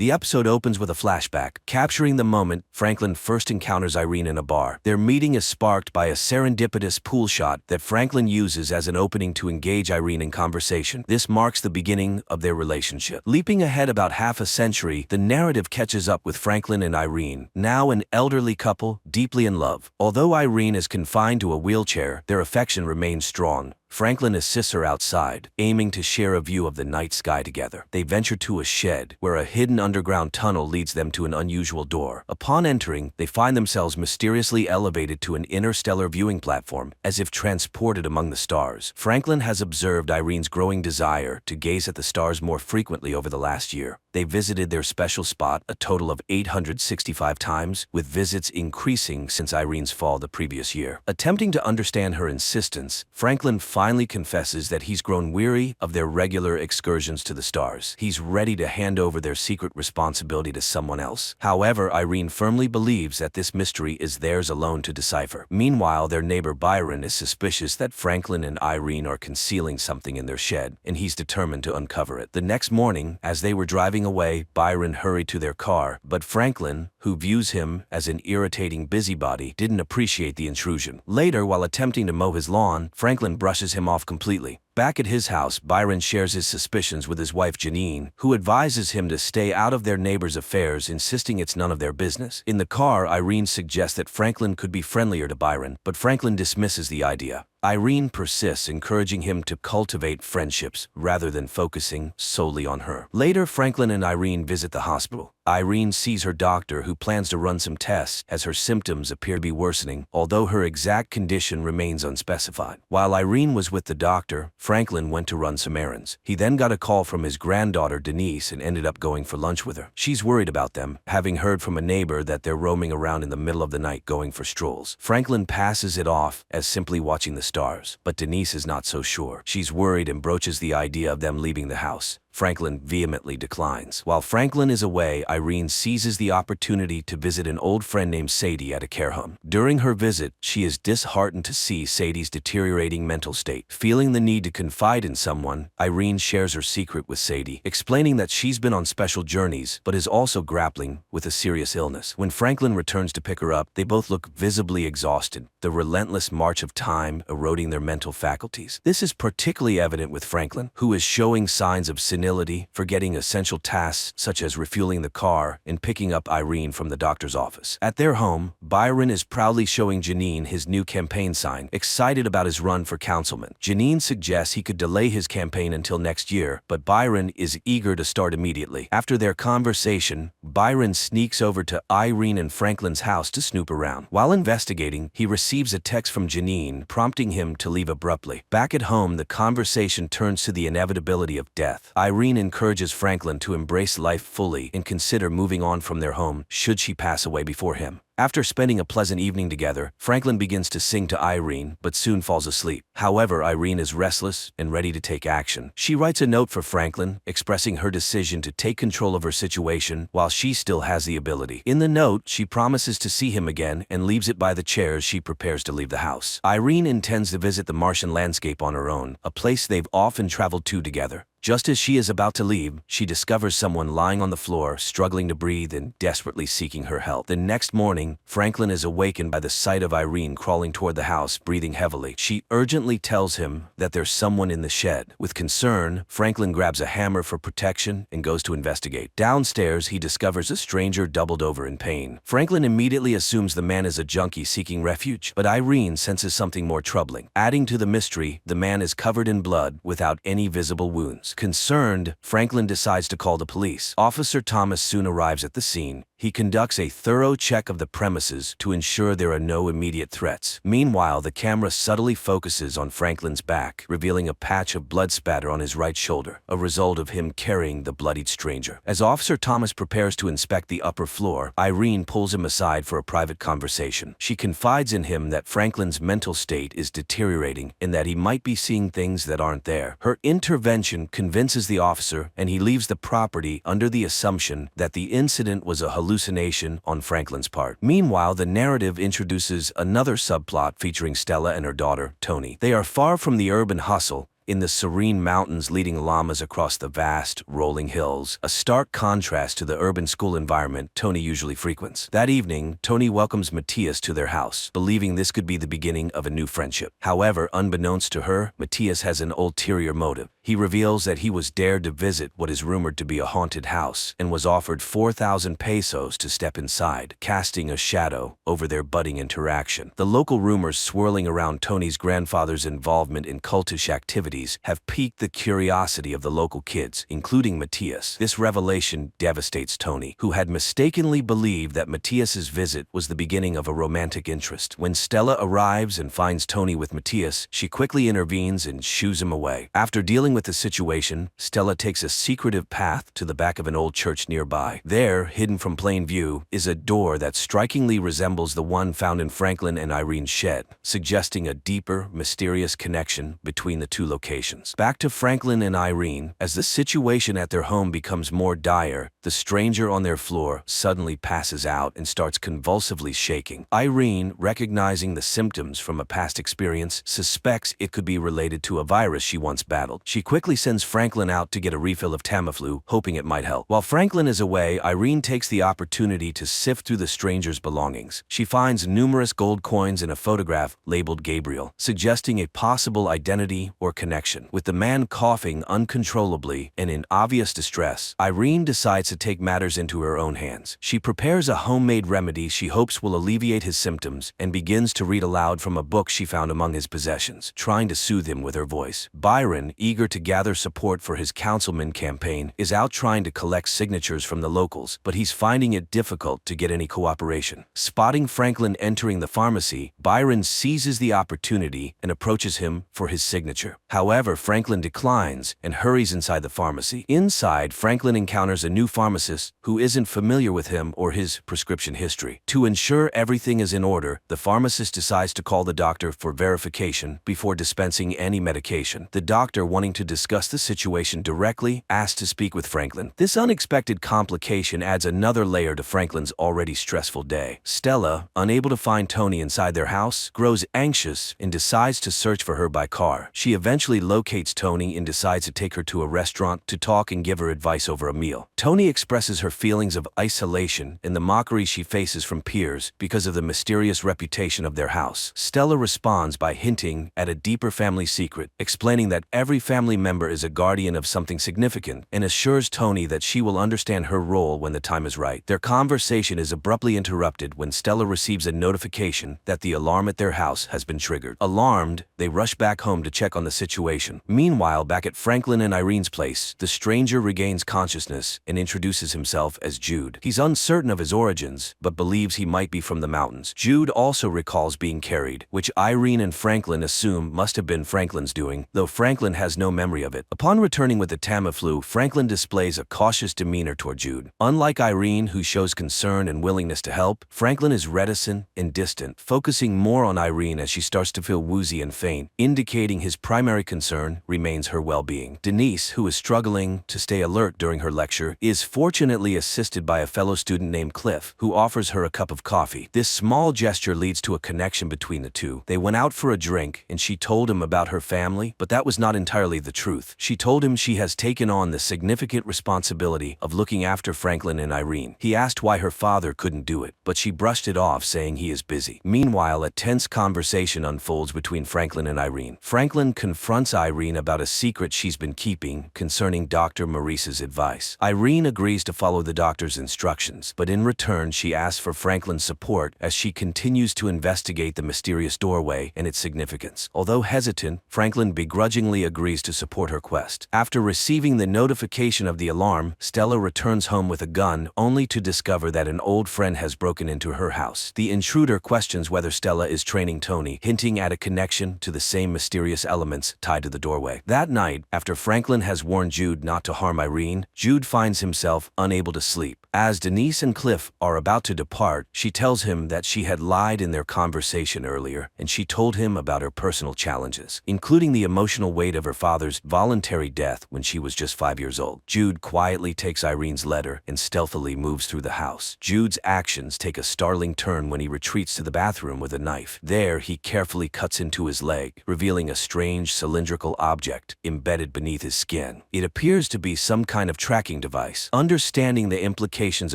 The episode opens with a flashback, capturing the moment Franklin first encounters Irene in a bar. Their meeting is sparked by a serendipitous pool shot that Franklin uses as an opening to engage Irene in conversation. This marks the beginning of their relationship. Leaping ahead about half a century, the narrative catches up with Franklin and Irene, now an elderly couple, deeply in love. Although Irene is confined to a wheelchair, their affection remains strong. Franklin assists her outside, aiming to share a view of the night sky together. They venture to a shed, where a hidden underground tunnel leads them to an unusual door. Upon entering, they find themselves mysteriously elevated to an interstellar viewing platform, as if transported among the stars. Franklin has observed Irene's growing desire to gaze at the stars more frequently over the last year. They visited their special spot a total of 865 times, with visits increasing since Irene's fall the previous year. Attempting to understand her insistence, Franklin finally confesses that he's grown weary of their regular excursions to the stars. He's ready to hand over their secret responsibility to someone else. However, Irene firmly believes that this mystery is theirs alone to decipher. Meanwhile, their neighbor Byron is suspicious that Franklin and Irene are concealing something in their shed, and he's determined to uncover it. The next morning, as they were driving away, Byron hurried to their car, but Franklin, who views him as an irritating busybody, didn't appreciate the intrusion. Later, while attempting to mow his lawn, Franklin brushes him off completely. Back at his house, Byron shares his suspicions with his wife Janine, who advises him to stay out of their neighbor's affairs, insisting it's none of their business. In the car, Irene suggests that Franklin could be friendlier to Byron, but Franklin dismisses the idea. Irene persists, encouraging him to cultivate friendships rather than focusing solely on her. Later, Franklin and Irene visit the hospital. Irene sees her doctor, who plans to run some tests as her symptoms appear to be worsening, although her exact condition remains unspecified. While Irene was with the doctor, Franklin went to run some errands. He then got a call from his granddaughter Denise and ended up going for lunch with her. She's worried about them, having heard from a neighbor that they're roaming around in the middle of the night going for strolls. Franklin passes it off as simply watching the stars, but Denise is not so sure. She's worried and broaches the idea of them leaving the house. Franklin vehemently declines. While Franklin is away, Irene seizes the opportunity to visit an old friend named Sadie at a care home. During her visit, she is disheartened to see Sadie's deteriorating mental state. Feeling the need to confide in someone, Irene shares her secret with Sadie, explaining that she's been on special journeys but is also grappling with a serious illness. When Franklin returns to pick her up, they both look visibly exhausted, the relentless march of time eroding their mental faculties. This is particularly evident with Franklin, who is showing signs of senility, forgetting essential tasks such as refueling the car and picking up Irene from the doctor's office. At their home, Byron is proudly showing Janine his new campaign sign, excited about his run for councilman. Janine suggests he could delay his campaign until next year, but Byron is eager to start immediately. After their conversation, Byron sneaks over to Irene and Franklin's house to snoop around. While investigating, he receives a text from Janine prompting him to leave abruptly. Back at home, the conversation turns to the inevitability of death. Irene encourages Franklin to embrace life fully and consider moving on from their home should she pass away before him. After spending a pleasant evening together, Franklin begins to sing to Irene, but soon falls asleep. However, Irene is restless and ready to take action. She writes a note for Franklin, expressing her decision to take control of her situation while she still has the ability. In the note, she promises to see him again and leaves it by the chair as she prepares to leave the house. Irene intends to visit the Martian landscape on her own, a place they've often traveled to together. Just as she is about to leave, she discovers someone lying on the floor, struggling to breathe and desperately seeking her help. The next morning, Franklin is awakened by the sight of Irene crawling toward the house, breathing heavily. She urgently tells him that there's someone in the shed. With concern, Franklin grabs a hammer for protection and goes to investigate. Downstairs, he discovers a stranger doubled over in pain. Franklin immediately assumes the man is a junkie seeking refuge, but Irene senses something more troubling. Adding to the mystery, the man is covered in blood without any visible wounds. Concerned, Franklin decides to call the police. Officer Thomas soon arrives at the scene. He conducts a thorough check of the premises to ensure there are no immediate threats. Meanwhile, the camera subtly focuses on Franklin's back, revealing a patch of blood spatter on his right shoulder, a result of him carrying the bloodied stranger. As Officer Thomas prepares to inspect the upper floor, Irene pulls him aside for a private conversation. She confides in him that Franklin's mental state is deteriorating and that he might be seeing things that aren't there. Her intervention convinces the officer, and he leaves the property under the assumption that the incident was a hallucination on Franklin's part. Meanwhile, the narrative introduces another subplot featuring Stella and her daughter, Tony. They are far from the urban hustle. in the serene mountains leading llamas across the vast, rolling hills, a stark contrast to the urban school environment Tony usually frequents. That evening, Tony welcomes Matthias to their house, believing this could be the beginning of a new friendship. However, unbeknownst to her, Matthias has an ulterior motive. He reveals that he was dared to visit what is rumored to be a haunted house and was offered 4,000 pesos to step inside, casting a shadow over their budding interaction. The local rumors swirling around Tony's grandfather's involvement in cultish activities have piqued the curiosity of the local kids, including Matthias. This revelation devastates Tony, who had mistakenly believed that Matthias's visit was the beginning of a romantic interest. When Stella arrives and finds Tony with Matthias, she quickly intervenes and shoos him away. After dealing with the situation, Stella takes a secretive path to the back of an old church nearby. There, hidden from plain view, is a door that strikingly resembles the one found in Franklin and Irene's shed, suggesting a deeper, mysterious connection between the two locations. Back to Franklin and Irene, as the situation at their home becomes more dire, the stranger on their floor suddenly passes out and starts convulsively shaking. Irene, recognizing the symptoms from a past experience, suspects it could be related to a virus she once battled. She quickly sends Franklin out to get a refill of Tamiflu, hoping it might help. While Franklin is away, Irene takes the opportunity to sift through the stranger's belongings. She finds numerous gold coins and a photograph labeled Gabriel, suggesting a possible identity or connection. With the man coughing uncontrollably and in obvious distress, Irene decides to take matters into her own hands. She prepares a homemade remedy she hopes will alleviate his symptoms and begins to read aloud from a book she found among his possessions, trying to soothe him with her voice. Byron, eager to gather support for his councilman campaign, is out trying to collect signatures from the locals, but he's finding it difficult to get any cooperation. Spotting Franklin entering the pharmacy, Byron seizes the opportunity and approaches him for his signature. However, Franklin declines and hurries inside the pharmacy. Inside, Franklin encounters a new pharmacist who isn't familiar with him or his prescription history. To ensure everything is in order, the pharmacist decides to call the doctor for verification before dispensing any medication. The doctor, wanting to discuss the situation directly, asks to speak with Franklin. This unexpected complication adds another layer to Franklin's already stressful day. Stella, unable to find Tony inside their house, grows anxious and decides to search for her by car. She eventually locates Tony and decides to take her to a restaurant to talk and give her advice over a meal. Tony expresses her feelings of isolation and the mockery she faces from peers because of the mysterious reputation of their house. Stella responds by hinting at a deeper family secret, explaining that every family member is a guardian of something significant, and assures Tony that she will understand her role when the time is right. Their conversation is abruptly interrupted when Stella receives a notification that the alarm at their house has been triggered. Alarmed, they rush back home to check on the situation. Meanwhile, back at Franklin and Irene's place, the stranger regains consciousness and introduces himself as Jude. He's uncertain of his origins, but believes he might be from the mountains. Jude also recalls being carried, which Irene and Franklin assume must have been Franklin's doing, though Franklin has no memory of it. Upon returning with the Tamiflu, Franklin displays a cautious demeanor toward Jude. Unlike Irene, who shows concern and willingness to help, Franklin is reticent and distant, focusing more on Irene as she starts to feel woozy and faint, indicating his primary concern remains her well-being. Denise, who is struggling to stay alert during her lecture, is fortunately assisted by a fellow student named Cliff, who offers her a cup of coffee. This small gesture leads to a connection between the two. They went out for a drink, and she told him about her family, but that was not entirely the truth. She told him she has taken on the significant responsibility of looking after Franklin and Irene. He asked why her father couldn't do it, but she brushed it off, saying he is busy. Meanwhile, a tense conversation unfolds between Franklin and Irene. Franklin confronts Irene about a secret she's been keeping concerning Dr. Maurice's advice. Irene agrees to follow the doctor's instructions, but in return she asks for Franklin's support as she continues to investigate the mysterious doorway and its significance. Although hesitant, Franklin begrudgingly agrees to support her quest. After receiving the notification of the alarm, Stella returns home with a gun, only to discover that an old friend has broken into her house. The intruder questions whether Stella is training Tony, hinting at a connection to the same mysterious elements tied to the doorway. That night, after Franklin has warned Jude not to harm Irene, Jude finds himself unable to sleep. As Denise and Cliff are about to depart, she tells him that she had lied in their conversation earlier, and she told him about her personal challenges, including the emotional weight of her father's voluntary death when she was just 5 years old. Jude quietly takes Irene's letter and stealthily moves through the house. Jude's actions take a startling turn when he retreats to the bathroom with a knife. There, he carefully cuts into his leg, revealing a strange cylindrical cylindrical object embedded beneath his skin. It appears to be some kind of tracking device. Understanding the implications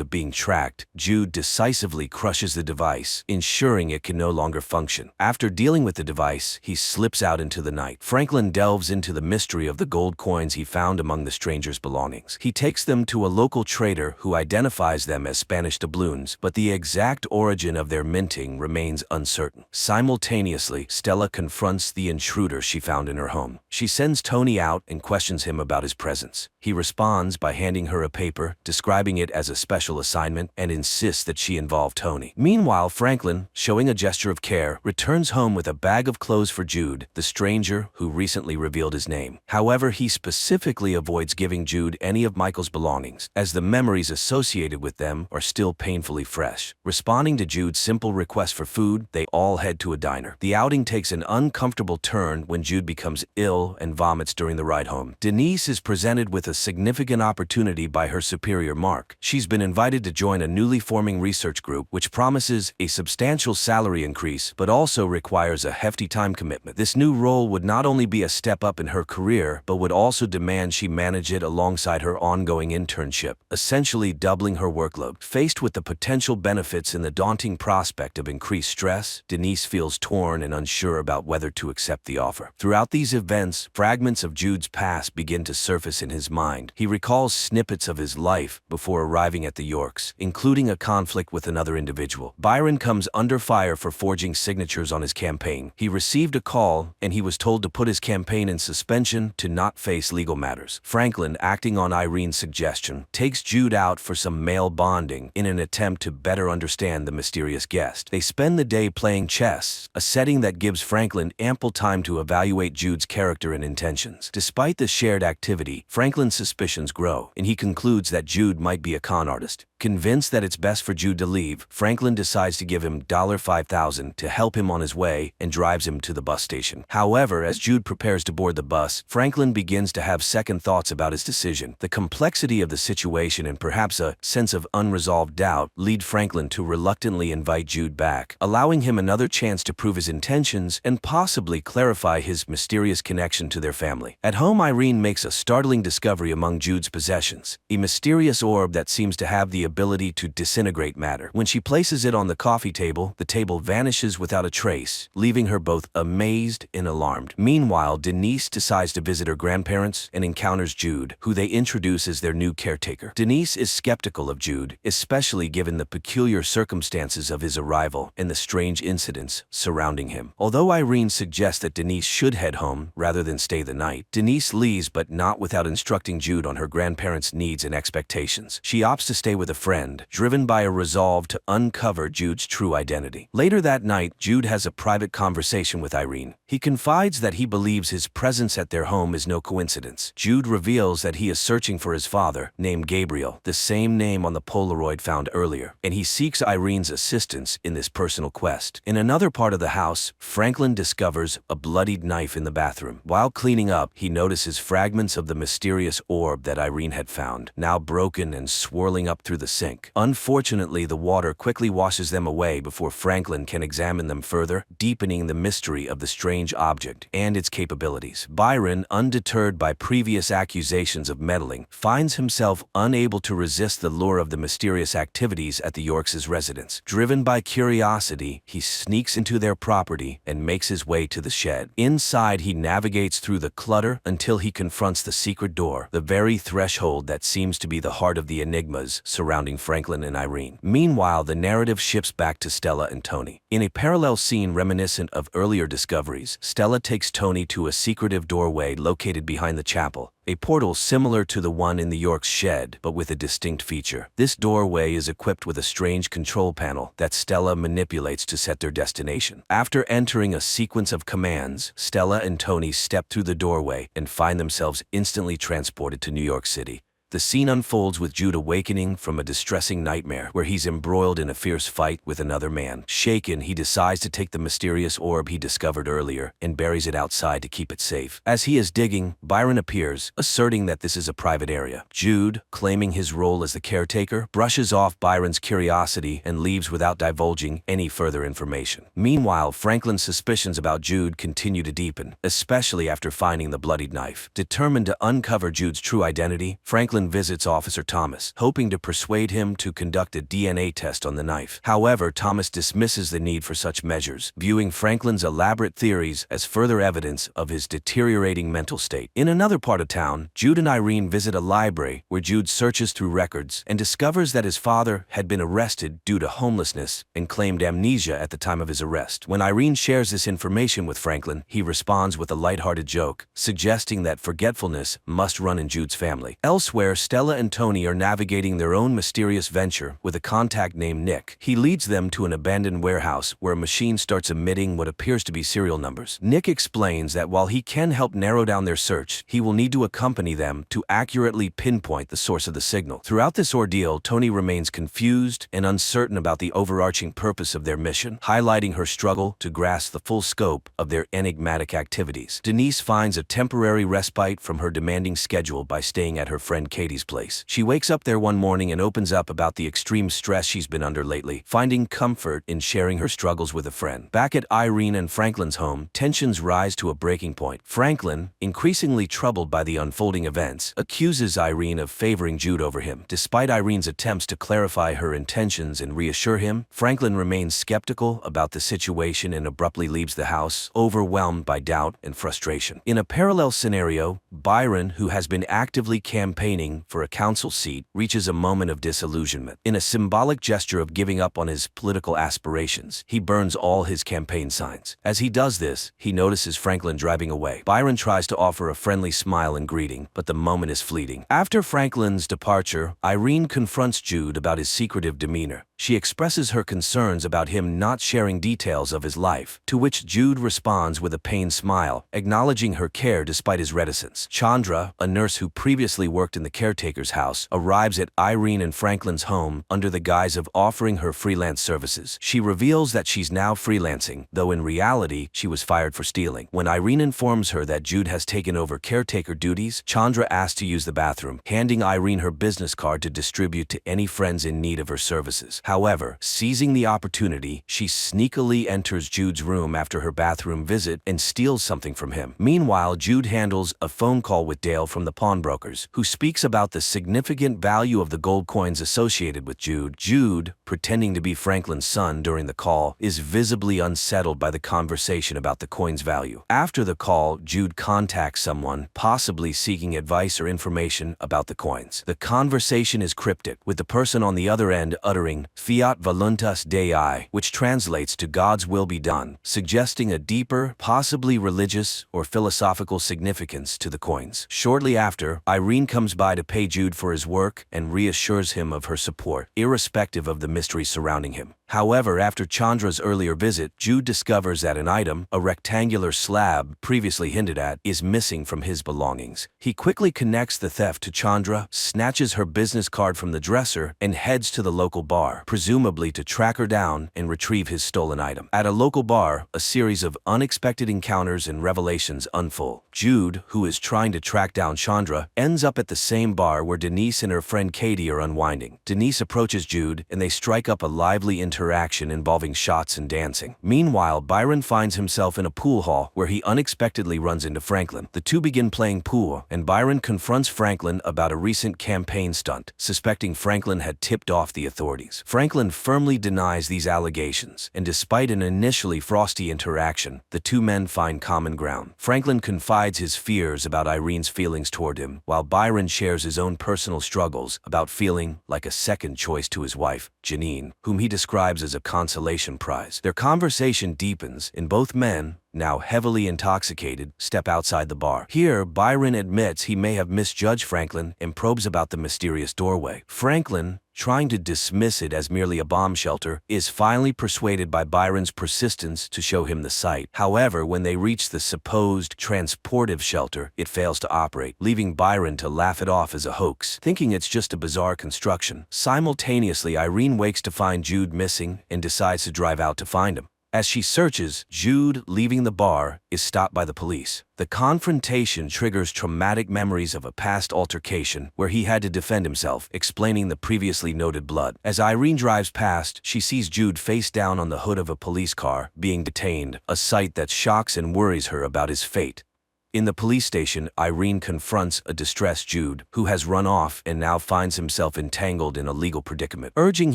of being tracked, Jude decisively crushes the device, ensuring it can no longer function. After dealing with the device, he slips out into the night. Franklin delves into the mystery of the gold coins he found among the stranger's belongings. He takes them to a local trader who identifies them as Spanish doubloons, but the exact origin of their minting remains uncertain. Simultaneously, Stella confronts the intruder she found in her home. She sends Tony out and questions him about his presence. He responds by handing her a paper, describing it as a special assignment, and insists that she involve Tony. Meanwhile, Franklin, showing a gesture of care, returns home with a bag of clothes for Jude, the stranger who recently revealed his name. However, he specifically avoids giving Jude any of Michael's belongings, as the memories associated with them are still painfully fresh. Responding to Jude's simple request for food, they all head to a diner. The outing takes an uncomfortable turn when Jude becomes ill and vomits during the ride home. Denise is presented with a significant opportunity by her superior Mark. She's been invited to join a newly forming research group which promises a substantial salary increase but also requires a hefty time commitment. This new role would not only be a step up in her career but would also demand she manage it alongside her ongoing internship, essentially doubling her workload. Faced with the potential benefits and the daunting prospect of increased stress, Denise feels torn and unsure about whether to accept the offer. Throughout these events, fragments of Jude's past begin to surface in his mind. He recalls snippets of his life before arriving at the Yorks, including a conflict with another individual. Byron comes under fire for forging signatures on his campaign. He received a call, and he was told to put his campaign in suspension to not face legal matters. Franklin, acting on Irene's suggestion, takes Jude out for some male bonding in an attempt to better understand the mysterious guest. They spend the day playing chess, a setting that gives Franklin ample time to evaluate Jude's character and intentions. Despite the shared activity, Franklin's suspicions grow, and he concludes that Jude might be a con artist. Convinced that it's best for Jude to leave, Franklin decides to give him $5,000 to help him on his way and drives him to the bus station. However, as Jude prepares to board the bus, Franklin begins to have second thoughts about his decision. The complexity of the situation and perhaps a sense of unresolved doubt lead Franklin to reluctantly invite Jude back, allowing him another chance to prove his intentions and possibly clarify his mysterious connection to their family. At home, Irene makes a startling discovery among Jude's possessions, a mysterious orb that seems to have the ability to disintegrate matter. When she places it on the coffee table, the table vanishes without a trace, leaving her both amazed and alarmed. Meanwhile, Denise decides to visit her grandparents and encounters Jude, who they introduce as their new caretaker. Denise is skeptical of Jude, especially given the peculiar circumstances of his arrival and the strange incidents surrounding him. Although Irene suggests that Denise should head home rather than stay the night, Denise leaves, but not without instructing Jude on her grandparents' needs and expectations. She opts to stay with a friend, driven by a resolve to uncover Jude's true identity. Later that night, Jude has a private conversation with Irene. He confides that he believes his presence at their home is no coincidence. Jude reveals that he is searching for his father, named Gabriel, the same name on the Polaroid found earlier, and he seeks Irene's assistance in this personal quest. In another part of the house, Franklin discovers a bloodied knife in the bathroom. While cleaning up, he notices fragments of the mysterious orb that Irene had found, now broken and swirling up through the sink. Unfortunately, the water quickly washes them away before Franklin can examine them further, deepening the mystery of the strange object and its capabilities. Byron, undeterred by previous accusations of meddling, finds himself unable to resist the lure of the mysterious activities at the Yorks' residence. Driven by curiosity, he sneaks into their property and makes his way to the shed. Inside, he navigates through the clutter until he confronts the secret door, the very threshold that seems to be the heart of the enigmas surrounding Franklin and Irene. Meanwhile, the narrative shifts back to Stella and Tony. In a parallel scene reminiscent of earlier discoveries, Stella takes Tony to a secretive doorway located behind the chapel, a portal similar to the one in the Yorks' shed, but with a distinct feature. This doorway is equipped with a strange control panel that Stella manipulates to set their destination. After entering a sequence of commands, Stella and Tony step through the doorway and find themselves instantly transported to New York City. The scene unfolds with Jude awakening from a distressing nightmare where he's embroiled in a fierce fight with another man. Shaken, he decides to take the mysterious orb he discovered earlier and buries it outside to keep it safe. As he is digging, Byron appears, asserting that this is a private area. Jude, claiming his role as the caretaker, brushes off Byron's curiosity and leaves without divulging any further information. Meanwhile, Franklin's suspicions about Jude continue to deepen, especially after finding the bloodied knife. Determined to uncover Jude's true identity, Franklin visits Officer Thomas, hoping to persuade him to conduct a DNA test on the knife. However, Thomas dismisses the need for such measures, viewing Franklin's elaborate theories as further evidence of his deteriorating mental state. In another part of town, Jude and Irene visit a library where Jude searches through records and discovers that his father had been arrested due to homelessness and claimed amnesia at the time of his arrest. When Irene shares this information with Franklin, he responds with a lighthearted joke, suggesting that forgetfulness must run in Jude's family. Elsewhere, Stella and Tony are navigating their own mysterious venture with a contact named Nick. He leads them to an abandoned warehouse where a machine starts emitting what appears to be serial numbers. Nick explains that while he can help narrow down their search, he will need to accompany them to accurately pinpoint the source of the signal. Throughout this ordeal, Tony remains confused and uncertain about the overarching purpose of their mission, highlighting her struggle to grasp the full scope of their enigmatic activities. Denise finds a temporary respite from her demanding schedule by staying at her friend Katie's place. She wakes up there one morning and opens up about the extreme stress she's been under lately, finding comfort in sharing her struggles with a friend. Back at Irene and Franklin's home, tensions rise to a breaking point. Franklin, increasingly troubled by the unfolding events, accuses Irene of favoring Jude over him. Despite Irene's attempts to clarify her intentions and reassure him, Franklin remains skeptical about the situation and abruptly leaves the house, overwhelmed by doubt and frustration. In a parallel scenario, Byron, who has been actively campaigning for a council seat, reaches a moment of disillusionment. In a symbolic gesture of giving up on his political aspirations, he burns all his campaign signs. As he does this, he notices Franklin driving away. Byron tries to offer a friendly smile and greeting, but the moment is fleeting. After Franklin's departure, Irene confronts Jude about his secretive demeanor. She expresses her concerns about him not sharing details of his life, to which Jude responds with a pained smile, acknowledging her care despite his reticence. Chandra, a nurse who previously worked in the caretaker's house, arrives at Irene and Franklin's home under the guise of offering her freelance services. She reveals that she's now freelancing, though in reality, she was fired for stealing. When Irene informs her that Jude has taken over caretaker duties, Chandra asks to use the bathroom, handing Irene her business card to distribute to any friends in need of her services. However, seizing the opportunity, she sneakily enters Jude's room after her bathroom visit and steals something from him. Meanwhile, Jude handles a phone call with Dale from the pawnbrokers, who speaks about the significant value of the gold coins associated with Jude. Jude, pretending to be Franklin's son during the call, is visibly unsettled by the conversation about the coin's value. After the call, Jude contacts someone, possibly seeking advice or information about the coins. The conversation is cryptic, with the person on the other end uttering Fiat voluntas Dei, which translates to God's will be done, suggesting a deeper, possibly religious or philosophical significance to the coins. Shortly after, Irene comes by to pay Jude for his work and reassures him of her support, irrespective of the mystery surrounding him. However, after Chandra's earlier visit, Jude discovers that an item, a rectangular slab previously hinted at, is missing from his belongings. He quickly connects the theft to Chandra, snatches her business card from the dresser, and heads to the local bar, presumably to track her down and retrieve his stolen item. At a local bar, a series of unexpected encounters and revelations unfold. Jude, who is trying to track down Chandra, ends up at the same bar where Denise and her friend Katie are unwinding. Denise approaches Jude, and they strike up a lively interaction involving shots and dancing. Meanwhile, Byron finds himself in a pool hall where he unexpectedly runs into Franklin. The two begin playing pool, and Byron confronts Franklin about a recent campaign stunt, suspecting Franklin had tipped off the authorities. Franklin firmly denies these allegations, and despite an initially frosty interaction, the two men find common ground. Franklin confides his fears about Irene's feelings toward him, while Byron shares his own personal struggles about feeling like a second choice to his wife, Janine, whom he describes as a consolation prize. Their conversation deepens, and both men, now heavily intoxicated, step outside the bar. Here, Byron admits he may have misjudged Franklin and probes about the mysterious doorway. Franklin, trying to dismiss it as merely a bomb shelter, is finally persuaded by Byron's persistence to show him the site. However, when they reach the supposed transportive shelter, it fails to operate, leaving Byron to laugh it off as a hoax, thinking it's just a bizarre construction. Simultaneously, Irene wakes to find Jude missing and decides to drive out to find him. As she searches, Jude, leaving the bar, is stopped by the police. The confrontation triggers traumatic memories of a past altercation where he had to defend himself, explaining the previously noted blood. As Irene drives past, she sees Jude face down on the hood of a police car, being detained, a sight that shocks and worries her about his fate. In the police station, Irene confronts a distressed Jude, who has run off and now finds himself entangled in a legal predicament. Urging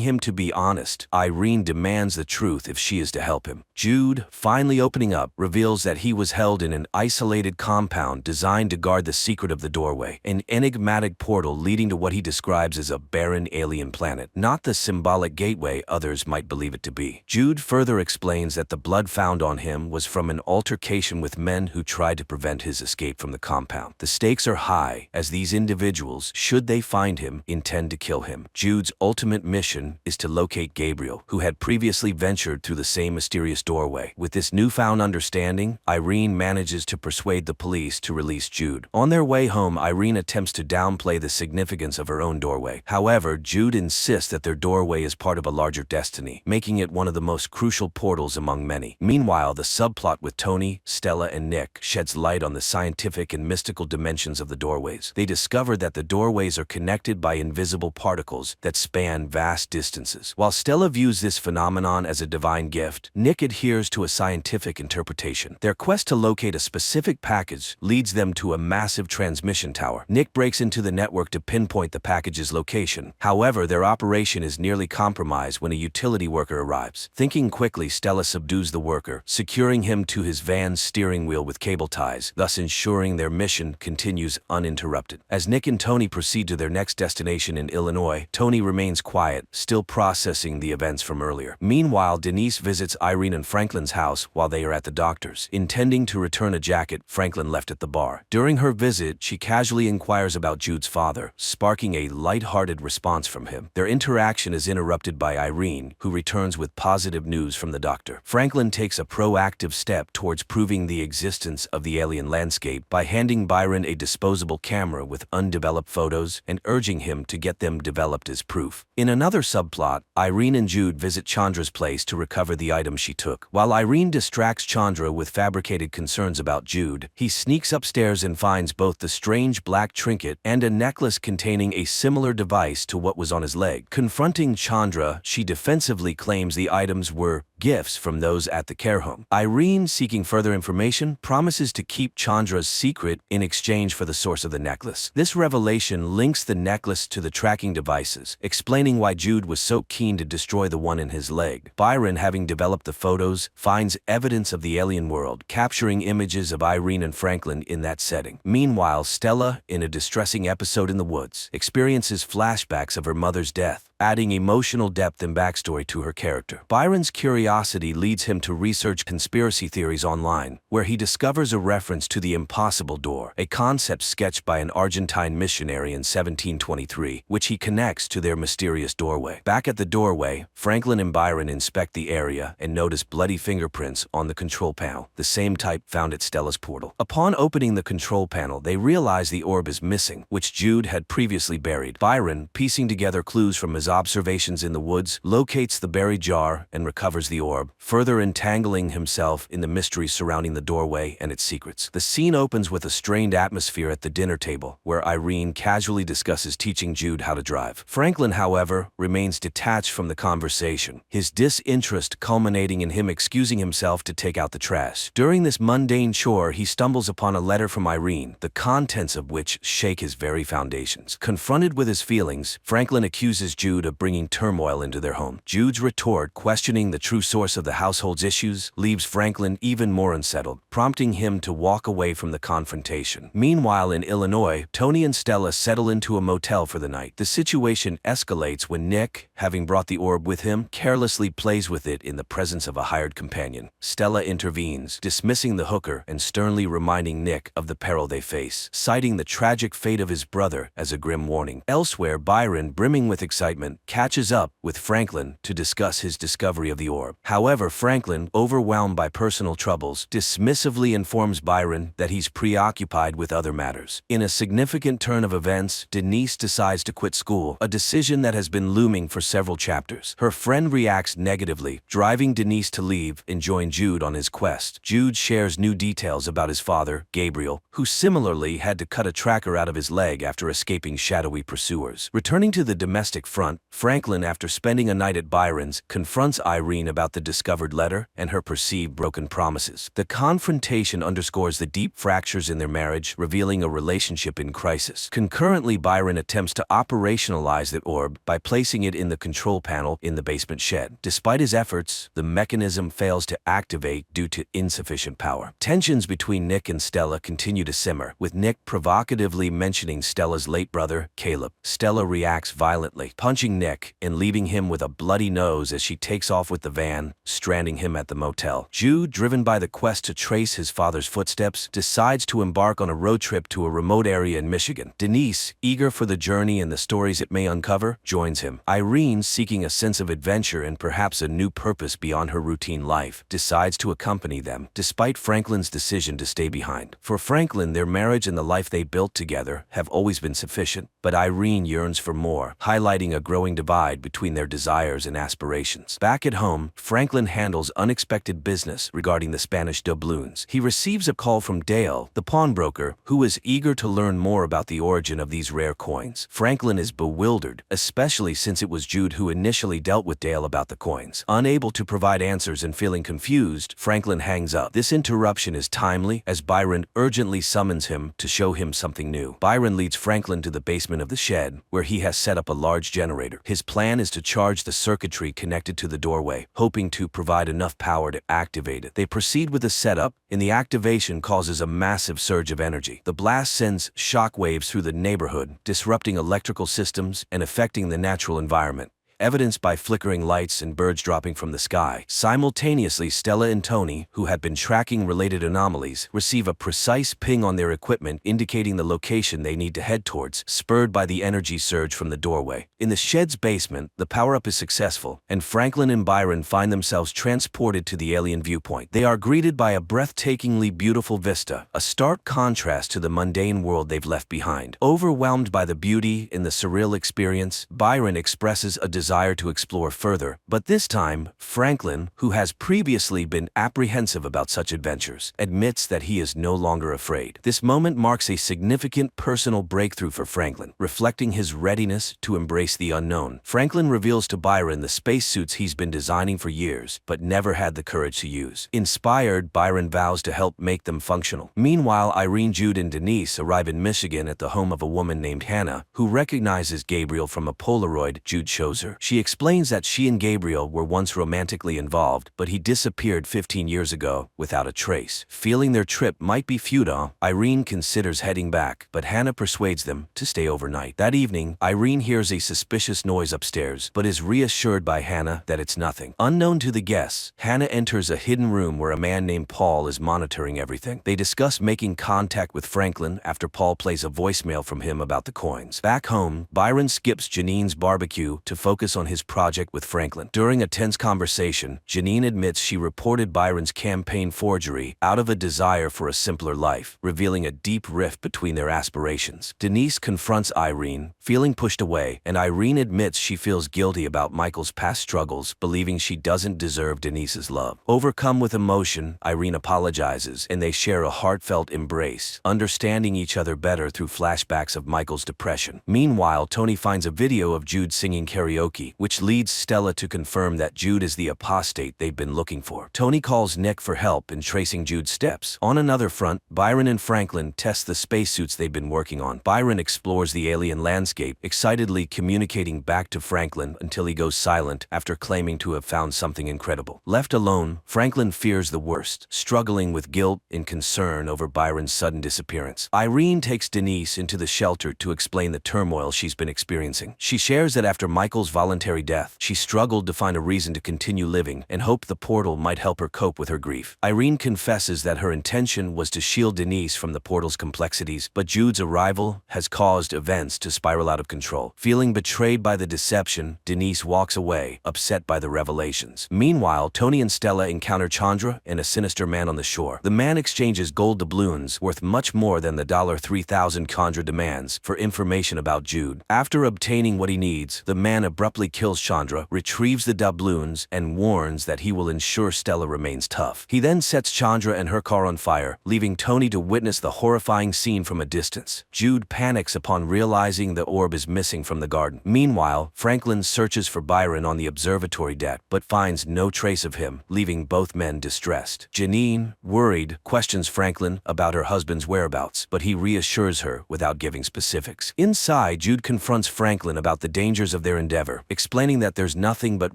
him to be honest, Irene demands the truth if she is to help him. Jude, finally opening up, reveals that he was held in an isolated compound designed to guard the secret of the doorway, an enigmatic portal leading to what he describes as a barren alien planet, not the symbolic gateway others might believe it to be. Jude further explains that the blood found on him was from an altercation with men who tried to prevent his escape from the compound. The stakes are high, as these individuals, should they find him, intend to kill him. Jude's ultimate mission is to locate Gabriel, who had previously ventured through the same mysterious doorway. With this newfound understanding, Irene manages to persuade the police to release Jude. On their way home, Irene attempts to downplay the significance of her own doorway. However, Jude insists that their doorway is part of a larger destiny, making it one of the most crucial portals among many. Meanwhile, the subplot with Tony, Stella, and Nick sheds light on the scientific and mystical dimensions of the doorways. They discover that the doorways are connected by invisible particles that span vast distances. While Stella views this phenomenon as a divine gift, Nick adheres to a scientific interpretation. Their quest to locate a specific package leads them to a massive transmission tower. Nick breaks into the network to pinpoint the package's location. However, their operation is nearly compromised when a utility worker arrives. Thinking quickly, Stella subdues the worker, securing him to his van's steering wheel with cable ties, thus ensuring their mission continues uninterrupted. As Nick and Tony proceed to their next destination in Illinois, Tony remains quiet, still processing the events from earlier. Meanwhile, Denise visits Irene and Franklin's house while they are at the doctor's, intending to return a jacket Franklin left at the bar. During her visit, she casually inquires about Jude's father, sparking a light-hearted response from him. Their interaction is interrupted by Irene, who returns with positive news from the doctor. Franklin takes a proactive step towards proving the existence of the alien landscape by handing Byron a disposable camera with undeveloped photos and urging him to get them developed as proof. In another subplot, Irene and Jude visit Chandra's place to recover the items she took. While Irene distracts Chandra with fabricated concerns about Jude, he sneaks upstairs and finds both the strange black trinket and a necklace containing a similar device to what was on his leg. Confronting Chandra, she defensively claims the items were gifts from those at the care home. Irene, seeking further information, promises to keep Chandra's secret in exchange for the source of the necklace. This revelation links the necklace to the tracking devices, explaining why Jude was so keen to destroy the one in his leg. Byron, having developed the photos, finds evidence of the alien world, capturing images of Irene and Franklin in that setting. Meanwhile, Stella, in a distressing episode in the woods, experiences flashbacks of her mother's death, adding emotional depth and backstory to her character. Byron's curiosity leads him to research conspiracy theories online, where he discovers a reference to the impossible door, a concept sketched by an Argentine missionary in 1723, which he connects to their mysterious doorway. Back at the doorway, Franklin and Byron inspect the area and notice bloody fingerprints on the control panel, the same type found at Stella's portal. Upon opening the control panel, they realize the orb is missing, which Jude had previously buried. Byron, piecing together clues from his observations in the woods, locates the buried jar and recovers the orb, further entangling himself in the mysteries surrounding the doorway and its secrets. The scene opens with a strained atmosphere at the dinner table, where Irene casually discusses teaching Jude how to drive. Franklin, however, remains detached from the conversation, his disinterest culminating in him excusing himself to take out the trash. During this mundane chore, he stumbles upon a letter from Irene, the contents of which shake his very foundations. Confronted with his feelings, Franklin accuses Jude mood of bringing turmoil into their home. Jude's retort, questioning the true source of the household's issues, leaves Franklin even more unsettled, prompting him to walk away from the confrontation. Meanwhile, in Illinois, Tony and Stella settle into a motel for the night. The situation escalates when Nick, having brought the orb with him, carelessly plays with it in the presence of a hired companion. Stella intervenes, dismissing the hooker and sternly reminding Nick of the peril they face, citing the tragic fate of his brother as a grim warning. Elsewhere, Byron, brimming with excitement, catches up with Franklin to discuss his discovery of the orb. However, Franklin, overwhelmed by personal troubles, dismissively informs Byron that he's preoccupied with other matters. In a significant turn of events, Denise decides to quit school, a decision that has been looming for several chapters. Her friend reacts negatively, driving Denise to leave and join Jude on his quest. Jude shares new details about his father, Gabriel, who similarly had to cut a tracker out of his leg after escaping shadowy pursuers. Returning to the domestic front, Franklin, after spending a night at Byron's, confronts Irene about the discovered letter and her perceived broken promises. The confrontation underscores the deep fractures in their marriage, revealing a relationship in crisis. Concurrently, Byron attempts to operationalize the orb by placing it in the control panel in the basement shed. Despite his efforts, the mechanism fails to activate due to insufficient power. Tensions between Nick and Stella continue to simmer, with Nick provocatively mentioning Stella's late brother, Caleb. Stella reacts violently, punching Nick and leaving him with a bloody nose as she takes off with the van, stranding him at the motel. Jude, driven by the quest to trace his father's footsteps, decides to embark on a road trip to a remote area in Michigan. Denise, eager for the journey and the stories it may uncover, joins him. Irene, seeking a sense of adventure and perhaps a new purpose beyond her routine life, decides to accompany them, despite Franklin's decision to stay behind. For Franklin, their marriage and the life they built together have always been sufficient, but Irene yearns for more, highlighting a growing divide between their desires and aspirations. Back at home, Franklin handles unexpected business regarding the Spanish doubloons. He receives a call from Dale, the pawnbroker, who is eager to learn more about the origin of these rare coins. Franklin is bewildered, especially since it was Jude who initially dealt with Dale about the coins. Unable to provide answers and feeling confused, Franklin hangs up. This interruption is timely, as Byron urgently summons him to show him something new. Byron leads Franklin to the basement of the shed, where he has set up a large generator. His plan is to charge the circuitry connected to the doorway, hoping to provide enough power to activate it. They proceed with the setup, and the activation causes a massive surge of energy. The blast sends shockwaves through the neighborhood, disrupting electrical systems and affecting the natural environment, evidenced by flickering lights and birds dropping from the sky. Simultaneously, Stella and Tony, who had been tracking related anomalies, receive a precise ping on their equipment indicating the location they need to head towards, spurred by the energy surge from the doorway. In the shed's basement, the power-up is successful, and Franklin and Byron find themselves transported to the alien viewpoint. They are greeted by a breathtakingly beautiful vista, a stark contrast to the mundane world they've left behind. Overwhelmed by the beauty and the surreal experience, Byron expresses a desire to explore further, but this time, Franklin, who has previously been apprehensive about such adventures, admits that he is no longer afraid. This moment marks a significant personal breakthrough for Franklin, reflecting his readiness to embrace the unknown. Franklin reveals to Byron the spacesuits he's been designing for years, but never had the courage to use. Inspired, Byron vows to help make them functional. Meanwhile, Irene, Jude, and Denise arrive in Michigan at the home of a woman named Hannah, who recognizes Gabriel from a Polaroid Jude shows her. She explains that she and Gabriel were once romantically involved, but he disappeared 15 years ago without a trace. Feeling their trip might be futile, Irene considers heading back, but Hannah persuades them to stay overnight. That evening, Irene hears a suspicious noise upstairs, but is reassured by Hannah that it's nothing. Unknown to the guests, Hannah enters a hidden room where a man named Paul is monitoring everything. They discuss making contact with Franklin after Paul plays a voicemail from him about the coins. Back home, Byron skips Janine's barbecue to focus on his project with Franklin. During a tense conversation, Janine admits she reported Byron's campaign forgery out of a desire for a simpler life, revealing a deep rift between their aspirations. Denise confronts Irene, feeling pushed away, and Irene admits she feels guilty about Michael's past struggles, believing she doesn't deserve Denise's love. Overcome with emotion, Irene apologizes, and they share a heartfelt embrace, understanding each other better through flashbacks of Michael's depression. Meanwhile, Tony finds a video of Jude singing karaoke Loki, which leads Stella to confirm that Jude is the apostate they've been looking for. Tony calls Nick for help in tracing Jude's steps. On another front, Byron and Franklin test the spacesuits they've been working on. Byron explores the alien landscape, excitedly communicating back to Franklin until he goes silent after claiming to have found something incredible. Left alone, Franklin fears the worst, struggling with guilt and concern over Byron's sudden disappearance. Irene takes Denise into the shelter to explain the turmoil she's been experiencing. She shares that after Michael's voluntary death, she struggled to find a reason to continue living and hoped the portal might help her cope with her grief. Irene confesses that her intention was to shield Denise from the portal's complexities, but Jude's arrival has caused events to spiral out of control. Feeling betrayed by the deception, Denise walks away, upset by the revelations. Meanwhile, Tony and Stella encounter Chandra and a sinister man on the shore. The man exchanges gold doubloons worth much more than the $3,000 Chandra demands for information about Jude. After obtaining what he needs, the man abruptly kills Chandra, retrieves the doubloons, and warns that he will ensure Stella remains tough. He then sets Chandra and her car on fire, leaving Tony to witness the horrifying scene from a distance. Jude panics upon realizing the orb is missing from the garden. Meanwhile, Franklin searches for Byron on the observatory deck, but finds no trace of him, leaving both men distressed. Janine, worried, questions Franklin about her husband's whereabouts, but he reassures her without giving specifics. Inside, Jude confronts Franklin about the dangers of their endeavor, explaining that there's nothing but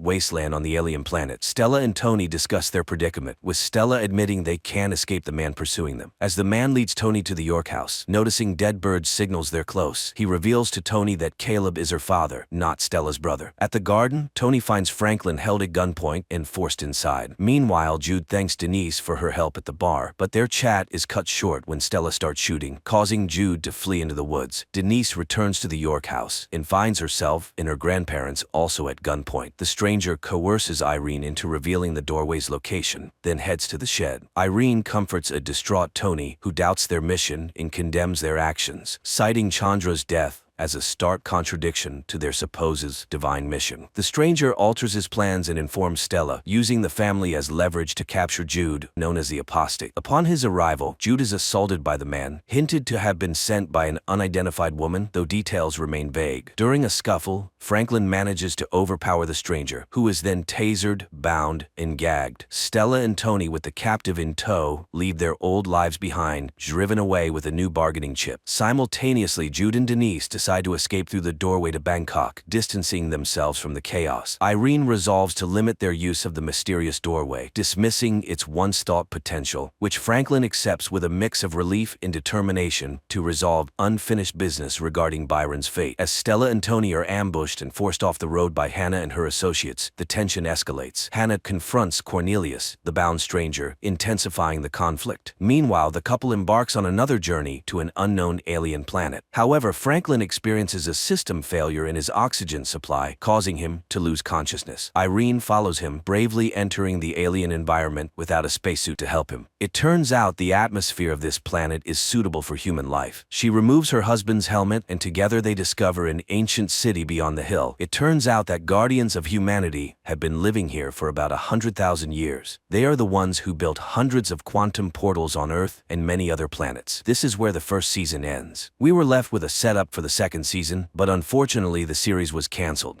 wasteland on the alien planet. Stella and Tony discuss their predicament, with Stella admitting they can't escape the man pursuing them. As the man leads Tony to the York house, noticing dead birds signals they're close, he reveals to Tony that Caleb is her father, not Stella's brother. At the garden, Tony finds Franklin held at gunpoint and forced inside. Meanwhile, Jude thanks Denise for her help at the bar, but their chat is cut short when Stella starts shooting, causing Jude to flee into the woods. Denise returns to the York house and finds herself and her grandparents also at gunpoint. The stranger coerces Irene into revealing the doorway's location, then heads to the shed. Irene comforts a distraught Tony, who doubts their mission and condemns their actions, citing Chandra's death as a stark contradiction to their supposed divine mission. The stranger alters his plans and informs Stella, using the family as leverage to capture Jude, known as the apostate. Upon his arrival, Jude is assaulted by the man, hinted to have been sent by an unidentified woman, though details remain vague. During a scuffle, Franklin manages to overpower the stranger, who is then tasered, bound, and gagged. Stella and Tony, with the captive in tow, leave their old lives behind, driven away with a new bargaining chip. Simultaneously, Jude and Denise decide to escape through the doorway to Bangkok, distancing themselves from the chaos. Irene resolves to limit their use of the mysterious doorway, dismissing its once-thought potential, which Franklin accepts with a mix of relief and determination to resolve unfinished business regarding Byron's fate. As Stella and Tony are ambushed and forced off the road by Hannah and her associates, the tension escalates. Hannah confronts Cornelius, the bound stranger, intensifying the conflict. Meanwhile, the couple embarks on another journey to an unknown alien planet. However, Franklin experiences a system failure in his oxygen supply, causing him to lose consciousness. Irene follows him, bravely entering the alien environment without a spacesuit to help him. It turns out the atmosphere of this planet is suitable for human life. She removes her husband's helmet, and together they discover an ancient city beyond the hill. It turns out that guardians of humanity have been living here for about 100,000 years. They are the ones who built hundreds of quantum portals on Earth and many other planets. This is where the first season ends. We were left with a setup for the second season, but unfortunately the series was cancelled.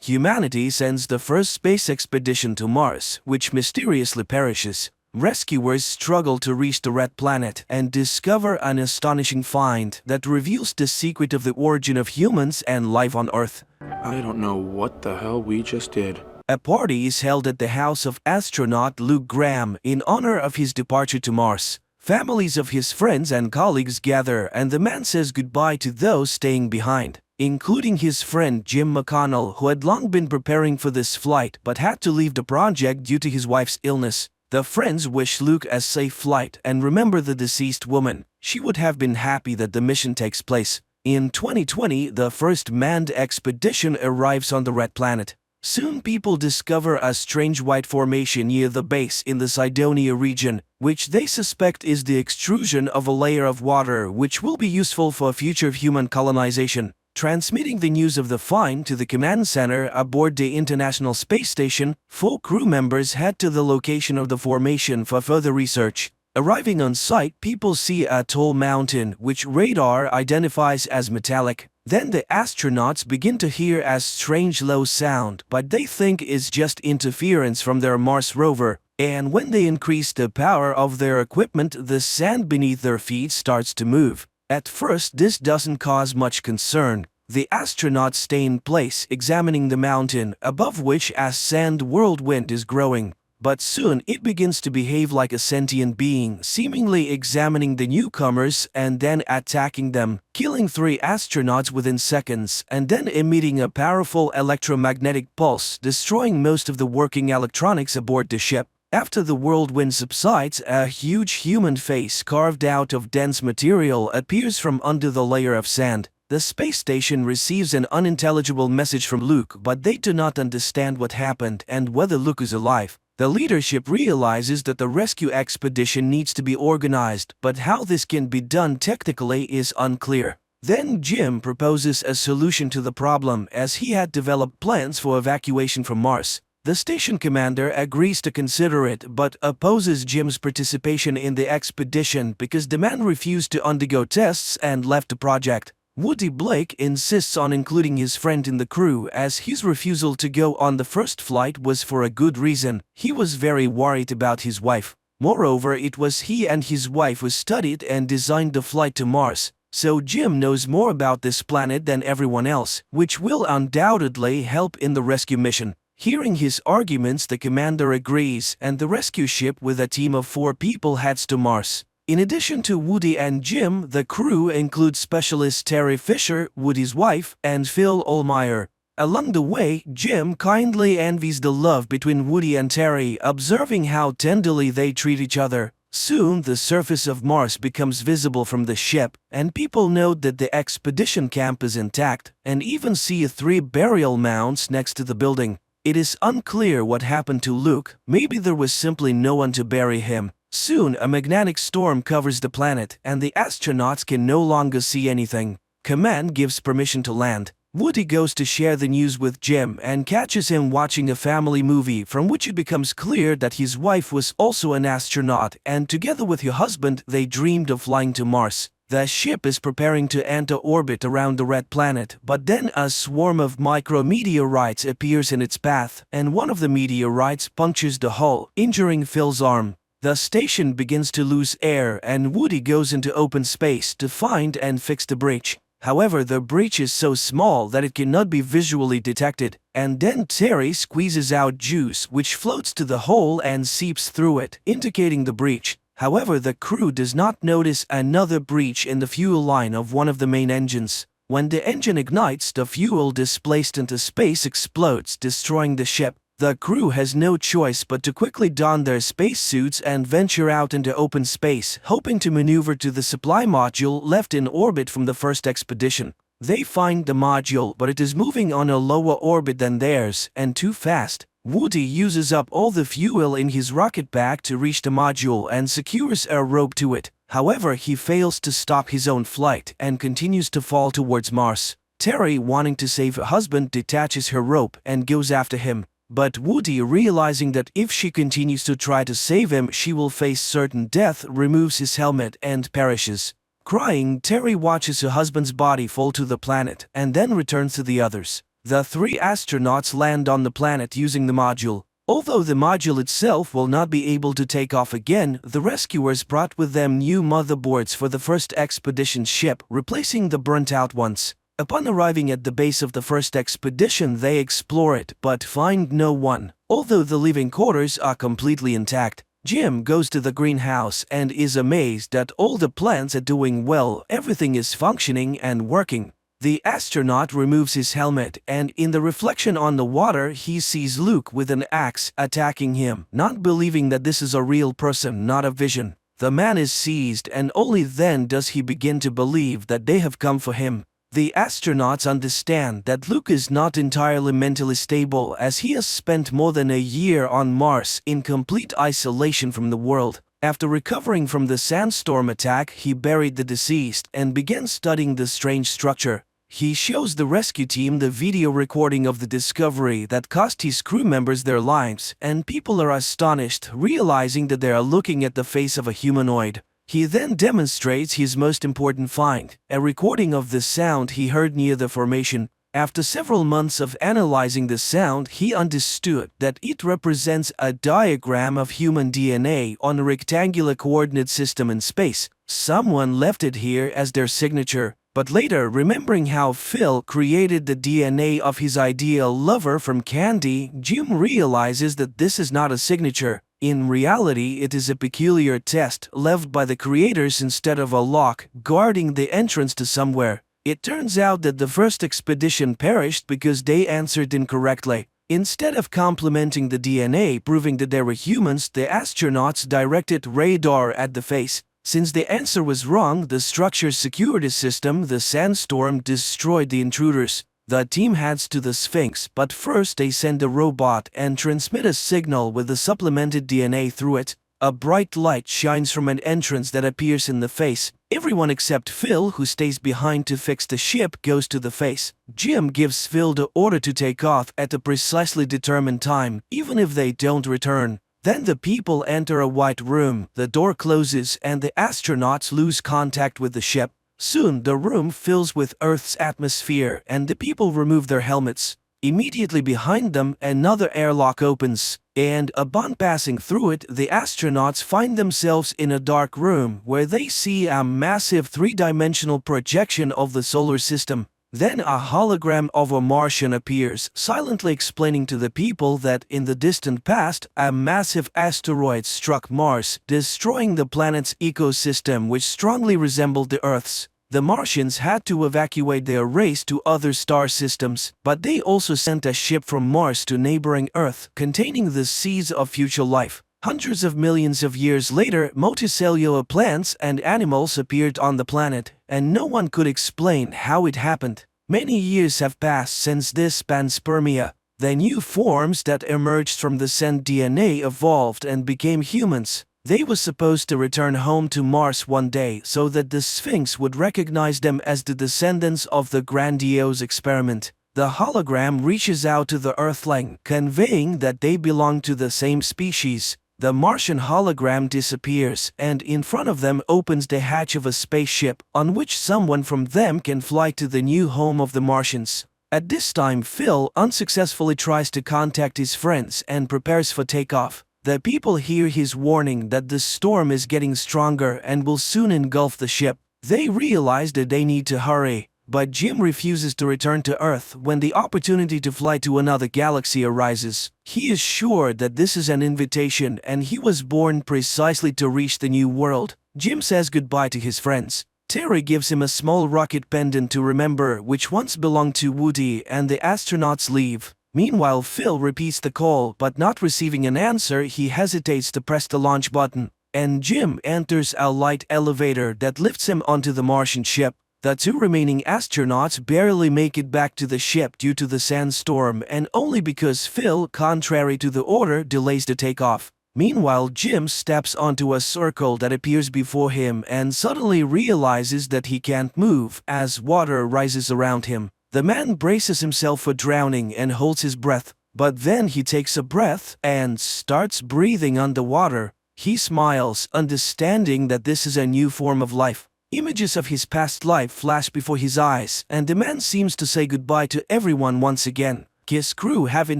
Humanity sends the first space expedition to Mars, which mysteriously perishes. Rescuers struggle to reach the Red Planet and discover an astonishing find that reveals the secret of the origin of humans and life on Earth. I don't know what the hell we just did. A party is held at the house of astronaut Luke Graham in honor of his departure to Mars. Families of his friends and colleagues gather, and the man says goodbye to those staying behind, including his friend Jim McConnell, who had long been preparing for this flight but had to leave the project due to his wife's illness. The friends wish Luke a safe flight and remember the deceased woman. She would have been happy that the mission takes place. In 2020, the first manned expedition arrives on the Red Planet. Soon people discover a strange white formation near the base in the Cydonia region, which they suspect is the extrusion of a layer of water which will be useful for future human colonization. Transmitting the news of the find to the command center aboard the International Space Station, 4 crew members head to the location of the formation for further research. Arriving on site, people see a tall mountain which radar identifies as metallic. Then the astronauts begin to hear a strange low sound, but they think is just interference from their Mars rover, and when they increase the power of their equipment, the sand beneath their feet starts to move. At first, this doesn't cause much concern. The astronauts stay in place, examining the mountain, above which a sand whirlwind is growing. But soon it begins to behave like a sentient being, seemingly examining the newcomers and then attacking them, killing 3 astronauts within seconds, and then emitting a powerful electromagnetic pulse, destroying most of the working electronics aboard the ship. After the whirlwind subsides, a huge human face carved out of dense material appears from under the layer of sand. The space station receives an unintelligible message from Luke, but they do not understand what happened and whether Luke is alive. The leadership realizes that the rescue expedition needs to be organized, but how this can be done technically is unclear. Then Jim proposes a solution to the problem, as he had developed plans for evacuation from Mars. The station commander agrees to consider it, but opposes Jim's participation in the expedition because the man refused to undergo tests and left the project. Woody Blake insists on including his friend in the crew, as his refusal to go on the first flight was for a good reason. He was very worried about his wife. Moreover, it was he and his wife who studied and designed the flight to Mars. So Jim knows more about this planet than everyone else, which will undoubtedly help in the rescue mission. Hearing his arguments, the commander agrees, and the rescue ship with a team of 4 people heads to Mars. In addition to Woody and Jim, the crew includes specialist Terry Fisher, Woody's wife, and Phil Ohlmeyer. Along the way, Jim kindly envies the love between Woody and Terry, observing how tenderly they treat each other. Soon, the surface of Mars becomes visible from the ship, and people note that the expedition camp is intact, and even see 3 burial mounds next to the building. It is unclear what happened to Luke. Maybe there was simply no one to bury him. Soon, a magnetic storm covers the planet, and the astronauts can no longer see anything. Command gives permission to land. Woody goes to share the news with Jim and catches him watching a family movie from which it becomes clear that his wife was also an astronaut, and together with her husband, they dreamed of flying to Mars. The ship is preparing to enter orbit around the red planet, but then a swarm of micrometeorites appears in its path, and one of the meteorites punctures the hull, injuring Phil's arm. The station begins to lose air, and Woody goes into open space to find and fix the breach. However, the breach is so small that it cannot be visually detected, and then Terry squeezes out juice which floats to the hole and seeps through it, indicating the breach. However, the crew does not notice another breach in the fuel line of one of the main engines. When the engine ignites, the fuel displaced into space explodes, destroying the ship. The crew has no choice but to quickly don their spacesuits and venture out into open space, hoping to maneuver to the supply module left in orbit from the first expedition. They find the module, but it is moving on a lower orbit than theirs, and too fast. Woody uses up all the fuel in his rocket pack to reach the module and secures a rope to it. However, he fails to stop his own flight and continues to fall towards Mars. Terry, wanting to save her husband, detaches her rope and goes after him. But Woody, realizing that if she continues to try to save him, she will face certain death, removes his helmet and perishes. Crying, Terry watches her husband's body fall to the planet and then returns to the others. The 3 astronauts land on the planet using the module. Although the module itself will not be able to take off again, the rescuers brought with them new motherboards for the first expedition ship, replacing the burnt-out ones. Upon arriving at the base of the first expedition, they explore it, but find no one. Although the living quarters are completely intact, Jim goes to the greenhouse and is amazed that all the plants are doing well, everything is functioning and working. The astronaut removes his helmet, and in the reflection on the water, he sees Luke with an axe attacking him, not believing that this is a real person, not a vision. The man is seized, and only then does he begin to believe that they have come for him. The astronauts understand that Luke is not entirely mentally stable, as he has spent more than a year on Mars in complete isolation from the world. After recovering from the sandstorm attack, he buried the deceased and began studying the strange structure. He shows the rescue team the video recording of the discovery that cost his crew members their lives, and people are astonished, realizing that they are looking at the face of a humanoid. He then demonstrates his most important find, a recording of the sound he heard near the formation. After several months of analyzing the sound, he understood that it represents a diagram of human DNA on a rectangular coordinate system in space. Someone left it here as their signature, but later, remembering how Phil created the DNA of his ideal lover from candy, Jim realizes that this is not a signature. In reality, it is a peculiar test left by the creators instead of a lock guarding the entrance to somewhere. It turns out that the first expedition perished because they answered incorrectly. Instead of complementing the DNA proving that they were humans, the astronauts directed radar at the face. Since the answer was wrong, the structure's security system, the sandstorm, destroyed the intruders. The team heads to the Sphinx, but first they send a robot and transmit a signal with the supplemented DNA through it. A bright light shines from an entrance that appears in the face. Everyone except Phil, who stays behind to fix the ship, goes to the face. Jim gives Phil the order to take off at a precisely determined time, even if they don't return. Then the people enter a white room, the door closes, and the astronauts lose contact with the ship. Soon the room fills with Earth's atmosphere, and the people remove their helmets. Immediately behind them, another airlock opens, and upon passing through it, the astronauts find themselves in a dark room where they see a massive three-dimensional projection of the solar system. Then a hologram of a Martian appears, silently explaining to the people that in the distant past, a massive asteroid struck Mars, destroying the planet's ecosystem, which strongly resembled the Earth's. The Martians had to evacuate their race to other star systems, but they also sent a ship from Mars to neighboring Earth, containing the seeds of future life. Hundreds of millions of years later, multicellular plants and animals appeared on the planet, and no one could explain how it happened. Many years have passed since this panspermia. The new forms that emerged from the sent DNA evolved and became humans. They were supposed to return home to Mars one day so that the Sphinx would recognize them as the descendants of the grandiose experiment. The hologram reaches out to the Earthling, conveying that they belong to the same species. The Martian hologram disappears, and in front of them opens the hatch of a spaceship, on which someone from them can fly to the new home of the Martians. At this time, Phil unsuccessfully tries to contact his friends and prepares for takeoff. The people hear his warning that the storm is getting stronger and will soon engulf the ship. They realize that they need to hurry, but Jim refuses to return to Earth when the opportunity to fly to another galaxy arises. He is sure that this is an invitation and he was born precisely to reach the new world. Jim says goodbye to his friends. Terry gives him a small rocket pendant to remember, which once belonged to Woody, and the astronauts leave. Meanwhile, Phil repeats the call, but not receiving an answer, he hesitates to press the launch button, and Jim enters a light elevator that lifts him onto the Martian ship. The two remaining astronauts barely make it back to the ship due to the sandstorm, and only because Phil, contrary to the order, delays the takeoff. Meanwhile, Jim steps onto a circle that appears before him and suddenly realizes that he can't move as water rises around him. The man braces himself for drowning and holds his breath, but then he takes a breath and starts breathing underwater. He smiles, understanding that this is a new form of life. Images of his past life flash before his eyes, and the man seems to say goodbye to everyone once again. His crew, having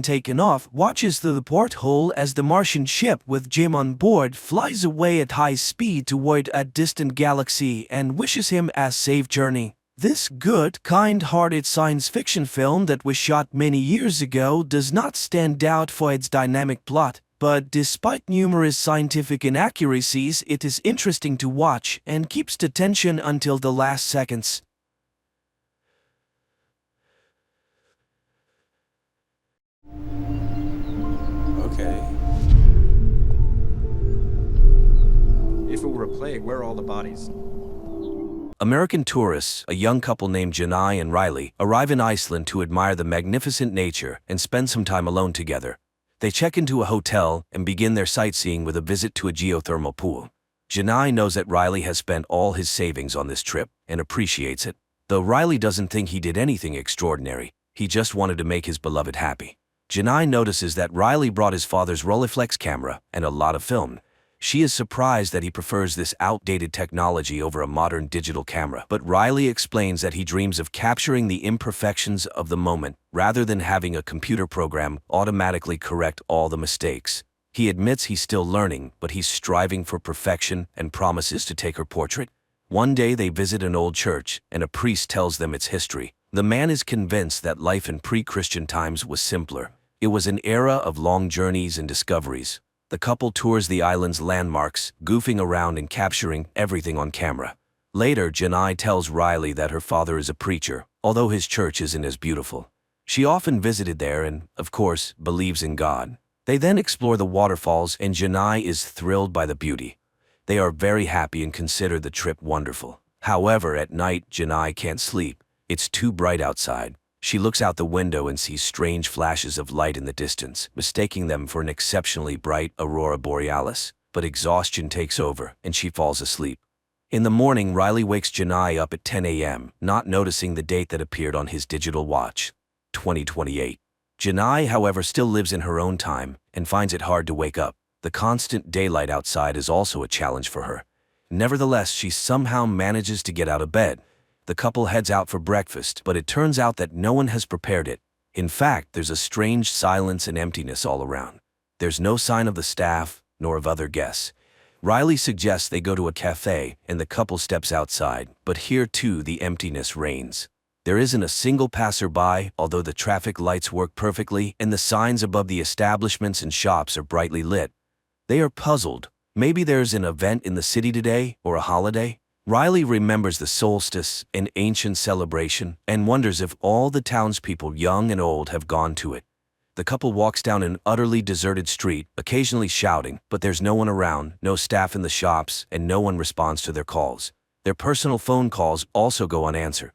taken off, watches through the porthole as the Martian ship with Jim on board flies away at high speed toward a distant galaxy and wishes him a safe journey. This good, kind-hearted science fiction film that was shot many years ago does not stand out for its dynamic plot, but despite numerous scientific inaccuracies, it is interesting to watch and keeps the tension until the last seconds. Okay. If it were a plague, where are all the bodies? American tourists, a young couple named Janai and Riley, arrive in Iceland to admire the magnificent nature and spend some time alone together. They check into a hotel and begin their sightseeing with a visit to a geothermal pool. Janai knows that Riley has spent all his savings on this trip and appreciates it. Though Riley doesn't think he did anything extraordinary, he just wanted to make his beloved happy. Janai notices that Riley brought his father's Rolleiflex camera and a lot of film. She is surprised that he prefers this outdated technology over a modern digital camera, but Riley explains that he dreams of capturing the imperfections of the moment rather than having a computer program automatically correct all the mistakes. He admits he's still learning, but he's striving for perfection and promises to take her portrait. One day they visit an old church, and a priest tells them its history. The man is convinced that life in pre-Christian times was simpler. It was an era of long journeys and discoveries. The couple tours the island's landmarks, goofing around and capturing everything on camera. Later, Janai tells Riley that her father is a preacher, although his church isn't as beautiful. She often visited there and, of course, believes in God. They then explore the waterfalls, and Janai is thrilled by the beauty. They are very happy and consider the trip wonderful. However, at night, Janai can't sleep. It's too bright outside. She looks out the window and sees strange flashes of light in the distance, mistaking them for an exceptionally bright aurora borealis. But exhaustion takes over, and she falls asleep. In the morning, Riley wakes Janai up at 10 a.m., not noticing the date that appeared on his digital watch, 2028. Janai, however, still lives in her own time and finds it hard to wake up. The constant daylight outside is also a challenge for her. Nevertheless, she somehow manages to get out of bed. The couple heads out for breakfast, but it turns out that no one has prepared it. In fact, there's a strange silence and emptiness all around. There's no sign of the staff, nor of other guests. Riley suggests they go to a cafe, and the couple steps outside, but here too the emptiness reigns. There isn't a single passerby, although the traffic lights work perfectly, and the signs above the establishments and shops are brightly lit. They are puzzled. Maybe there's an event in the city today, or a holiday? Riley remembers the solstice, an ancient celebration, and wonders if all the townspeople, young and old, have gone to it. The couple walks down an utterly deserted street, occasionally shouting, but there's no one around, no staff in the shops, and no one responds to their calls. Their personal phone calls also go unanswered.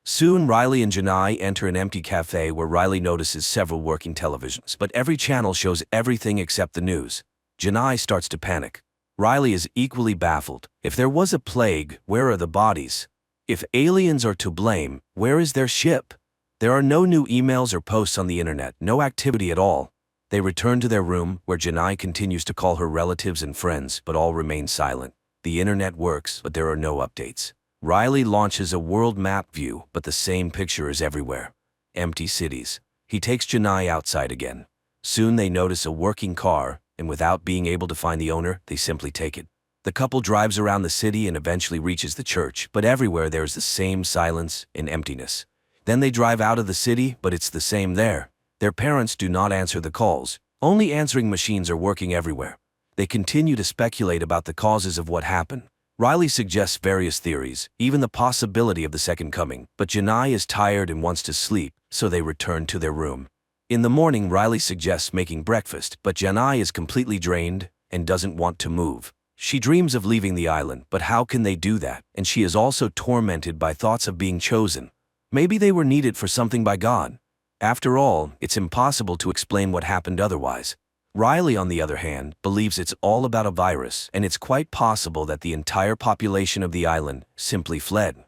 Soon, Riley and Janai enter an empty cafe where Riley notices several working televisions, but every channel shows everything except the news. Janai starts to panic. Riley is equally baffled. If there was a plague, where are the bodies? If aliens are to blame, where is their ship? There are no new emails or posts on the internet, no activity at all. They return to their room, where Janai continues to call her relatives and friends, but all remain silent. The internet works, but there are no updates. Riley launches a world map view, but the same picture is everywhere. Empty cities. He takes Janai outside again. Soon they notice a working car, and without being able to find the owner, they simply take it. The couple drives around the city and eventually reaches the church, but everywhere there is the same silence and emptiness. Then they drive out of the city, but it's the same there. Their parents do not answer the calls. Only answering machines are working everywhere. They continue to speculate about the causes of what happened. Riley suggests various theories, even the possibility of the second coming, but Janai is tired and wants to sleep, so they return to their room. In the morning, Riley suggests making breakfast, but Janai is completely drained and doesn't want to move. She dreams of leaving the island, but how can they do that? And she is also tormented by thoughts of being chosen. Maybe they were needed for something by God. After all, it's impossible to explain what happened otherwise. Riley, on the other hand, believes it's all about a virus, and it's quite possible that the entire population of the island simply fled.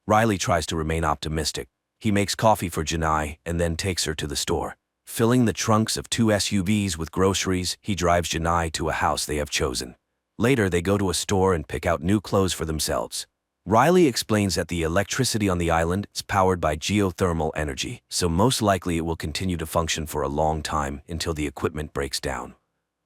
Riley tries to remain optimistic. He makes coffee for Janai and then takes her to the store. Filling the trunks of 2 SUVs with groceries, he drives Janai to a house they have chosen. Later, they go to a store and pick out new clothes for themselves. Riley explains that the electricity on the island is powered by geothermal energy, so most likely it will continue to function for a long time until the equipment breaks down.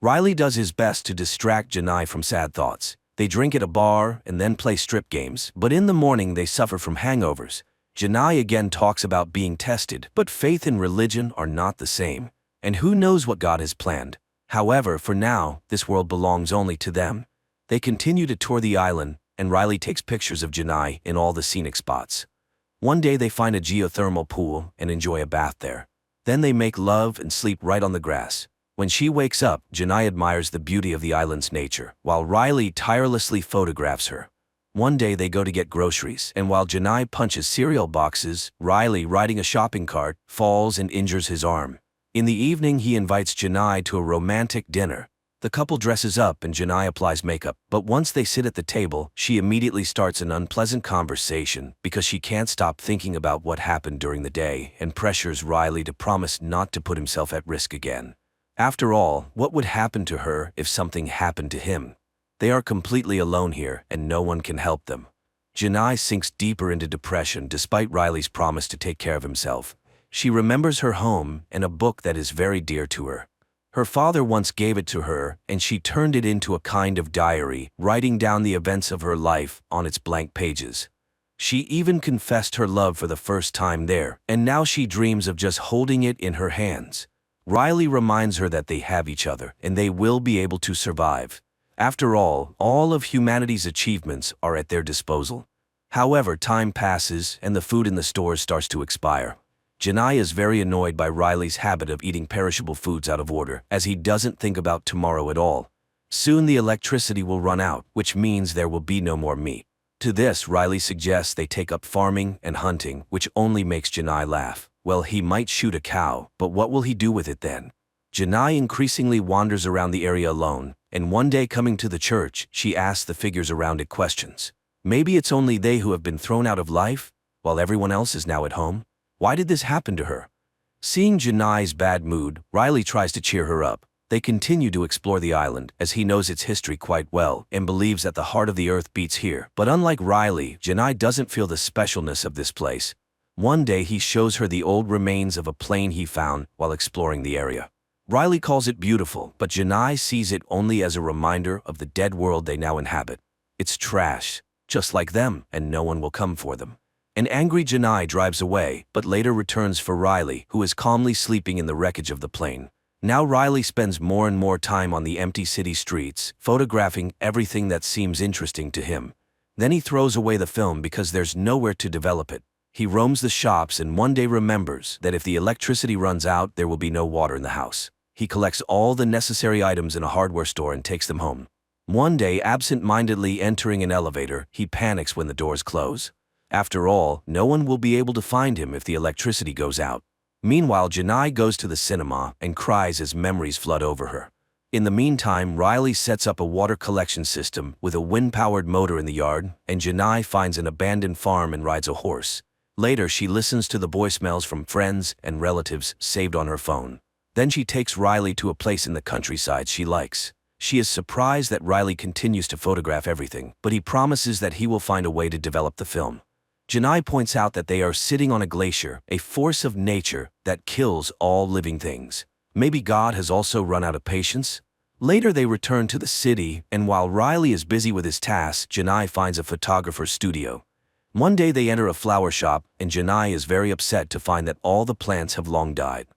Riley does his best to distract Janai from sad thoughts. They drink at a bar and then play strip games, but in the morning they suffer from hangovers. Janai again talks about being tested, but faith and religion are not the same, and who knows what God has planned. However, for now, this world belongs only to them. They continue to tour the island, and Riley takes pictures of Janai in all the scenic spots. One day they find a geothermal pool and enjoy a bath there. Then they make love and sleep right on the grass. When she wakes up, Janai admires the beauty of the island's nature, while Riley tirelessly photographs her. One day they go to get groceries, and while Janai punches cereal boxes, Riley, riding a shopping cart, falls and injures his arm. In the evening, he invites Janai to a romantic dinner. The couple dresses up and Janai applies makeup, but once they sit at the table, she immediately starts an unpleasant conversation because she can't stop thinking about what happened during the day and pressures Riley to promise not to put himself at risk again. After all, what would happen to her if something happened to him? They are completely alone here, and no one can help them. Janai sinks deeper into depression despite Riley's promise to take care of himself. She remembers her home and a book that is very dear to her. Her father once gave it to her, and she turned it into a kind of diary, writing down the events of her life on its blank pages. She even confessed her love for the first time there, and now she dreams of just holding it in her hands. Riley reminds her that they have each other, and they will be able to survive. After all of humanity's achievements are at their disposal. However, time passes, and the food in the stores starts to expire. Janai is very annoyed by Riley's habit of eating perishable foods out of order, as he doesn't think about tomorrow at all. Soon the electricity will run out, which means there will be no more meat. To this, Riley suggests they take up farming and hunting, which only makes Janai laugh. Well, he might shoot a cow, but what will he do with it then? Janai increasingly wanders around the area alone, and one day coming to the church, she asks the figures around it questions. Maybe it's only they who have been thrown out of life, while everyone else is now at home? Why did this happen to her? Seeing Janai's bad mood, Riley tries to cheer her up. They continue to explore the island, as he knows its history quite well and believes that the heart of the earth beats here. But unlike Riley, Janai doesn't feel the specialness of this place. One day he shows her the old remains of a plane he found while exploring the area. Riley calls it beautiful, but Janai sees it only as a reminder of the dead world they now inhabit. It's trash, just like them, and no one will come for them. An angry Janai drives away, but later returns for Riley, who is calmly sleeping in the wreckage of the plane. Now Riley spends more and more time on the empty city streets, photographing everything that seems interesting to him. Then he throws away the film because there's nowhere to develop it. He roams the shops and one day remembers that if the electricity runs out, there will be no water in the house. He collects all the necessary items in a hardware store and takes them home. One day, absent-mindedly entering an elevator, he panics when the doors close. After all, no one will be able to find him if the electricity goes out. Meanwhile, Janai goes to the cinema and cries as memories flood over her. In the meantime, Riley sets up a water collection system with a wind-powered motor in the yard, and Janai finds an abandoned farm and rides a horse. Later, she listens to the voicemails from friends and relatives saved on her phone. Then she takes Riley to a place in the countryside she likes. She is surprised that Riley continues to photograph everything, but he promises that he will find a way to develop the film. Janai points out that they are sitting on a glacier, a force of nature that kills all living things. Maybe God has also run out of patience? Later they return to the city, and while Riley is busy with his tasks, Janai finds a photographer's studio. One day they enter a flower shop, and Janai is very upset to find that all the plants have long died.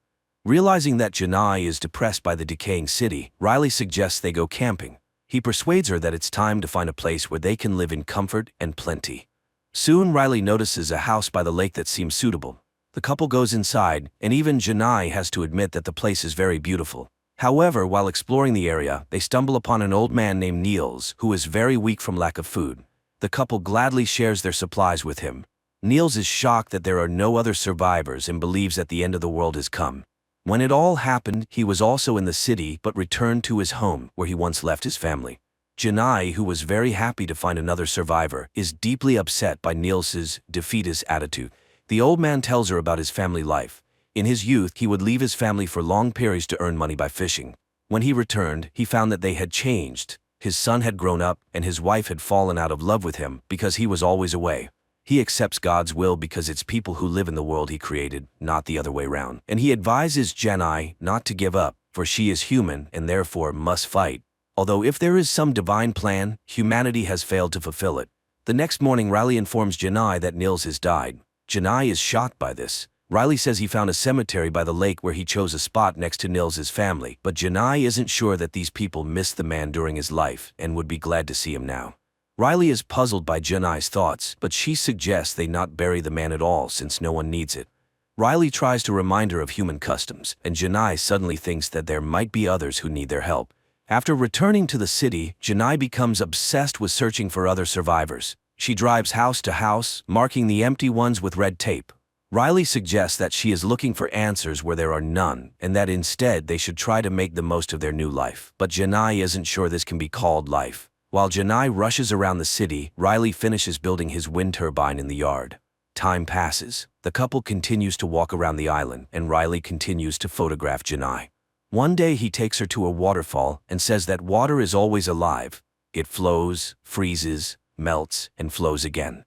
Realizing that Janai is depressed by the decaying city, Riley suggests they go camping. He persuades her that it's time to find a place where they can live in comfort and plenty. Soon Riley notices a house by the lake that seems suitable. The couple goes inside, and even Janai has to admit that the place is very beautiful. However, while exploring the area, they stumble upon an old man named Niels, who is very weak from lack of food. The couple gladly shares their supplies with him. Niels is shocked that there are no other survivors and believes that the end of the world has come. When it all happened, he was also in the city but returned to his home where he once left his family. Janai, who was very happy to find another survivor, is deeply upset by Niels's defeatist attitude. The old man tells her about his family life. In his youth, he would leave his family for long periods to earn money by fishing. When he returned, he found that they had changed. His son had grown up, and his wife had fallen out of love with him because he was always away. He accepts God's will because it's people who live in the world he created, not the other way around. And he advises Janai not to give up, for she is human and therefore must fight. Although if there is some divine plan, humanity has failed to fulfill it. The next morning, Riley informs Janai that Niels has died. Janai is shocked by this. Riley says he found a cemetery by the lake where he chose a spot next to Niels's family, but Janai isn't sure that these people missed the man during his life and would be glad to see him now. Riley is puzzled by Janai's thoughts, but she suggests they not bury the man at all since no one needs it. Riley tries to remind her of human customs, and Janai suddenly thinks that there might be others who need their help. After returning to the city, Janai becomes obsessed with searching for other survivors. She drives house to house, marking the empty ones with red tape. Riley suggests that she is looking for answers where there are none, and that instead they should try to make the most of their new life. But Janai isn't sure this can be called life. While Janai rushes around the city, Riley finishes building his wind turbine in the yard. Time passes. The couple continues to walk around the island, and Riley continues to photograph Janai. One day he takes her to a waterfall and says that water is always alive. It flows, freezes, melts, and flows again.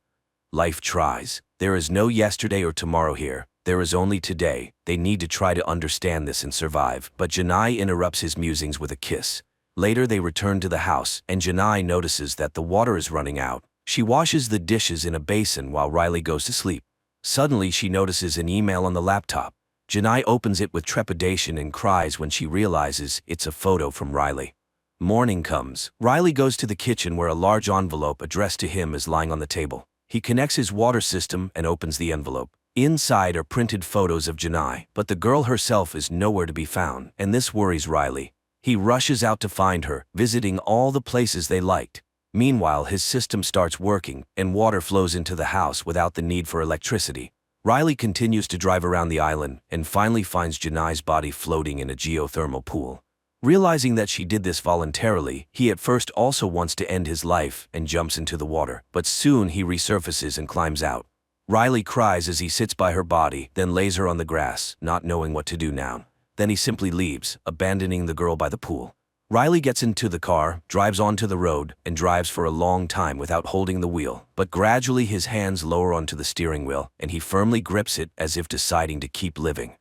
Life tries. There is no yesterday or tomorrow here. There is only today. They need to try to understand this and survive. But Janai interrupts his musings with a kiss. Later they return to the house, and Janai notices that the water is running out. She washes the dishes in a basin while Riley goes to sleep. Suddenly she notices an email on the laptop. Janai opens it with trepidation and cries when she realizes it's a photo from Riley. Morning comes. Riley goes to the kitchen where a large envelope addressed to him is lying on the table. He connects his water system and opens the envelope. Inside are printed photos of Janai, but the girl herself is nowhere to be found, and this worries Riley. He rushes out to find her, visiting all the places they liked. Meanwhile, his system starts working, and water flows into the house without the need for electricity. Riley continues to drive around the island and finally finds Janai's body floating in a geothermal pool. Realizing that she did this voluntarily, he at first also wants to end his life and jumps into the water, but soon he resurfaces and climbs out. Riley cries as he sits by her body, then lays her on the grass, not knowing what to do now. Then he simply leaves, abandoning the girl by the pool. Riley gets into the car, drives onto the road, and drives for a long time without holding the wheel, but gradually his hands lower onto the steering wheel, and he firmly grips it as if deciding to keep living.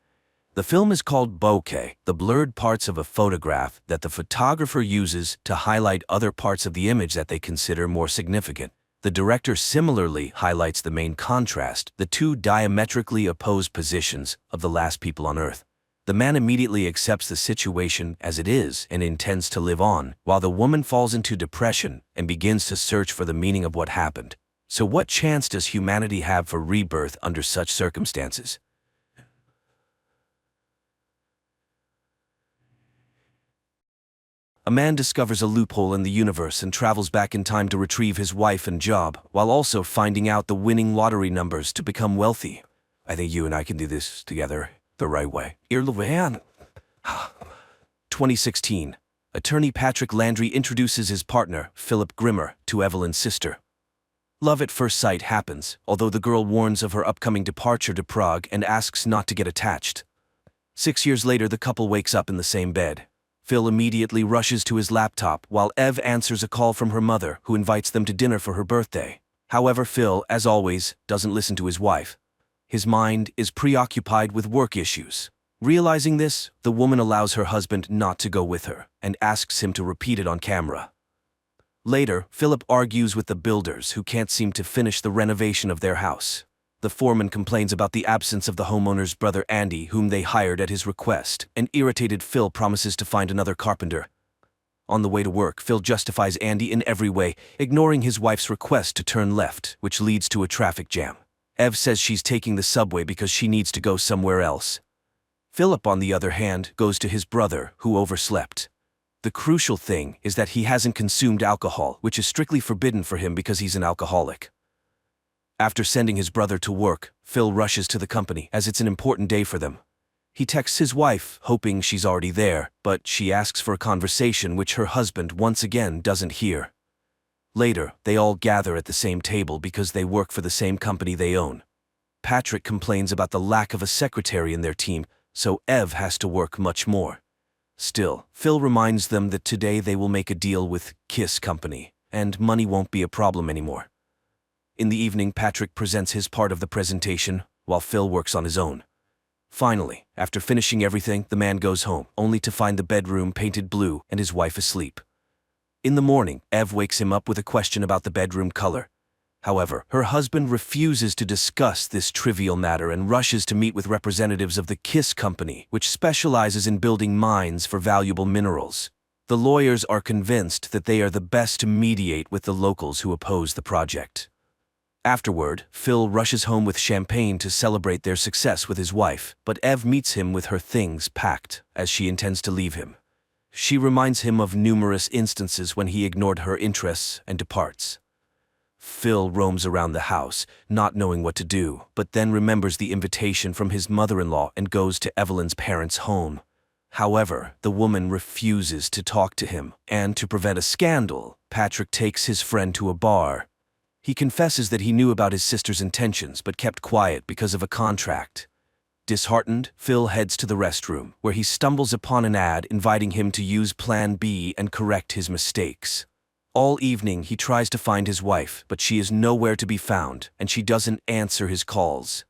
The film is called bokeh, the blurred parts of a photograph that the photographer uses to highlight other parts of the image that they consider more significant. The director similarly highlights the main contrast, the two diametrically opposed positions of the last people on Earth. The man immediately accepts the situation as it is and intends to live on, while the woman falls into depression and begins to search for the meaning of what happened. So what chance does humanity have for rebirth under such circumstances? A man discovers a loophole in the universe and travels back in time to retrieve his wife and job, while also finding out the winning lottery numbers to become wealthy. I think you and I can do this together the right way. 2016. Attorney Patrick Landry introduces his partner, Philip Grimmer, to Evelyn's sister. Love at first sight happens, although the girl warns of her upcoming departure to Prague and asks not to get attached. 6 years later, the couple wakes up in the same bed. Phil immediately rushes to his laptop while Ev answers a call from her mother, who invites them to dinner for her birthday. However, Phil, as always, doesn't listen to his wife. His mind is preoccupied with work issues. Realizing this, the woman allows her husband not to go with her and asks him to repeat it on camera. Later, Philip argues with the builders who can't seem to finish the renovation of their house. The foreman complains about the absence of the homeowner's brother Andy, whom they hired at his request, and irritated Phil promises to find another carpenter. On the way to work, Phil justifies Andy in every way, ignoring his wife's request to turn left, which leads to a traffic jam. Ev says she's taking the subway because she needs to go somewhere else. Philip, on the other hand, goes to his brother, who overslept. The crucial thing is that he hasn't consumed alcohol, which is strictly forbidden for him because he's an alcoholic. After sending his brother to work, Phil rushes to the company as it's an important day for them. He texts his wife, hoping she's already there, but she asks for a conversation which her husband once again doesn't hear. Later, they all gather at the same table because they work for the same company they own. Patrick complains about the lack of a secretary in their team, so Ev has to work much more. Still, Phil reminds them that today they will make a deal with Kiss Company, and money won't be a problem anymore. In the evening, Patrick presents his part of the presentation, while Phil works on his own. Finally, after finishing everything, the man goes home, only to find the bedroom painted blue and his wife asleep. In the morning, Ev wakes him up with a question about the bedroom color. However, her husband refuses to discuss this trivial matter and rushes to meet with representatives of the Kiss Company, which specializes in building mines for valuable minerals. The lawyers are convinced that they are the best to mediate with the locals who oppose the project. Afterward, Phil rushes home with champagne to celebrate their success with his wife, but Ev meets him with her things packed, as she intends to leave him. She reminds him of numerous instances when he ignored her interests and departs. Phil roams around the house, not knowing what to do, but then remembers the invitation from his mother-in-law and goes to Evelyn's parents' home. However, the woman refuses to talk to him, and to prevent a scandal, Patrick takes his friend to a bar. He confesses that he knew about his sister's intentions but kept quiet because of a contract. Disheartened, Phil heads to the restroom, where he stumbles upon an ad inviting him to use Plan B and correct his mistakes. All evening he tries to find his wife, but she is nowhere to be found, and she doesn't answer his calls.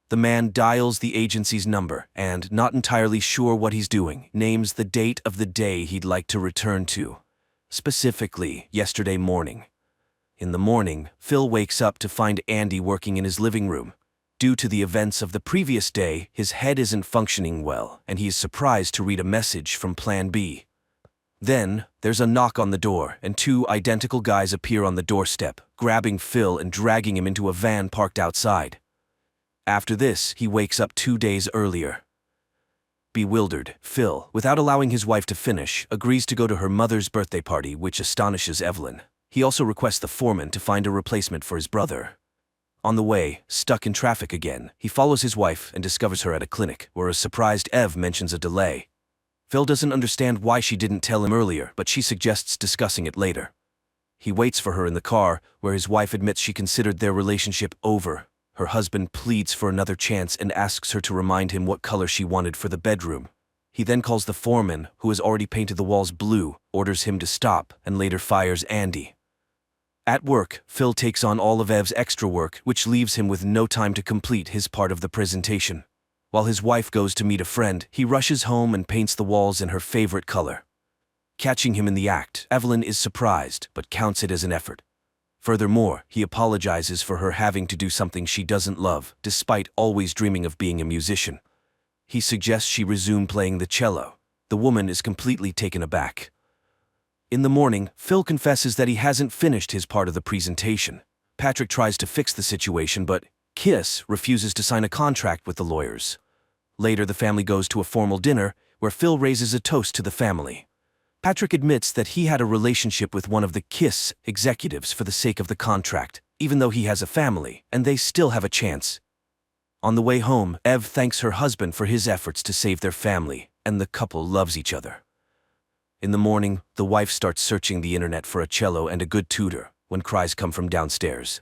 The man dials the agency's number and, not entirely sure what he's doing, names the date of the day he'd like to return to. Specifically, yesterday morning. In the morning, Phil wakes up to find Andy working in his living room. Due to the events of the previous day, his head isn't functioning well, and he is surprised to read a message from Plan B. Then, there's a knock on the door, and two identical guys appear on the doorstep, grabbing Phil and dragging him into a van parked outside. After this, he wakes up 2 days earlier. Bewildered, Phil, without allowing his wife to finish, agrees to go to her mother's birthday party, which astonishes Evelyn. He also requests the foreman to find a replacement for his brother. On the way, stuck in traffic again, he follows his wife and discovers her at a clinic, where a surprised Ev mentions a delay. Phil doesn't understand why she didn't tell him earlier, but she suggests discussing it later. He waits for her in the car, where his wife admits she considered their relationship over. Her husband pleads for another chance and asks her to remind him what color she wanted for the bedroom. He then calls the foreman, who has already painted the walls blue, orders him to stop, and later fires Andy. At work, Phil takes on all of Ev's extra work, which leaves him with no time to complete his part of the presentation. While his wife goes to meet a friend, he rushes home and paints the walls in her favorite color. Catching him in the act, Evelyn is surprised, but counts it as an effort. Furthermore, he apologizes for her having to do something she doesn't love, despite always dreaming of being a musician. He suggests she resume playing the cello. The woman is completely taken aback. In the morning, Phil confesses that he hasn't finished his part of the presentation. Patrick tries to fix the situation, but Kiss refuses to sign a contract with the lawyers. Later, the family goes to a formal dinner, where Phil raises a toast to the family. Patrick admits that he had a relationship with one of the Kiss executives for the sake of the contract, even though he has a family, and they still have a chance. On the way home, Ev thanks her husband for his efforts to save their family, and the couple loves each other. In the morning, the wife starts searching the internet for a cello and a good tutor, when cries come from downstairs.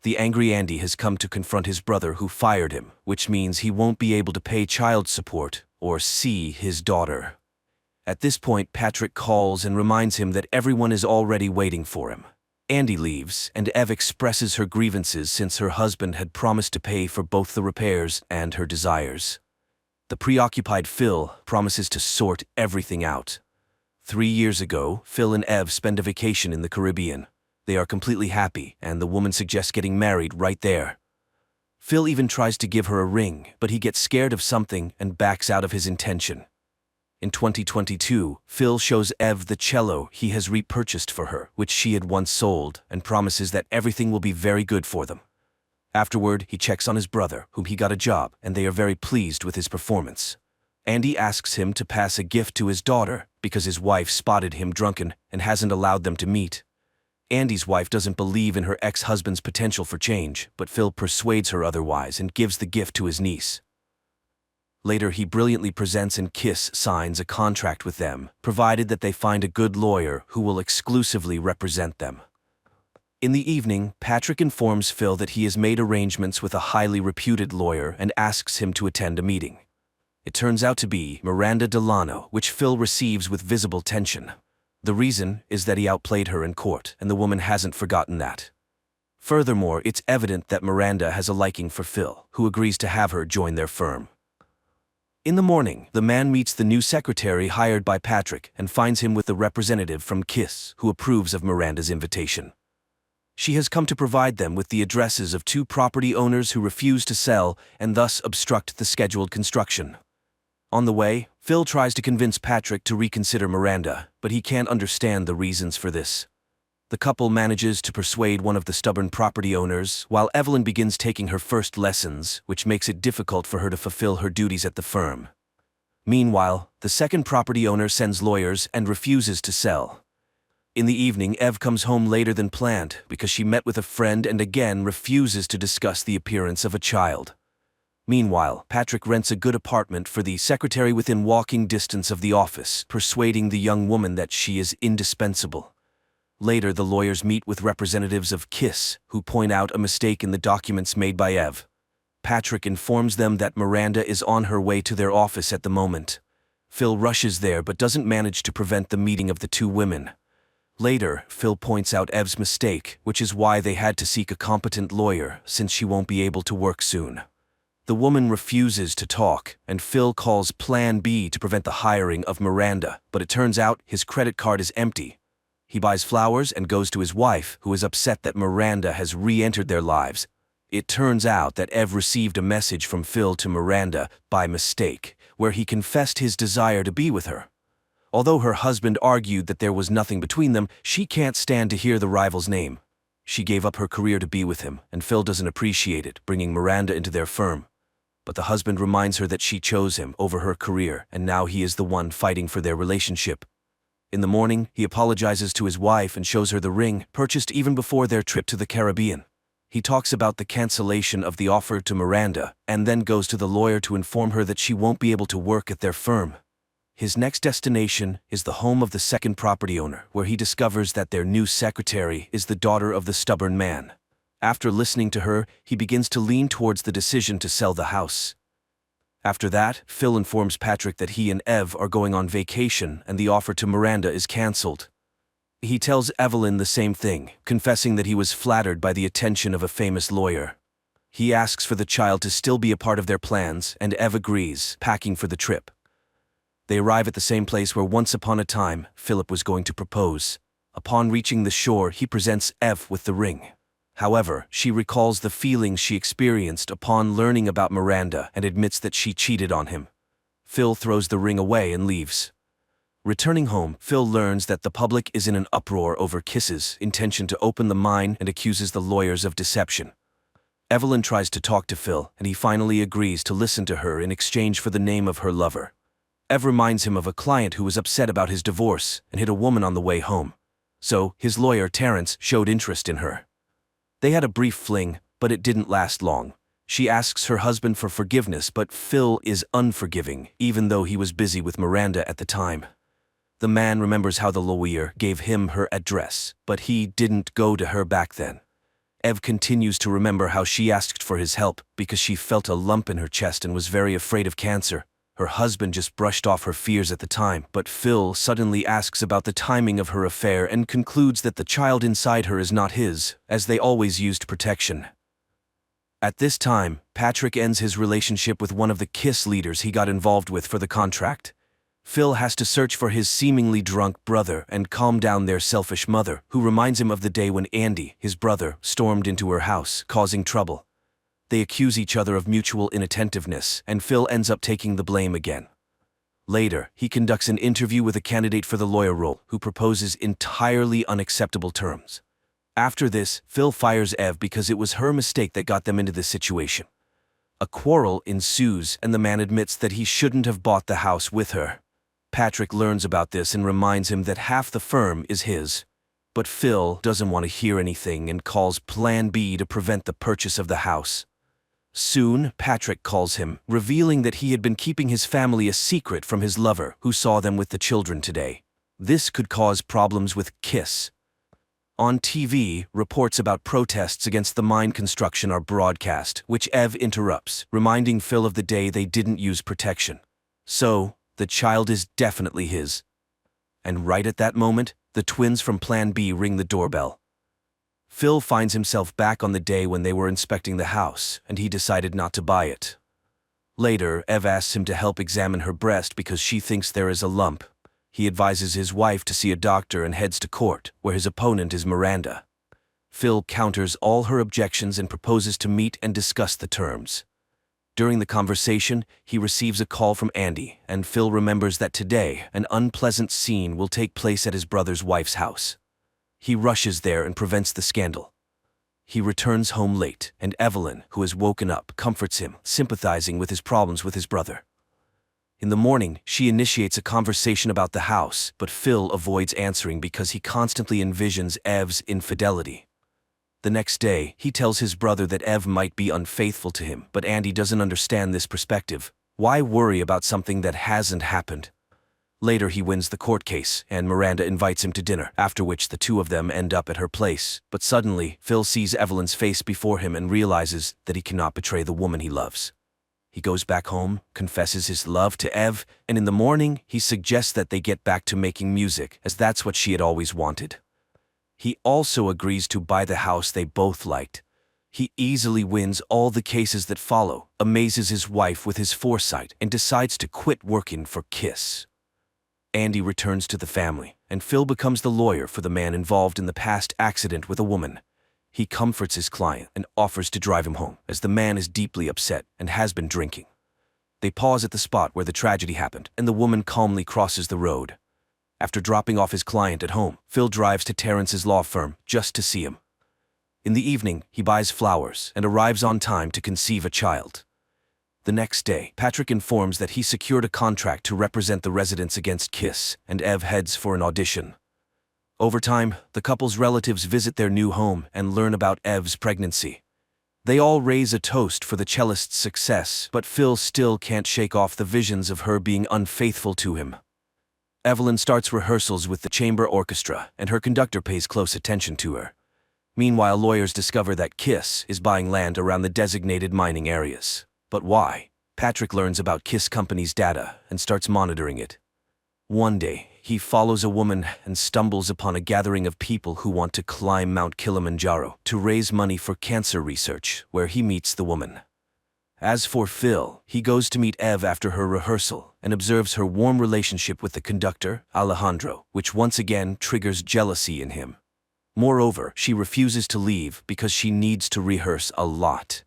The angry Andy has come to confront his brother who fired him, which means he won't be able to pay child support or see his daughter. At this point, Patrick calls and reminds him that everyone is already waiting for him. Andy leaves, and Ev expresses her grievances since her husband had promised to pay for both the repairs and her desires. The preoccupied Phil promises to sort everything out. 3 years ago, Phil and Ev spend a vacation in the Caribbean. They are completely happy, and the woman suggests getting married right there. Phil even tries to give her a ring, but he gets scared of something and backs out of his intention. In 2022, Phil shows Ev the cello he has repurchased for her, which she had once sold, and promises that everything will be very good for them. Afterward, he checks on his brother, whom he got a job, and they are very pleased with his performance. Andy asks him to pass a gift to his daughter, because his wife spotted him drunken and hasn't allowed them to meet. Andy's wife doesn't believe in her ex-husband's potential for change, but Phil persuades her otherwise and gives the gift to his niece. Later, he brilliantly presents and Kiss signs a contract with them, provided that they find a good lawyer who will exclusively represent them. In the evening, Patrick informs Phil that he has made arrangements with a highly reputed lawyer and asks him to attend a meeting. It turns out to be Miranda Delano, which Phil receives with visible tension. The reason is that he outplayed her in court, and the woman hasn't forgotten that. Furthermore, it's evident that Miranda has a liking for Phil, who agrees to have her join their firm. In the morning, the man meets the new secretary hired by Patrick and finds him with the representative from Kiss, who approves of Miranda's invitation. She has come to provide them with the addresses of 2 property owners who refuse to sell and thus obstruct the scheduled construction. On the way, Phil tries to convince Patrick to reconsider Miranda, but he can't understand the reasons for this. The couple manages to persuade one of the stubborn property owners, while Evelyn begins taking her first lessons, which makes it difficult for her to fulfill her duties at the firm. Meanwhile, the second property owner sends lawyers and refuses to sell. In the evening, Ev comes home later than planned because she met with a friend and again refuses to discuss the appearance of a child. Meanwhile, Patrick rents a good apartment for the secretary within walking distance of the office, persuading the young woman that she is indispensable. Later, the lawyers meet with representatives of Kiss, who point out a mistake in the documents made by Ev. Patrick informs them that Miranda is on her way to their office at the moment. Phil rushes there but doesn't manage to prevent the meeting of the 2 women. Later, Phil points out Ev's mistake, which is why they had to seek a competent lawyer since she won't be able to work soon. The woman refuses to talk, and Phil calls Plan B to prevent the hiring of Miranda, but it turns out his credit card is empty. He buys flowers and goes to his wife, who is upset that Miranda has re-entered their lives. It turns out that Ev received a message from Phil to Miranda by mistake, where he confessed his desire to be with her. Although her husband argued that there was nothing between them, she can't stand to hear the rival's name. She gave up her career to be with him, and Phil doesn't appreciate it, bringing Miranda into their firm. But the husband reminds her that she chose him over her career, and now he is the one fighting for their relationship. In the morning, he apologizes to his wife and shows her the ring, purchased even before their trip to the Caribbean. He talks about the cancellation of the offer to Miranda, and then goes to the lawyer to inform her that she won't be able to work at their firm. His next destination is the home of the second property owner, where he discovers that their new secretary is the daughter of the stubborn man. After listening to her, he begins to lean towards the decision to sell the house. After that, Phil informs Patrick that he and Ev are going on vacation and the offer to Miranda is cancelled. He tells Evelyn the same thing, confessing that he was flattered by the attention of a famous lawyer. He asks for the child to still be a part of their plans, and Ev agrees, packing for the trip. They arrive at the same place where once upon a time, Philip was going to propose. Upon reaching the shore, he presents Ev with the ring. However, she recalls the feelings she experienced upon learning about Miranda and admits that she cheated on him. Phil throws the ring away and leaves. Returning home, Phil learns that the public is in an uproar over Kiss's intention to open the mine and accuses the lawyers of deception. Evelyn tries to talk to Phil, and he finally agrees to listen to her in exchange for the name of her lover. Ev reminds him of a client who was upset about his divorce and hit a woman on the way home. So, his lawyer, Terrence, showed interest in her. They had a brief fling, but it didn't last long. She asks her husband for forgiveness, but Phil is unforgiving, even though he was busy with Miranda at the time. The man remembers how the lawyer gave him her address, but he didn't go to her back then. Ev continues to remember how she asked for his help because she felt a lump in her chest and was very afraid of cancer. Her husband just brushed off her fears at the time, but Phil suddenly asks about the timing of her affair and concludes that the child inside her is not his, as they always used protection. At this time, Patrick ends his relationship with one of the Kiss leaders he got involved with for the contract. Phil has to search for his seemingly drunk brother and calm down their selfish mother, who reminds him of the day when Andy, his brother, stormed into her house, causing trouble. They accuse each other of mutual inattentiveness, and Phil ends up taking the blame again. Later, he conducts an interview with a candidate for the lawyer role, who proposes entirely unacceptable terms. After this, Phil fires Ev because it was her mistake that got them into this situation. A quarrel ensues, and the man admits that he shouldn't have bought the house with her. Patrick learns about this and reminds him that half the firm is his. But Phil doesn't want to hear anything and calls Plan B to prevent the purchase of the house. Soon, Patrick calls him, revealing that he had been keeping his family a secret from his lover, who saw them with the children today. This could cause problems with Kiss. On TV, reports about protests against the mine construction are broadcast, which Ev interrupts, reminding Phil of the day they didn't use protection. So, the child is definitely his. And right at that moment, the twins from Plan B ring the doorbell. Phil finds himself back on the day when they were inspecting the house, and he decided not to buy it. Later, Ev asks him to help examine her breast because she thinks there is a lump. He advises his wife to see a doctor and heads to court, where his opponent is Miranda. Phil counters all her objections and proposes to meet and discuss the terms. During the conversation, he receives a call from Andy, and Phil remembers that today, an unpleasant scene will take place at his brother's wife's house. He rushes there and prevents the scandal. He returns home late, and Evelyn, who has woken up, comforts him, sympathizing with his problems with his brother. In the morning, she initiates a conversation about the house, but Phil avoids answering because he constantly envisions Ev's infidelity. The next day, he tells his brother that Ev might be unfaithful to him, but Andy doesn't understand this perspective. Why worry about something that hasn't happened? Later, he wins the court case, and Miranda invites him to dinner, after which the two of them end up at her place. But suddenly, Phil sees Evelyn's face before him and realizes that he cannot betray the woman he loves. He goes back home, confesses his love to Ev, and in the morning, he suggests that they get back to making music, as that's what she had always wanted. He also agrees to buy the house they both liked. He easily wins all the cases that follow, amazes his wife with his foresight, and decides to quit working for Kiss. Andy returns to the family, and Phil becomes the lawyer for the man involved in the past accident with a woman. He comforts his client and offers to drive him home, as the man is deeply upset and has been drinking. They pause at the spot where the tragedy happened, and the woman calmly crosses the road. After dropping off his client at home, Phil drives to Terrence's law firm just to see him. In the evening, he buys flowers and arrives on time to conceive a child. The next day, Patrick informs that he secured a contract to represent the residents against Kiss, and Ev heads for an audition. Over time, the couple's relatives visit their new home and learn about Ev's pregnancy. They all raise a toast for the cellist's success, but Phil still can't shake off the visions of her being unfaithful to him. Evelyn starts rehearsals with the chamber orchestra, and her conductor pays close attention to her. Meanwhile, lawyers discover that Kiss is buying land around the designated mining areas. But why? Patrick learns about Kiss Company's data and starts monitoring it. One day, he follows a woman and stumbles upon a gathering of people who want to climb Mount Kilimanjaro to raise money for cancer research, where he meets the woman. As for Phil, he goes to meet Ev after her rehearsal and observes her warm relationship with the conductor, Alejandro, which once again triggers jealousy in him. Moreover, she refuses to leave because she needs to rehearse a lot.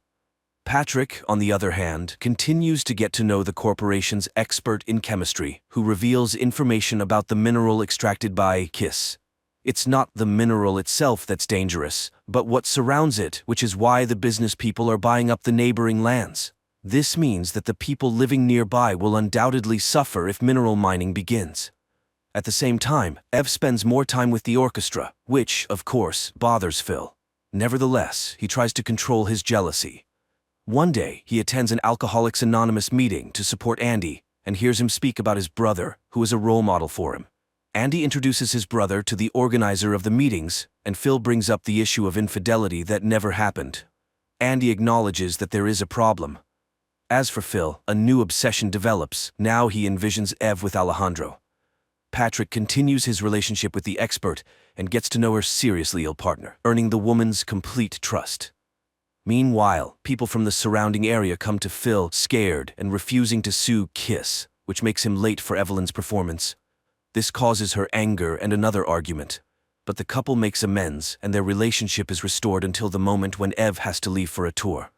Patrick, on the other hand, continues to get to know the corporation's expert in chemistry, who reveals information about the mineral extracted by Kiss. It's not the mineral itself that's dangerous, but what surrounds it, which is why the business people are buying up the neighboring lands. This means that the people living nearby will undoubtedly suffer if mineral mining begins. At the same time, Ev spends more time with the orchestra, which, of course, bothers Phil. Nevertheless, he tries to control his jealousy. One day, he attends an Alcoholics Anonymous meeting to support Andy and hears him speak about his brother, who is a role model for him. Andy introduces his brother to the organizer of the meetings, and Phil brings up the issue of infidelity that never happened. Andy acknowledges that there is a problem. As for Phil, a new obsession develops. Now he envisions Ev with Alejandro. Patrick continues his relationship with the expert and gets to know her seriously ill partner, earning the woman's complete trust. Meanwhile, people from the surrounding area come to Phil, scared and refusing to sue Kiss, which makes him late for Evelyn's performance. This causes her anger and another argument. But the couple makes amends, and their relationship is restored until the moment when Ev has to leave for a tour.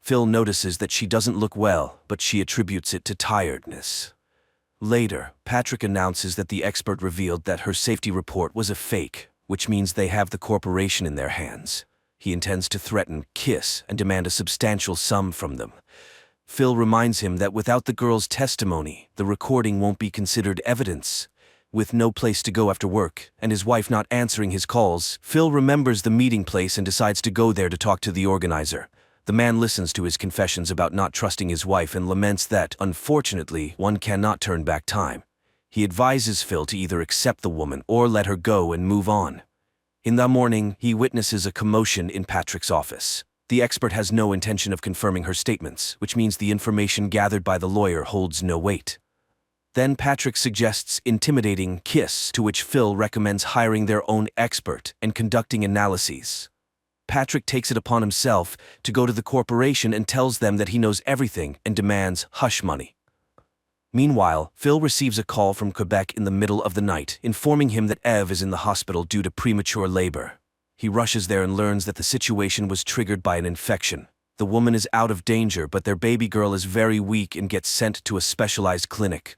Phil notices that she doesn't look well, but she attributes it to tiredness. Later, Patrick announces that the expert revealed that her safety report was a fake, which means they have the corporation in their hands. He intends to threaten Kiss and demand a substantial sum from them. Phil reminds him that without the girl's testimony, the recording won't be considered evidence. With no place to go after work, and his wife not answering his calls, Phil remembers the meeting place and decides to go there to talk to the organizer. The man listens to his confessions about not trusting his wife and laments that, unfortunately, one cannot turn back time. He advises Phil to either accept the woman or let her go and move on. In the morning, he witnesses a commotion in Patrick's office. The expert has no intention of confirming her statements, which means the information gathered by the lawyer holds no weight. Then Patrick suggests intimidating Kiss, to which Phil recommends hiring their own expert and conducting analyses. Patrick takes it upon himself to go to the corporation and tells them that he knows everything and demands hush money. Meanwhile, Phil receives a call from Quebec in the middle of the night, informing him that Ev is in the hospital due to premature labor. He rushes there and learns that the situation was triggered by an infection. The woman is out of danger, but their baby girl is very weak and gets sent to a specialized clinic.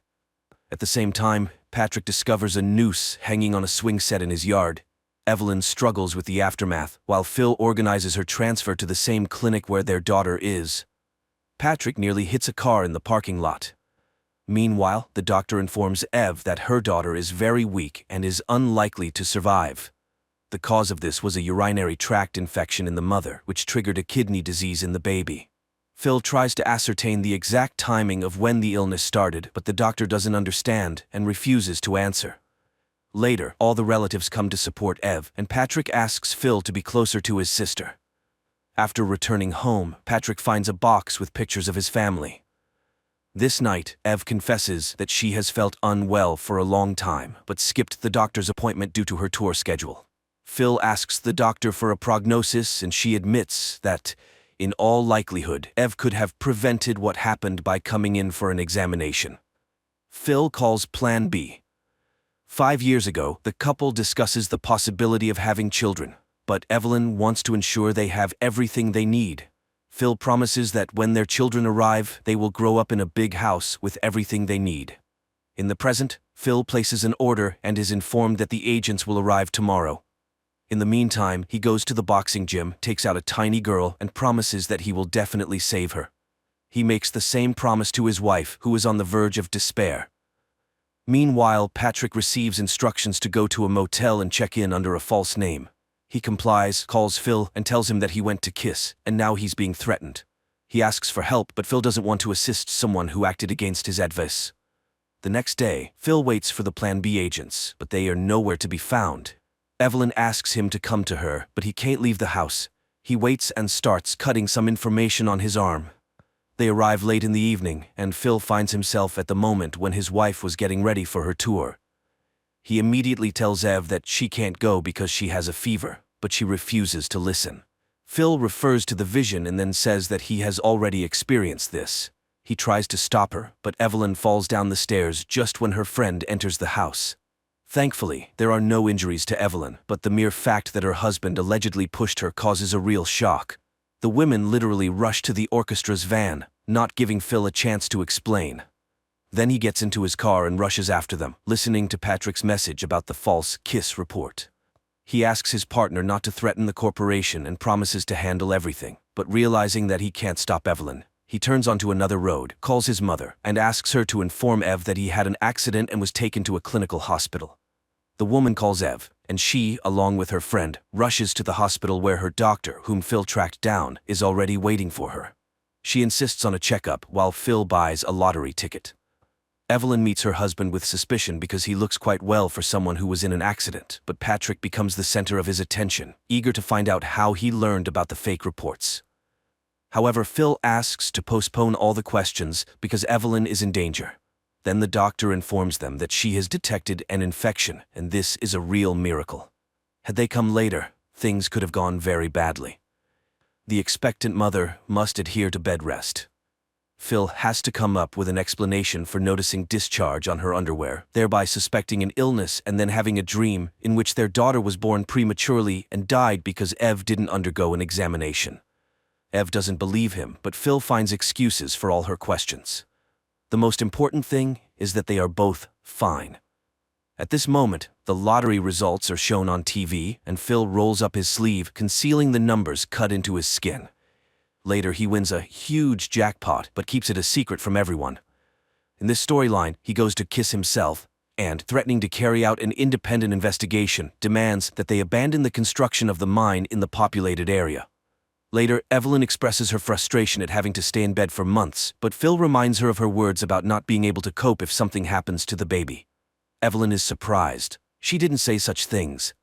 At the same time, Patrick discovers a noose hanging on a swing set in his yard. Evelyn struggles with the aftermath, while Phil organizes her transfer to the same clinic where their daughter is. Patrick nearly hits a car in the parking lot. Meanwhile, the doctor informs Ev that her daughter is very weak and is unlikely to survive. The cause of this was a urinary tract infection in the mother, which triggered a kidney disease in the baby. Phil tries to ascertain the exact timing of when the illness started, but the doctor doesn't understand and refuses to answer. Later, all the relatives come to support Ev, and Patrick asks Phil to be closer to his sister. After returning home, Patrick finds a box with pictures of his family. This night, Ev confesses that she has felt unwell for a long time, but skipped the doctor's appointment due to her tour schedule. Phil asks the doctor for a prognosis, and she admits that, in all likelihood, Ev could have prevented what happened by coming in for an examination. Phil calls Plan B. 5 years ago, the couple discusses the possibility of having children, but Evelyn wants to ensure they have everything they need. Phil promises that when their children arrive, they will grow up in a big house with everything they need. In the present, Phil places an order and is informed that the agents will arrive tomorrow. In the meantime, he goes to the boxing gym, takes out a tiny girl, and promises that he will definitely save her. He makes the same promise to his wife, who is on the verge of despair. Meanwhile, Patrick receives instructions to go to a motel and check in under a false name. He complies, calls Phil, and tells him that he went to kiss, and now he's being threatened. He asks for help, but Phil doesn't want to assist someone who acted against his advice. The next day, Phil waits for the Plan B agents, but they are nowhere to be found. Evelyn asks him to come to her, but he can't leave the house. He waits and starts cutting some information on his arm. They arrive late in the evening, and Phil finds himself at the moment when his wife was getting ready for her tour. He immediately tells Ev that she can't go because she has a fever, but she refuses to listen. Phil refers to the vision and then says that he has already experienced this. He tries to stop her, but Evelyn falls down the stairs just when her friend enters the house. Thankfully, there are no injuries to Evelyn, but the mere fact that her husband allegedly pushed her causes a real shock. The women literally rush to the orchestra's van, not giving Phil a chance to explain. Then he gets into his car and rushes after them, listening to Patrick's message about the false kiss report. He asks his partner not to threaten the corporation and promises to handle everything, but realizing that he can't stop Evelyn, he turns onto another road, calls his mother, and asks her to inform Ev that he had an accident and was taken to a clinical hospital. The woman calls Ev, and she, along with her friend, rushes to the hospital where her doctor, whom Phil tracked down, is already waiting for her. She insists on a checkup while Phil buys a lottery ticket. Evelyn meets her husband with suspicion because he looks quite well for someone who was in an accident, but Patrick becomes the center of his attention, eager to find out how he learned about the fake reports. However, Phil asks to postpone all the questions because Evelyn is in danger. Then the doctor informs them that she has detected an infection, and this is a real miracle. Had they come later, things could have gone very badly. The expectant mother must adhere to bed rest. Phil has to come up with an explanation for noticing discharge on her underwear, thereby suspecting an illness and then having a dream in which their daughter was born prematurely and died because Ev didn't undergo an examination. Ev doesn't believe him, but Phil finds excuses for all her questions. The most important thing is that they are both fine. At this moment, the lottery results are shown on TV, and Phil rolls up his sleeve, concealing the numbers cut into his skin. Later, he wins a huge jackpot, but keeps it a secret from everyone. In this storyline, he goes to kiss himself, and, threatening to carry out an independent investigation, demands that they abandon the construction of the mine in the populated area. Later, Evelyn expresses her frustration at having to stay in bed for months, but Phil reminds her of her words about not being able to cope if something happens to the baby. Evelyn is surprised. She didn't say such things.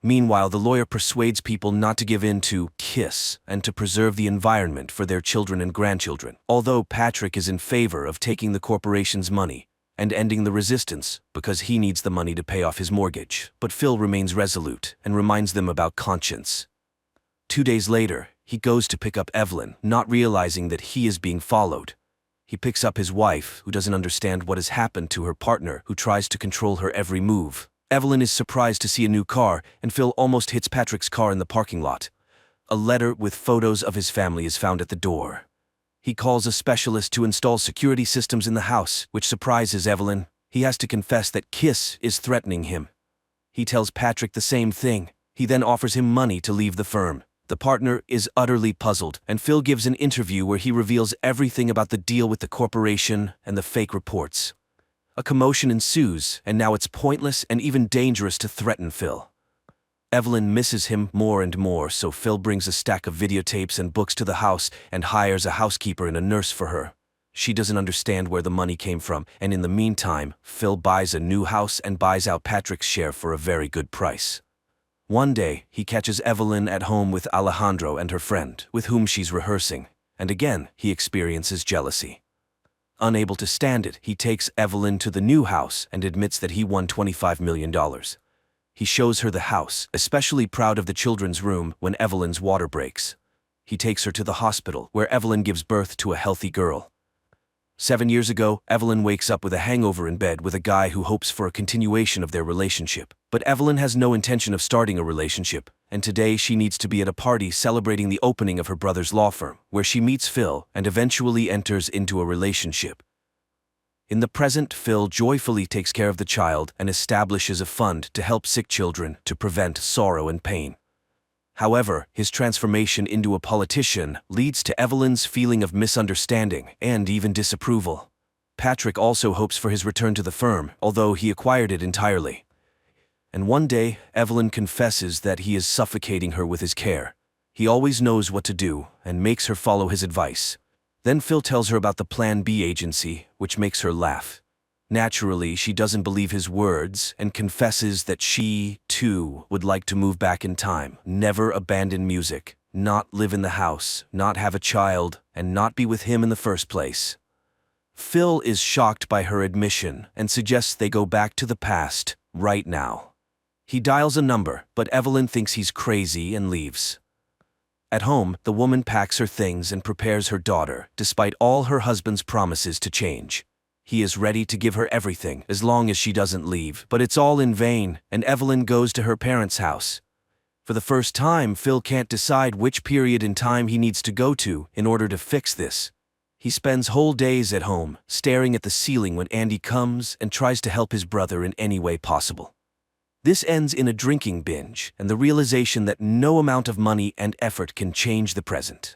Meanwhile, the lawyer persuades people not to give in to kiss and to preserve the environment for their children and grandchildren, although Patrick is in favor of taking the corporation's money and ending the resistance because he needs the money to pay off his mortgage. But Phil remains resolute and reminds them about conscience. 2 days later, he goes to pick up Evelyn, not realizing that he is being followed. He picks up his wife, who doesn't understand what has happened to her partner, who tries to control her every move. Evelyn is surprised to see a new car, and Phil almost hits Patrick's car in the parking lot. A letter with photos of his family is found at the door. He calls a specialist to install security systems in the house, which surprises Evelyn. He has to confess that Kiss is threatening him. He tells Patrick the same thing. He then offers him money to leave the firm. The partner is utterly puzzled, and Phil gives an interview where he reveals everything about the deal with the corporation and the fake reports. A commotion ensues, and now it's pointless and even dangerous to threaten Phil. Evelyn misses him more and more, so Phil brings a stack of videotapes and books to the house and hires a housekeeper and a nurse for her. She doesn't understand where the money came from, and in the meantime, Phil buys a new house and buys out Patrick's share for a very good price. One day, he catches Evelyn at home with Alejandro and her friend, with whom she's rehearsing, and again, he experiences jealousy. Unable to stand it, he takes Evelyn to the new house and admits that he won $25 million. He shows her the house, especially proud of the children's room when Evelyn's water breaks. He takes her to the hospital, where Evelyn gives birth to a healthy girl. 7 years ago, Evelyn wakes up with a hangover in bed with a guy who hopes for a continuation of their relationship. But Evelyn has no intention of starting a relationship, and today she needs to be at a party celebrating the opening of her brother's law firm, where she meets Phil and eventually enters into a relationship. In the present, Phil joyfully takes care of the child and establishes a fund to help sick children to prevent sorrow and pain. However, his transformation into a politician leads to Evelyn's feeling of misunderstanding and even disapproval. Patrick also hopes for his return to the firm, although he acquired it entirely. And one day, Evelyn confesses that he is suffocating her with his care. He always knows what to do and makes her follow his advice. Then Phil tells her about the Plan B agency, which makes her laugh. Naturally, she doesn't believe his words and confesses that she, too, would like to move back in time, never abandon music, not live in the house, not have a child, and not be with him in the first place. Phil is shocked by her admission and suggests they go back to the past, right now. He dials a number, but Evelyn thinks he's crazy and leaves. At home, the woman packs her things and prepares her daughter, despite all her husband's promises to change. He is ready to give her everything, as long as she doesn't leave, but it's all in vain, and Evelyn goes to her parents' house. For the first time, Phil can't decide which period in time he needs to go to in order to fix this. He spends whole days at home, staring at the ceiling when Andy comes and tries to help his brother in any way possible. This ends in a drinking binge and the realization that no amount of money and effort can change the present.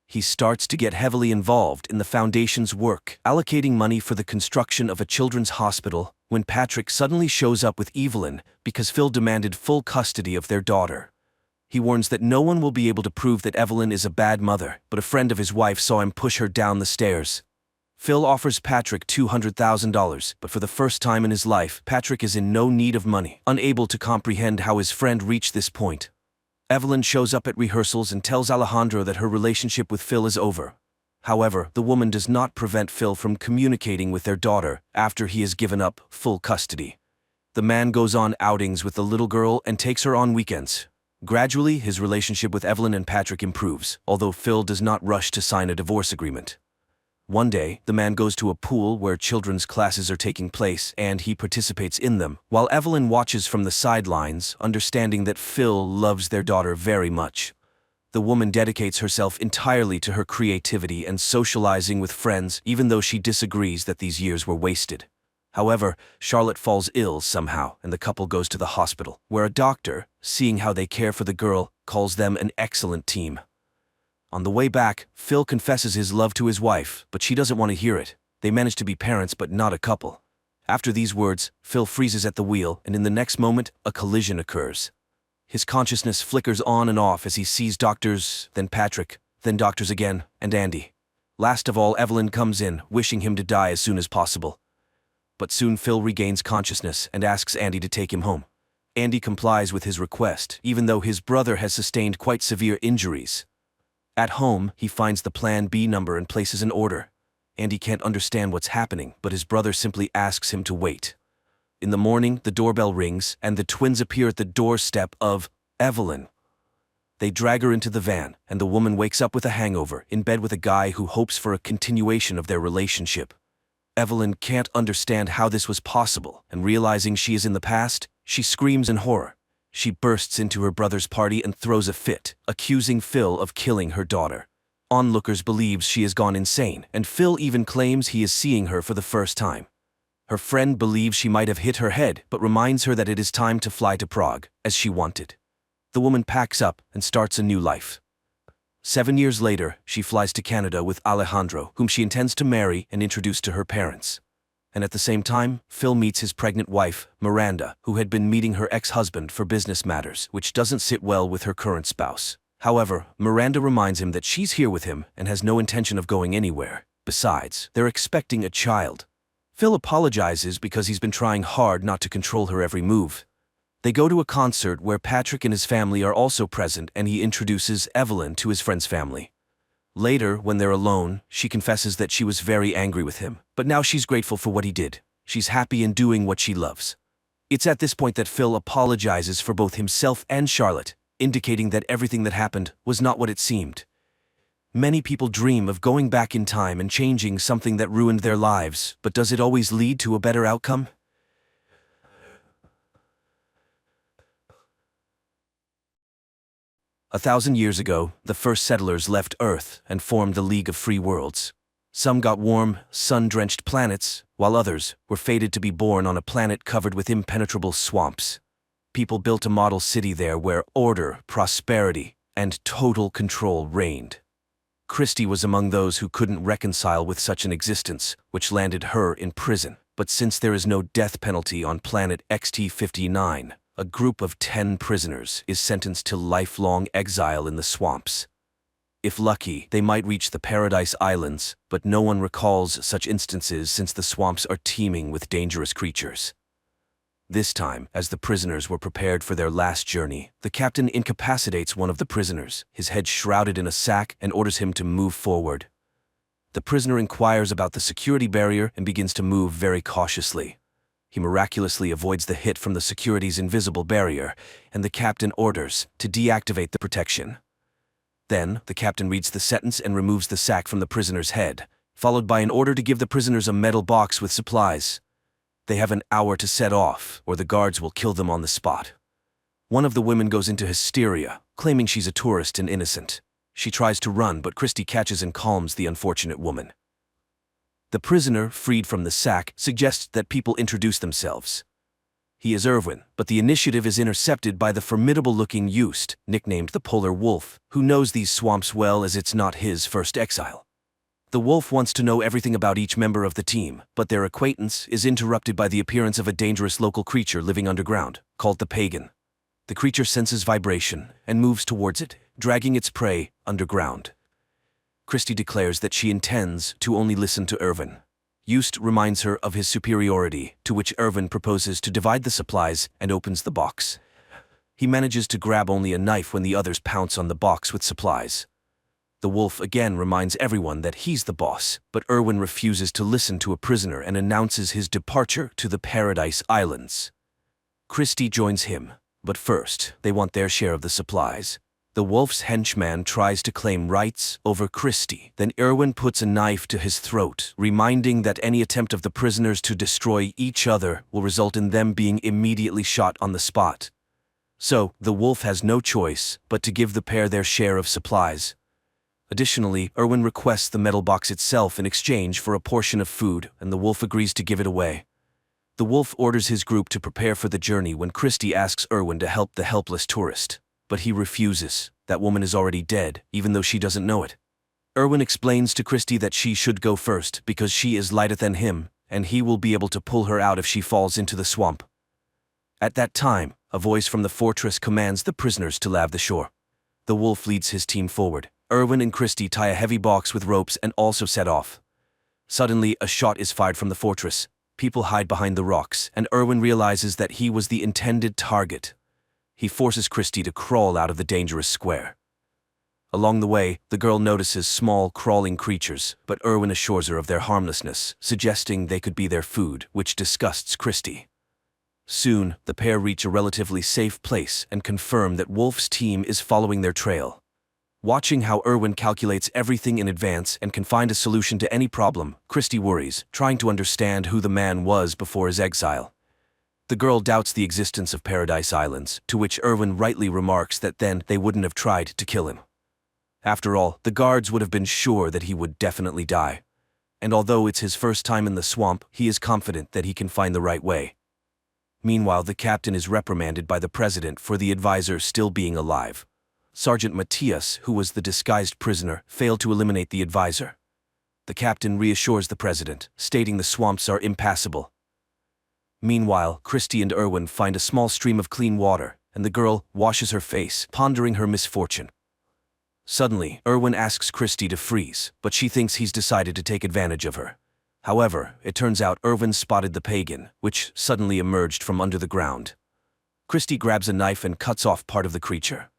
He starts to get heavily involved in the foundation's work, allocating money for the construction of a children's hospital, when Patrick suddenly shows up with Evelyn because Phil demanded full custody of their daughter. He warns that no one will be able to prove that Evelyn is a bad mother, but a friend of his wife saw him push her down the stairs. Phil offers Patrick $200,000, but for the first time in his life, Patrick is in no need of money, unable to comprehend how his friend reached this point. Evelyn shows up at rehearsals and tells Alejandro that her relationship with Phil is over. However, the woman does not prevent Phil from communicating with their daughter after he has given up full custody. The man goes on outings with the little girl and takes her on weekends. Gradually, his relationship with Evelyn and Patrick improves, although Phil does not rush to sign a divorce agreement. One day, the man goes to a pool where children's classes are taking place and he participates in them, while Evelyn watches from the sidelines, understanding that Phil loves their daughter very much. The woman dedicates herself entirely to her creativity and socializing with friends, even though she disagrees that these years were wasted. However, Charlotte falls ill somehow, and the couple goes to the hospital, where a doctor, seeing how they care for the girl, calls them an excellent team. On the way back, Phil confesses his love to his wife, but she doesn't want to hear it. They manage to be parents but not a couple. After these words, Phil freezes at the wheel, and in the next moment, a collision occurs. His consciousness flickers on and off as he sees doctors, then Patrick, then doctors again, and Andy. Last of all, Evelyn comes in, wishing him to die as soon as possible. But soon Phil regains consciousness and asks Andy to take him home. Andy complies with his request, even though his brother has sustained quite severe injuries. At home, he finds the Plan B number and places an order. Andy can't understand what's happening, but his brother simply asks him to wait. In the morning, the doorbell rings, and the twins appear at the doorstep of Evelyn. They drag her into the van, and the woman wakes up with a hangover, in bed with a guy who hopes for a continuation of their relationship. Evelyn can't understand how this was possible, and realizing she is in the past, she screams in horror. She bursts into her brother's party and throws a fit, accusing Phil of killing her daughter. Onlookers believes she has gone insane, and Phil even claims he is seeing her for the first time. Her friend believes she might have hit her head, but reminds her that it is time to fly to Prague, as she wanted. The woman packs up and starts a new life. 7 years later, she flies to Canada with Alejandro, whom she intends to marry and introduce to her parents. And at the same time, Phil meets his pregnant wife, Miranda, who had been meeting her ex-husband for business matters, which doesn't sit well with her current spouse. However, Miranda reminds him that she's here with him and has no intention of going anywhere. Besides, they're expecting a child. Phil apologizes because he's been trying hard not to control her every move. They go to a concert where Patrick and his family are also present, and he introduces Evelyn to his friend's family. Later, when they're alone, she confesses that she was very angry with him, but now she's grateful for what he did. She's happy in doing what she loves. It's at this point that Phil apologizes for both himself and Charlotte, indicating that everything that happened was not what it seemed. Many people dream of going back in time and changing something that ruined their lives, but does it always lead to a better outcome? A 1,000 years ago, the first settlers left Earth and formed the League of Free Worlds. Some got warm, sun-drenched planets, while others were fated to be born on a planet covered with impenetrable swamps. People built a model city there where order, prosperity, and total control reigned. Christie was among those who couldn't reconcile with such an existence, which landed her in prison. But since there is no death penalty on planet XT-59, a group of 10 prisoners is sentenced to lifelong exile in the swamps. If lucky, they might reach the Paradise Islands, but no one recalls such instances since the swamps are teeming with dangerous creatures. This time, as the prisoners were prepared for their last journey, the captain incapacitates one of the prisoners, his head shrouded in a sack, and orders him to move forward. The prisoner inquires about the security barrier and begins to move very cautiously. He miraculously avoids the hit from the security's invisible barrier, and the captain orders to deactivate the protection. Then, the captain reads the sentence and removes the sack from the prisoner's head, followed by an order to give the prisoners a metal box with supplies. They have an hour to set off, or the guards will kill them on the spot. One of the women goes into hysteria, claiming she's a tourist and innocent. She tries to run, but Christie catches and calms the unfortunate woman. The prisoner, freed from the sack, suggests that people introduce themselves. He is Irwin, but the initiative is intercepted by the formidable-looking Youst, nicknamed the Polar Wolf, who knows these swamps well as it's not his first exile. The wolf wants to know everything about each member of the team, but their acquaintance is interrupted by the appearance of a dangerous local creature living underground, called the Pagan. The creature senses vibration and moves towards it, dragging its prey underground. Christie declares that she intends to only listen to Irwin. Youst reminds her of his superiority, to which Irwin proposes to divide the supplies and opens the box. He manages to grab only a knife when the others pounce on the box with supplies. The wolf again reminds everyone that he's the boss, but Irwin refuses to listen to a prisoner and announces his departure to the Paradise Islands. Christie joins him, but first, they want their share of the supplies. The wolf's henchman tries to claim rights over Christie. Then Irwin puts a knife to his throat, reminding that any attempt of the prisoners to destroy each other will result in them being immediately shot on the spot. So, the wolf has no choice but to give the pair their share of supplies. Additionally, Irwin requests the metal box itself in exchange for a portion of food, and the wolf agrees to give it away. The wolf orders his group to prepare for the journey when Christie asks Irwin to help the helpless tourist. But he refuses. That woman is already dead, even though she doesn't know it. Irwin explains to Christie that she should go first because she is lighter than him, and he will be able to pull her out if she falls into the swamp. At that time, a voice from the fortress commands the prisoners to lave the shore. The wolf leads his team forward. Irwin and Christie tie a heavy box with ropes and also set off. Suddenly, a shot is fired from the fortress. People hide behind the rocks, and Irwin realizes that he was the intended target. He forces Christie to crawl out of the dangerous square. Along the way, the girl notices small, crawling creatures, but Irwin assures her of their harmlessness, suggesting they could be their food, which disgusts Christie. Soon, the pair reach a relatively safe place and confirm that Wolf's team is following their trail. Watching how Irwin calculates everything in advance and can find a solution to any problem, Christie worries, trying to understand who the man was before his exile. The girl doubts the existence of Paradise Islands, to which Irwin rightly remarks that then they wouldn't have tried to kill him. After all, the guards would have been sure that he would definitely die. And although it's his first time in the swamp, he is confident that he can find the right way. Meanwhile, the captain is reprimanded by the president for the advisor still being alive. Sergeant Matthias, who was the disguised prisoner, failed to eliminate the advisor. The captain reassures the president, stating the swamps are impassable. Meanwhile, Christie and Irwin find a small stream of clean water, and the girl washes her face, pondering her misfortune. Suddenly, Irwin asks Christie to freeze, but she thinks he's decided to take advantage of her. However, it turns out Irwin spotted the Pagan, which suddenly emerged from under the ground. Christie grabs a knife and cuts off part of the creature.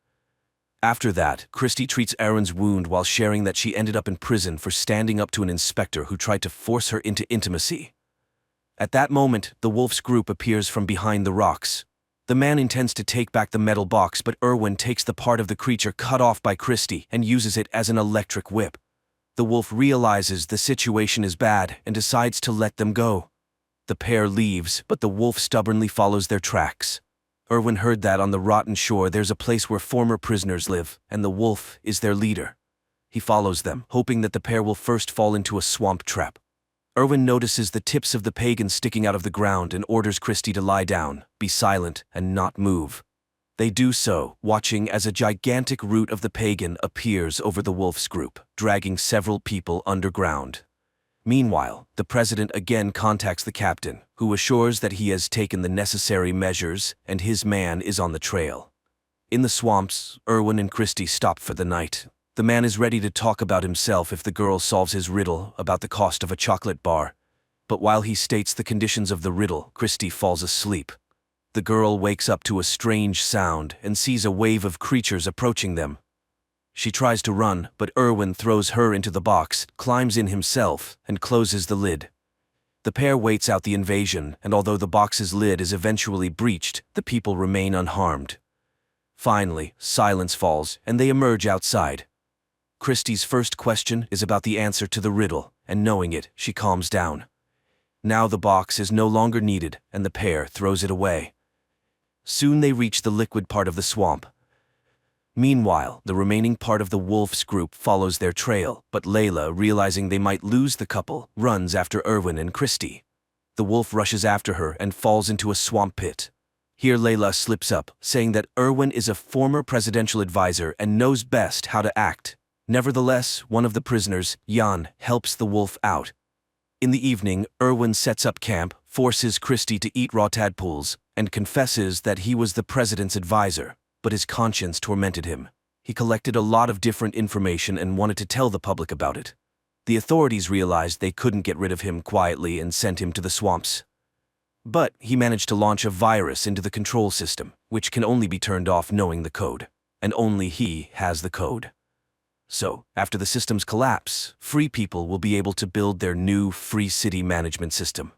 After that, Christie treats Irwin's wound while sharing that she ended up in prison for standing up to an inspector who tried to force her into intimacy. At that moment, the wolf's group appears from behind the rocks. The man intends to take back the metal box, but Erwin takes the part of the creature cut off by Christie and uses it as an electric whip. The wolf realizes the situation is bad and decides to let them go. The pair leaves, but the wolf stubbornly follows their tracks. Erwin heard that on the rotten shore there's a place where former prisoners live, and the wolf is their leader. He follows them, hoping that the pair will first fall into a swamp trap. Erwin notices the tips of the pagan sticking out of the ground and orders Christie to lie down, be silent, and not move. They do so, watching as a gigantic root of the pagan appears over the wolf's group, dragging several people underground. Meanwhile, the president again contacts the captain, who assures that he has taken the necessary measures and his man is on the trail. In the swamps, Erwin and Christie stop for the night. The man is ready to talk about himself if the girl solves his riddle about the cost of a chocolate bar. But while he states the conditions of the riddle, Christie falls asleep. The girl wakes up to a strange sound and sees a wave of creatures approaching them. She tries to run, but Erwin throws her into the box, climbs in himself, and closes the lid. The pair waits out the invasion, and although the box's lid is eventually breached, the people remain unharmed. Finally, silence falls, and they emerge outside. Christie's first question is about the answer to the riddle, and knowing it, she calms down. Now the box is no longer needed, and the pair throws it away. Soon they reach the liquid part of the swamp. Meanwhile, the remaining part of the wolf's group follows their trail, but Layla, realizing they might lose the couple, runs after Erwin and Christie. The wolf rushes after her and falls into a swamp pit. Here Layla slips up, saying that Erwin is a former presidential advisor and knows best how to act. Nevertheless, one of the prisoners, Jan, helps the wolf out. In the evening, Erwin sets up camp, forces Christie to eat raw tadpoles, and confesses that he was the president's advisor, but his conscience tormented him. He collected a lot of different information and wanted to tell the public about it. The authorities realized they couldn't get rid of him quietly and sent him to the swamps. But he managed to launch a virus into the control system, which can only be turned off knowing the code, and only he has the code. So, after the system's collapse, free people will be able to build their new free city management system.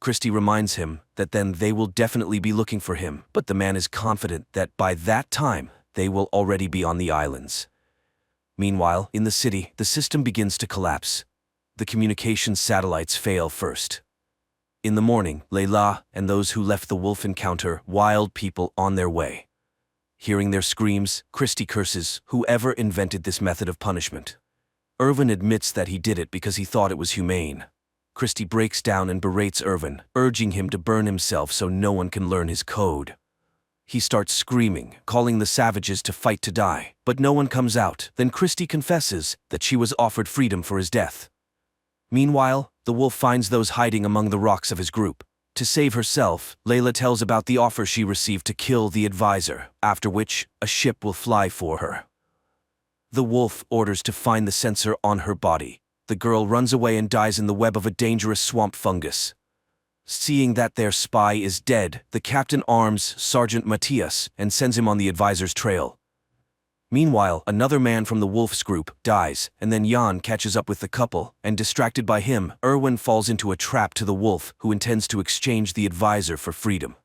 Christie reminds him that then they will definitely be looking for him, but the man is confident that by that time, they will already be on the islands. Meanwhile, in the city, the system begins to collapse. The communications satellites fail first. In the morning, Layla and those who left the wolf encounter wild people on their way. Hearing their screams, Christie curses whoever invented this method of punishment. Erwin admits that he did it because he thought it was humane. Christie breaks down and berates Erwin, urging him to burn himself so no one can learn his code. He starts screaming, calling the savages to fight to die, but no one comes out. Then Christie confesses that she was offered freedom for his death. Meanwhile, the wolf finds those hiding among the rocks of his group. To save herself, Layla tells about the offer she received to kill the advisor, after which a ship will fly for her. The wolf orders to find the sensor on her body. The girl runs away and dies in the web of a dangerous swamp fungus. Seeing that their spy is dead, the captain arms Sergeant Matthias and sends him on the advisor's trail. Meanwhile, another man from the wolf's group dies, and then Jan catches up with the couple, and distracted by him, Erwin falls into a trap to the wolf, who intends to exchange the advisor for freedom.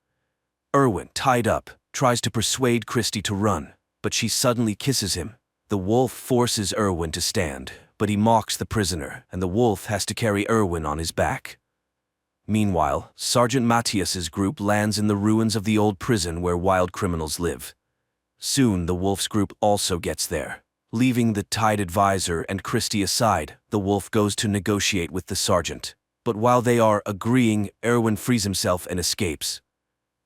Erwin, tied up, tries to persuade Christie to run, but she suddenly kisses him. The wolf forces Erwin to stand, but he mocks the prisoner, and the wolf has to carry Erwin on his back. Meanwhile, Sergeant Matthias's group lands in the ruins of the old prison where wild criminals live. Soon the wolf's group also gets there. Leaving the tied advisor and Christie aside, the wolf goes to negotiate with the sergeant. But while they are agreeing, Erwin frees himself and escapes.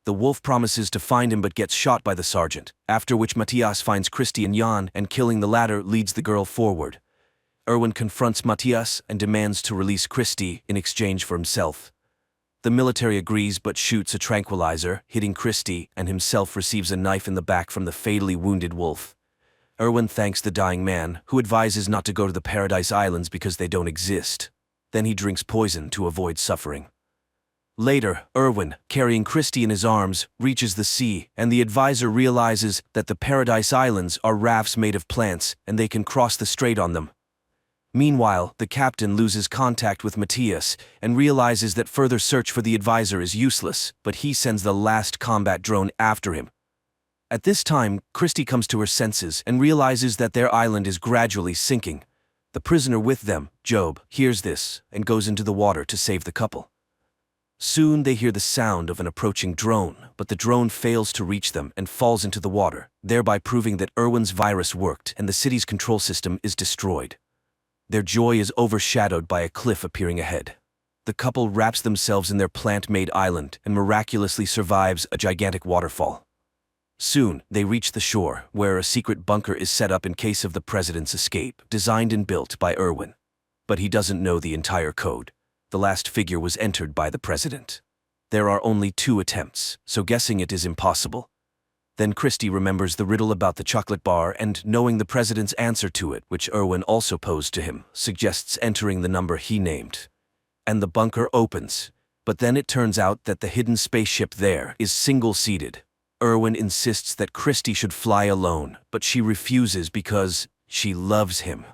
The wolf promises to find him but gets shot by the sergeant, after which Matthias finds Christie and Jan, and killing the latter leads the girl forward. Erwin confronts Matthias and demands to release Christie in exchange for himself. The military agrees but shoots a tranquilizer, hitting Christie, and himself receives a knife in the back from the fatally wounded wolf. Erwin thanks the dying man, who advises not to go to the Paradise Islands because they don't exist. Then he drinks poison to avoid suffering. Later, Erwin, carrying Christie in his arms, reaches the sea, and the advisor realizes that the Paradise Islands are rafts made of plants and they can cross the strait on them. Meanwhile, the captain loses contact with Matthias and realizes that further search for the advisor is useless, but he sends the last combat drone after him. At this time, Christie comes to her senses and realizes that their island is gradually sinking. The prisoner with them, Job, hears this and goes into the water to save the couple. Soon they hear the sound of an approaching drone, but the drone fails to reach them and falls into the water, thereby proving that Irwin's virus worked and the city's control system is destroyed. Their joy is overshadowed by a cliff appearing ahead. The couple wraps themselves in their plant-made island and miraculously survives a gigantic waterfall. Soon, they reach the shore, where a secret bunker is set up in case of the president's escape, designed and built by Irwin. But he doesn't know the entire code. The last figure was entered by the president. There are only 2 attempts, so guessing it is impossible. Then Christie remembers the riddle about the chocolate bar and, knowing the president's answer to it, which Irwin also posed to him, suggests entering the number he named. And the bunker opens. But then it turns out that the hidden spaceship there is single-seated. Irwin insists that Christie should fly alone, but she refuses because she loves him.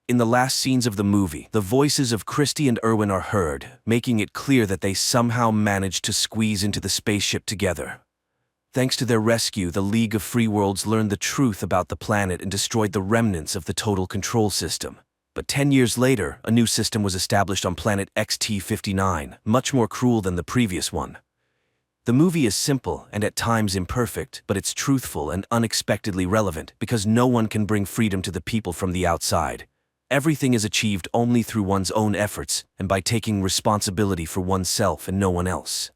In the last scenes of the movie, the voices of Christie and Irwin are heard, making it clear that they somehow managed to squeeze into the spaceship together. Thanks to their rescue, the League of Free Worlds learned the truth about the planet and destroyed the remnants of the total control system. But 10 years later, a new system was established on planet XT-59, much more cruel than the previous one. The movie is simple and at times imperfect, but it's truthful and unexpectedly relevant because no one can bring freedom to the people from the outside. Everything is achieved only through one's own efforts and by taking responsibility for oneself and no one else.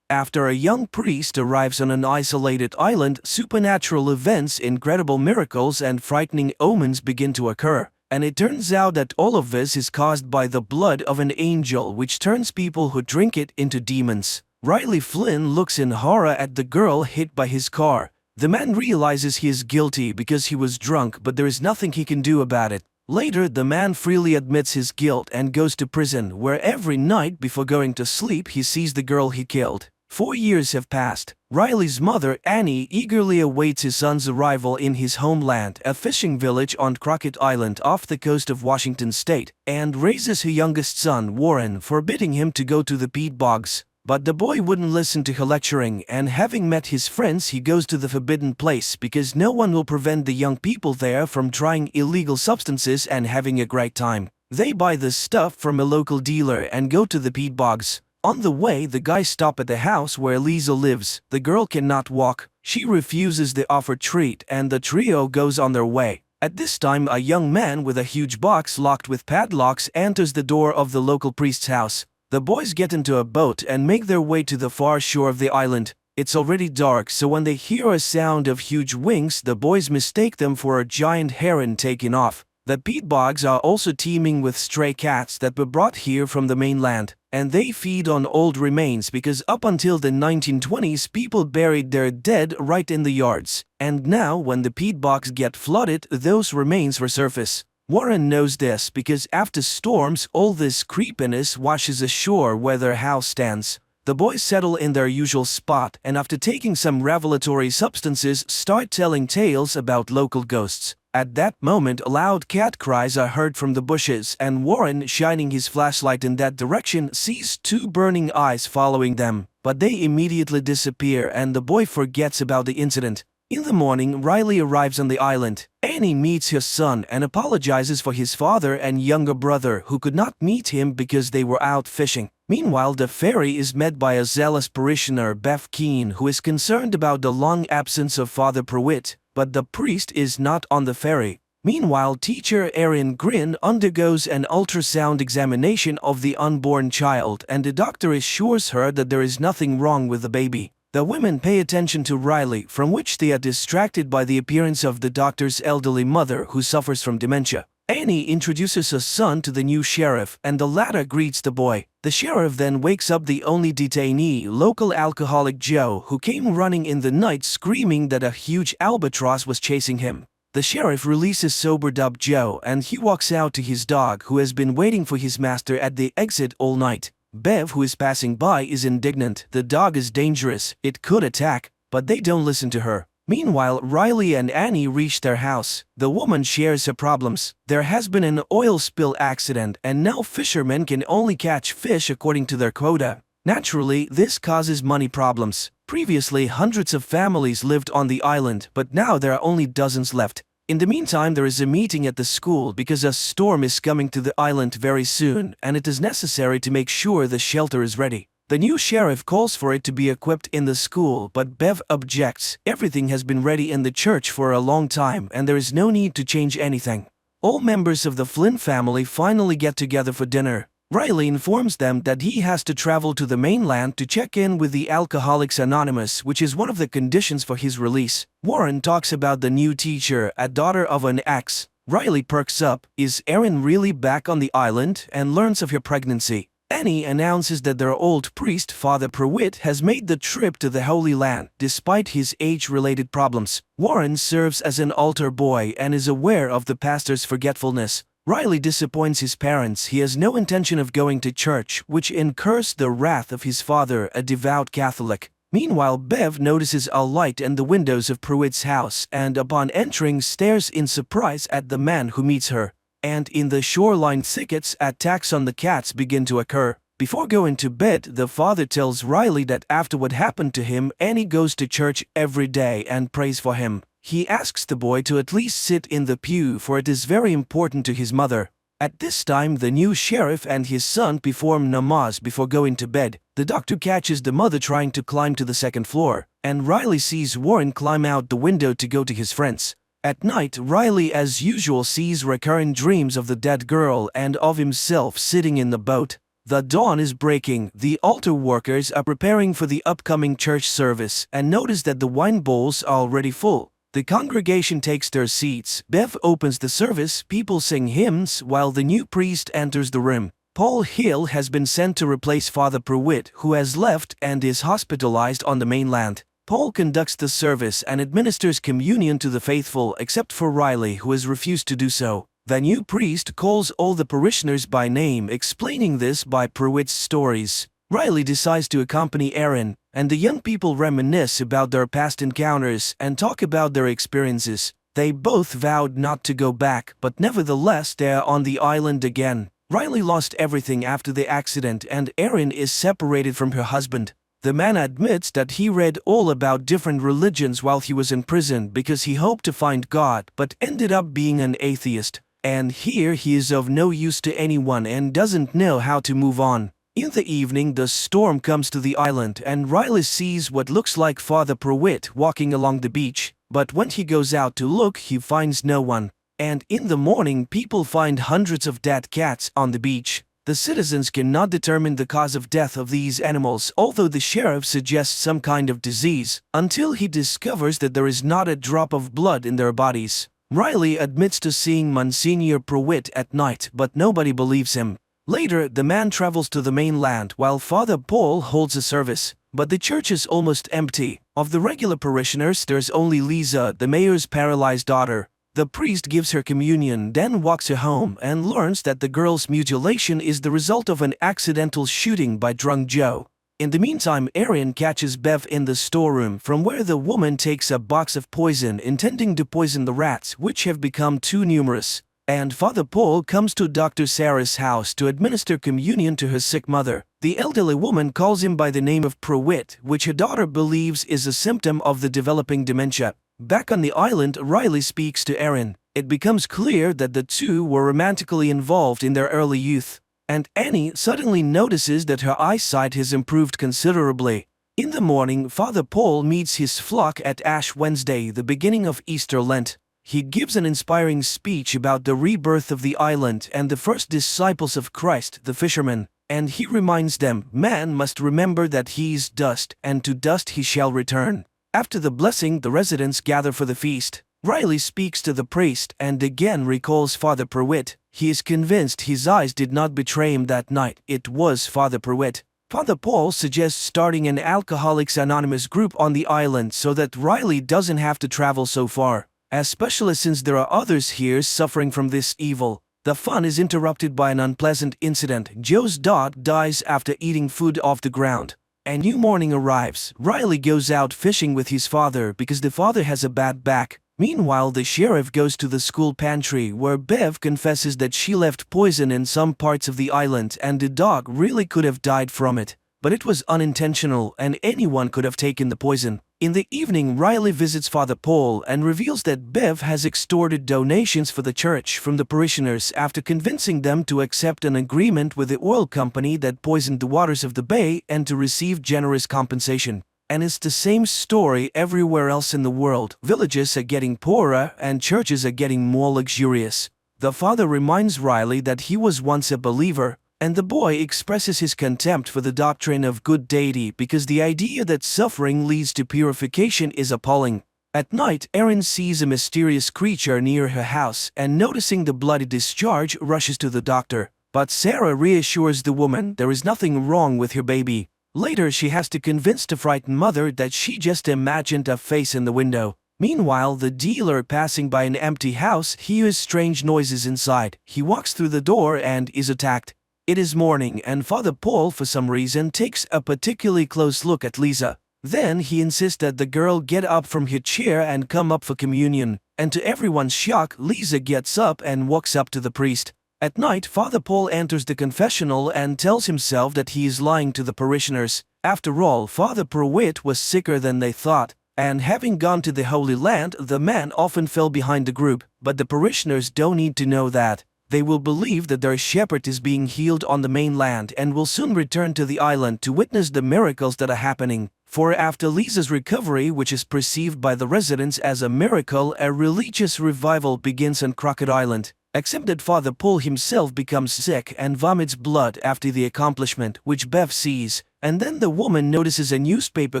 After a young priest arrives on an isolated island, supernatural events, incredible miracles, and frightening omens begin to occur. And it turns out that all of this is caused by the blood of an angel, which turns people who drink it into demons. Riley Flynn looks in horror at the girl hit by his car. The man realizes he is guilty because he was drunk, but there is nothing he can do about it. Later, the man freely admits his guilt and goes to prison, where every night before going to sleep he sees the girl he killed. 4 years have passed. Riley's mother, Annie, eagerly awaits his son's arrival in his homeland, a fishing village on Crockett Island off the coast of Washington state, and raises her youngest son, Warren, forbidding him to go to the peat bogs. But the boy wouldn't listen to her lecturing, and having met his friends, he goes to the forbidden place because no one will prevent the young people there from trying illegal substances and having a great time. They buy the stuff from a local dealer and go to the peat bogs. On the way, the guys stop at the house where Lisa lives. The girl cannot walk. She refuses the offered treat, and the trio goes on their way. At this time, a young man with a huge box locked with padlocks enters the door of the local priest's house. The boys get into a boat and make their way to the far shore of the island. It's already dark, so when they hear a sound of huge wings, the boys mistake them for a giant heron taking off. The peat bogs are also teeming with stray cats that were brought here from the mainland, and they feed on old remains because up until the 1920s people buried their dead right in the yards, and now when the peat bogs get flooded, those remains resurface. Warren knows this because after storms, all this creepiness washes ashore where their house stands. The boys settle in their usual spot and after taking some revelatory substances start telling tales about local ghosts. At that moment, loud cat cries are heard from the bushes, and Warren, shining his flashlight in that direction, sees 2 burning eyes following them. But they immediately disappear and the boy forgets about the incident. In the morning, Riley arrives on the island. Annie meets her son and apologizes for his father and younger brother who could not meet him because they were out fishing. Meanwhile, the ferry is met by a zealous parishioner, Beth Keane, who is concerned about the long absence of Father Prewitt, but the priest is not on the ferry. Meanwhile, teacher Erin Grin undergoes an ultrasound examination of the unborn child and the doctor assures her that there is nothing wrong with the baby. The women pay attention to Riley, from which they are distracted by the appearance of the doctor's elderly mother who suffers from dementia. Annie introduces her son to the new sheriff, and the latter greets the boy. The sheriff then wakes up the only detainee, local alcoholic Joe, who came running in the night screaming that a huge albatross was chasing him. The sheriff releases sobered up Joe, and he walks out to his dog, who has been waiting for his master at the exit all night. Bev, who is passing by, is indignant. The dog is dangerous. It could attack. but they don't listen to her. Meanwhile, Riley and Annie reach their house. The woman shares her problems. There has been an oil spill accident, and now fishermen can only catch fish according to their quota. Naturally, this causes money problems. Previously, hundreds of families lived on the island, but now there are only dozens left. In the meantime, there is a meeting at the school because a storm is coming to the island very soon, and it is necessary to make sure the shelter is ready. The new sheriff calls for it to be equipped in the school, but Bev objects. Everything has been ready in the church for a long time, and there is no need to change anything. All members of the Flynn family finally get together for dinner. Riley informs them that he has to travel to the mainland to check in with the Alcoholics Anonymous, which is one of the conditions for his release. Warren talks about the new teacher, a daughter of an ex. Riley perks up. Is Erin really back on the island? And learns of her pregnancy. Annie announces that their old priest, Father Pruitt, has made the trip to the Holy Land, despite his age-related problems. Warren serves as an altar boy and is aware of the pastor's forgetfulness. Riley disappoints his parents. He has no intention of going to church, which incurs the wrath of his father, a devout Catholic. Meanwhile, Bev notices a light in the windows of Pruitt's house and, upon entering, stares in surprise at the man who meets her. And in the shoreline thickets, attacks on the cats begin to occur. Before going to bed, the father tells Riley that after what happened to him, Annie goes to church every day and prays for him. He asks the boy to at least sit in the pew, for it is very important to his mother. At this time, the new sheriff and his son perform namaz before going to bed. The doctor catches the mother trying to climb to the second floor, and Riley sees Warren climb out the window to go to his friends. At night, Riley as usual sees recurrent dreams of the dead girl and of himself sitting in the boat. The dawn is breaking. The altar workers are preparing for the upcoming church service and notice that the wine bowls are already full. The congregation takes their seats. Bev opens the service, people sing hymns while the new priest enters the room. Paul Hill has been sent to replace Father Pruitt, who has left and is hospitalized on the mainland. Paul conducts the service and administers communion to the faithful, except for Riley, who has refused to do so. The new priest calls all the parishioners by name, explaining this by Pruitt's stories. Riley decides to accompany Erin, and the young people reminisce about their past encounters and talk about their experiences. They both vowed not to go back, but nevertheless they are on the island again. Riley lost everything after the accident, and Erin is separated from her husband. The man admits that he read all about different religions while he was in prison because he hoped to find God, but ended up being an atheist. And here he is of no use to anyone and doesn't know how to move on. In the evening, the storm comes to the island and Riley sees what looks like Father Pruitt walking along the beach, but when he goes out to look, he finds no one. And in the morning, people find hundreds of dead cats on the beach. The citizens cannot determine the cause of death of these animals, although the sheriff suggests some kind of disease, until he discovers that there is not a drop of blood in their bodies. Riley admits to seeing Monsignor Pruitt at night, but nobody believes him. Later, the man travels to the mainland while Father Paul holds a service, but the church is almost empty. Of the regular parishioners, there's only Lisa, the mayor's paralyzed daughter. The priest gives her communion, then walks her home and learns that the girl's mutilation is the result of an accidental shooting by drunk Joe. In the meantime, Erin catches Bev in the storeroom, from where the woman takes a box of poison intending to poison the rats, which have become too numerous. And Father Paul comes to Dr. Sarah's house to administer communion to her sick mother. The elderly woman calls him by the name of Pruitt, which her daughter believes is a symptom of the developing dementia. Back on the island, Riley speaks to Erin. It becomes clear that the two were romantically involved in their early youth. And Annie suddenly notices that her eyesight has improved considerably. In the morning, Father Paul meets his flock at Ash Wednesday, the beginning of Easter Lent. He gives an inspiring speech about the rebirth of the island and the first disciples of Christ, the fishermen, and he reminds them, man must remember that he is dust, and to dust he shall return. After the blessing, the residents gather for the feast. Riley speaks to the priest and again recalls Father Pruitt. He is convinced his eyes did not betray him that night. It was Father Pruitt. Father Paul suggests starting an Alcoholics Anonymous group on the island so that Riley doesn't have to travel so far, especially since there are others here suffering from this evil. The fun is interrupted by an unpleasant incident. Joe's dog dies after eating food off the ground. A new morning arrives. Riley goes out fishing with his father because the father has a bad back. Meanwhile, the sheriff goes to the school pantry where Bev confesses that she left poison in some parts of the island and the dog really could have died from it. But it was unintentional and anyone could have taken the poison. In the evening, Riley visits Father Paul and reveals that Bev has extorted donations for the church from the parishioners after convincing them to accept an agreement with the oil company that poisoned the waters of the bay and to receive generous compensation. And it's the same story everywhere else in the world. Villages are getting poorer and churches are getting more luxurious. The father reminds Riley that he was once a believer, and the boy expresses his contempt for the doctrine of good deity because the idea that suffering leads to purification is appalling. At night, Erin sees a mysterious creature near her house and noticing the bloody discharge rushes to the doctor. But Sarah reassures the woman there is nothing wrong with her baby. Later, she has to convince the frightened mother that she just imagined a face in the window. Meanwhile, the dealer passing by an empty house hears strange noises inside. He walks through the door and is attacked. It is morning and Father Paul for some reason takes a particularly close look at Lisa. Then he insists that the girl get up from her chair and come up for communion, and to everyone's shock, Lisa gets up and walks up to the priest. At night, Father Paul enters the confessional and tells himself that he is lying to the parishioners. After all, Father Pruitt was sicker than they thought, and having gone to the Holy Land, the man often fell behind the group, but the parishioners don't need to know that. They will believe that their shepherd is being healed on the mainland and will soon return to the island to witness the miracles that are happening. For after Lisa's recovery, which is perceived by the residents as a miracle, a religious revival begins on Crockett Island. Except that Father Paul himself becomes sick and vomits blood after the accomplishment, which Bev sees, and then the woman notices a newspaper